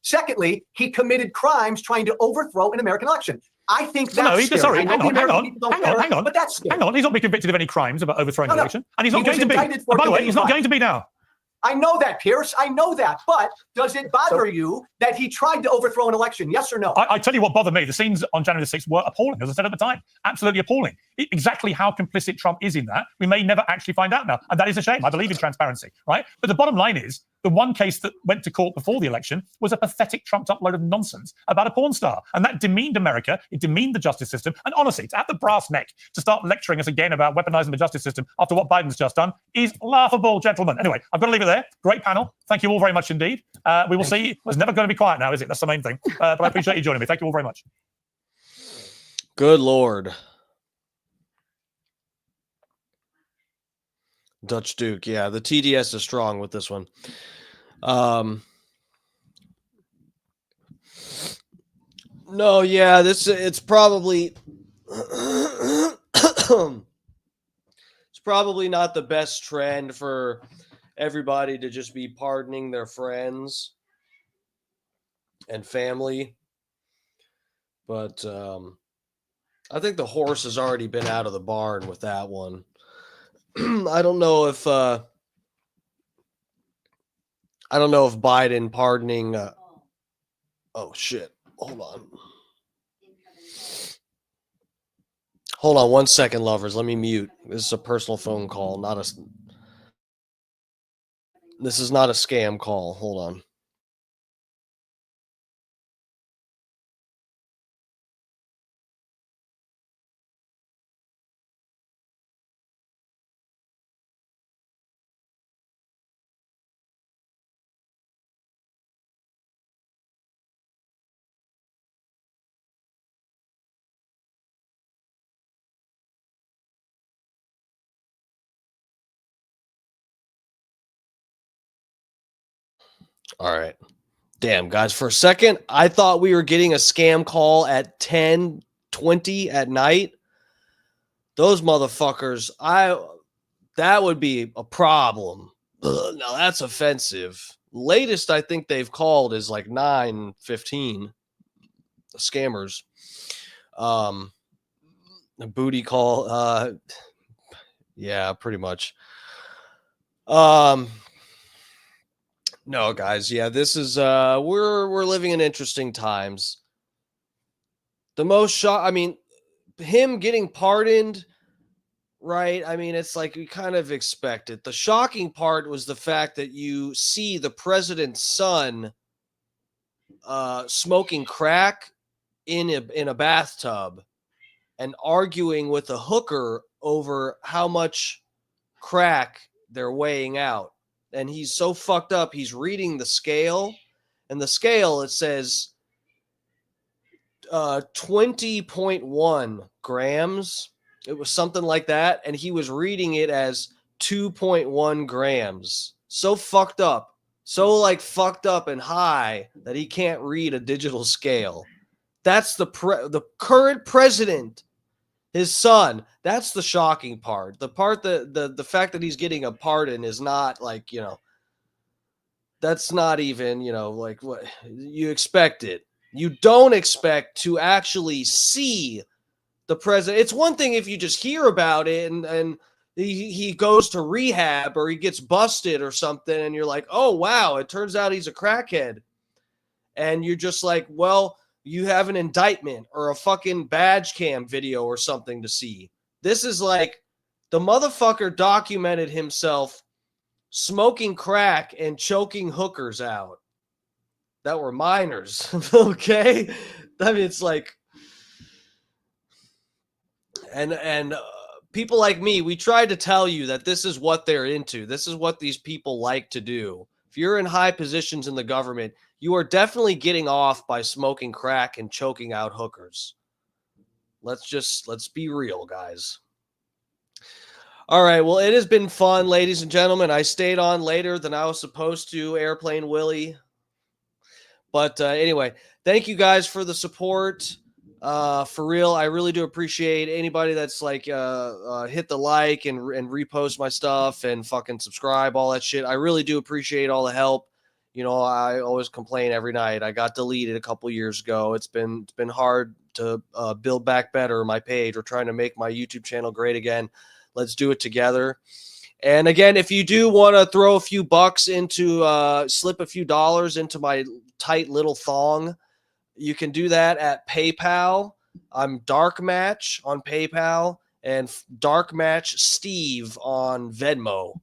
Secondly, he committed crimes trying to overthrow an American election. I think that's scary. Sorry, hang on. But that's scary. Hang on, he's not been convicted of any crimes about overthrowing the election, and he's not going to be. indicted By the way, committing he's not crimes. going to be now. I know that, Pierce. I know that. But does it bother you that he tried to overthrow an election? Yes or no? I tell you what bothered me. The scenes on January the 6th were appalling, as I said at the time. Absolutely appalling. Exactly how complicit Trump is in that, we may never actually find out now. And that is a shame. I believe in transparency, right? But the bottom line is, the one case that went to court before the election was a pathetic trumped-up load of nonsense about a porn star. And that demeaned America. It demeaned the justice system. And honestly, to have the brass neck to start lecturing us again about weaponizing the justice system after what Biden's just done is laughable, gentlemen. Anyway, I've got to leave it there. Great panel. Thank you all very much indeed. We will see. It's never going to be quiet now, is it? That's the main thing. But I appreciate you joining me. Thank you all very much. Good Lord. Dutch Duke. Yeah, the TDS is strong with this one. No, yeah, it's probably it's probably not the best trend for everybody to just be pardoning their friends and family. But I think the horse has already been out of the barn with that one. I don't know if Biden pardoning oh shit. Hold on 1 second, lovers. Let me mute. This is a personal phone call, this is not a scam call. Hold on. All right. Damn, guys, for a second, I thought we were getting a scam call at 10:20 at night. Those motherfuckers, that would be a problem. Ugh, now that's offensive. Latest I think they've called is like 9:15. The scammers. A booty call. Yeah, pretty much. No, guys. Yeah, this is we're living in interesting times. The most shock, I mean, him getting pardoned, right? I mean, it's like we kind of expect it. The shocking part was the fact that you see the president's son smoking crack in a bathtub and arguing with a hooker over how much crack they're weighing out. And he's so fucked up, he's reading the scale. And the scale, it says 20.1 grams. It was something like that. And he was reading it as 2.1 grams. So fucked up. So like fucked up and high that he can't read a digital scale. That's the current president, his son. That's the shocking part. The part that the fact that he's getting a pardon is not like, you know, that's not even, you know, like what you expect it. You don't expect to actually see the president. It's one thing if you just hear about it and he goes to rehab or he gets busted or something and you're like, oh, wow, it turns out he's a crackhead. And you're just like, well, you have an indictment or a fucking badge cam video or something to see. This is like the motherfucker documented himself smoking crack and choking hookers out that were minors. Okay. I mean, it's like, and people like me, we tried to tell you that this is what they're into. This is what these people like to do. If you're in high positions in the government, you are definitely getting off by smoking crack and choking out hookers. Let's be real, guys. All right. Well, it has been fun, ladies and gentlemen. I stayed on later than I was supposed to, Airplane Willie. But anyway, thank you guys for the support. For real, I really do appreciate anybody that's like hit the like and repost my stuff and fucking subscribe, all that shit. I really do appreciate all the help. You know, I always complain every night. I got deleted a couple years ago. It's been hard to build back better my page. We're trying to make my YouTube channel great again. Let's do it together. And again, if you do want to throw a few bucks into, slip a few dollars into my tight little thong, you can do that at PayPal. I'm Dark Match on PayPal and Dark Match Steve on Venmo.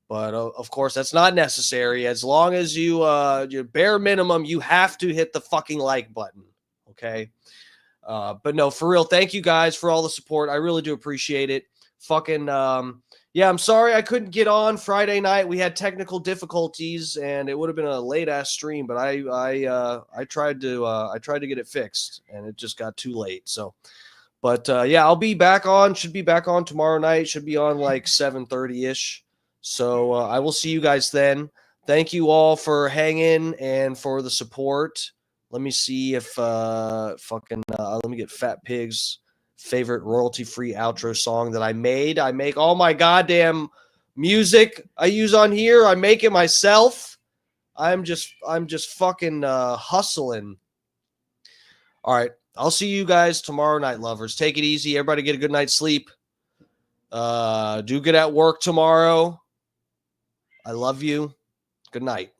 But of course, that's not necessary. As long as you, your bare minimum, you have to hit the fucking like button. Okay. But no, for real, thank you guys for all the support. I really do appreciate it. Fucking, yeah, I'm sorry I couldn't get on Friday night. We had technical difficulties and it would have been a late ass stream, but I tried to get it fixed and it just got too late. So, but yeah, I'll be back on, should be back on tomorrow night. Should be on like 7:30 ish. So I will see you guys then. Thank you all for hanging and for the support. Let me see if let me get Fat Pig's favorite royalty-free outro song that I made. I make all my goddamn music I use on here. I make it myself. I'm just fucking hustling. All right. I'll see you guys tomorrow night, lovers. Take it easy. Everybody get a good night's sleep. Do good at work tomorrow. I love you. Good night.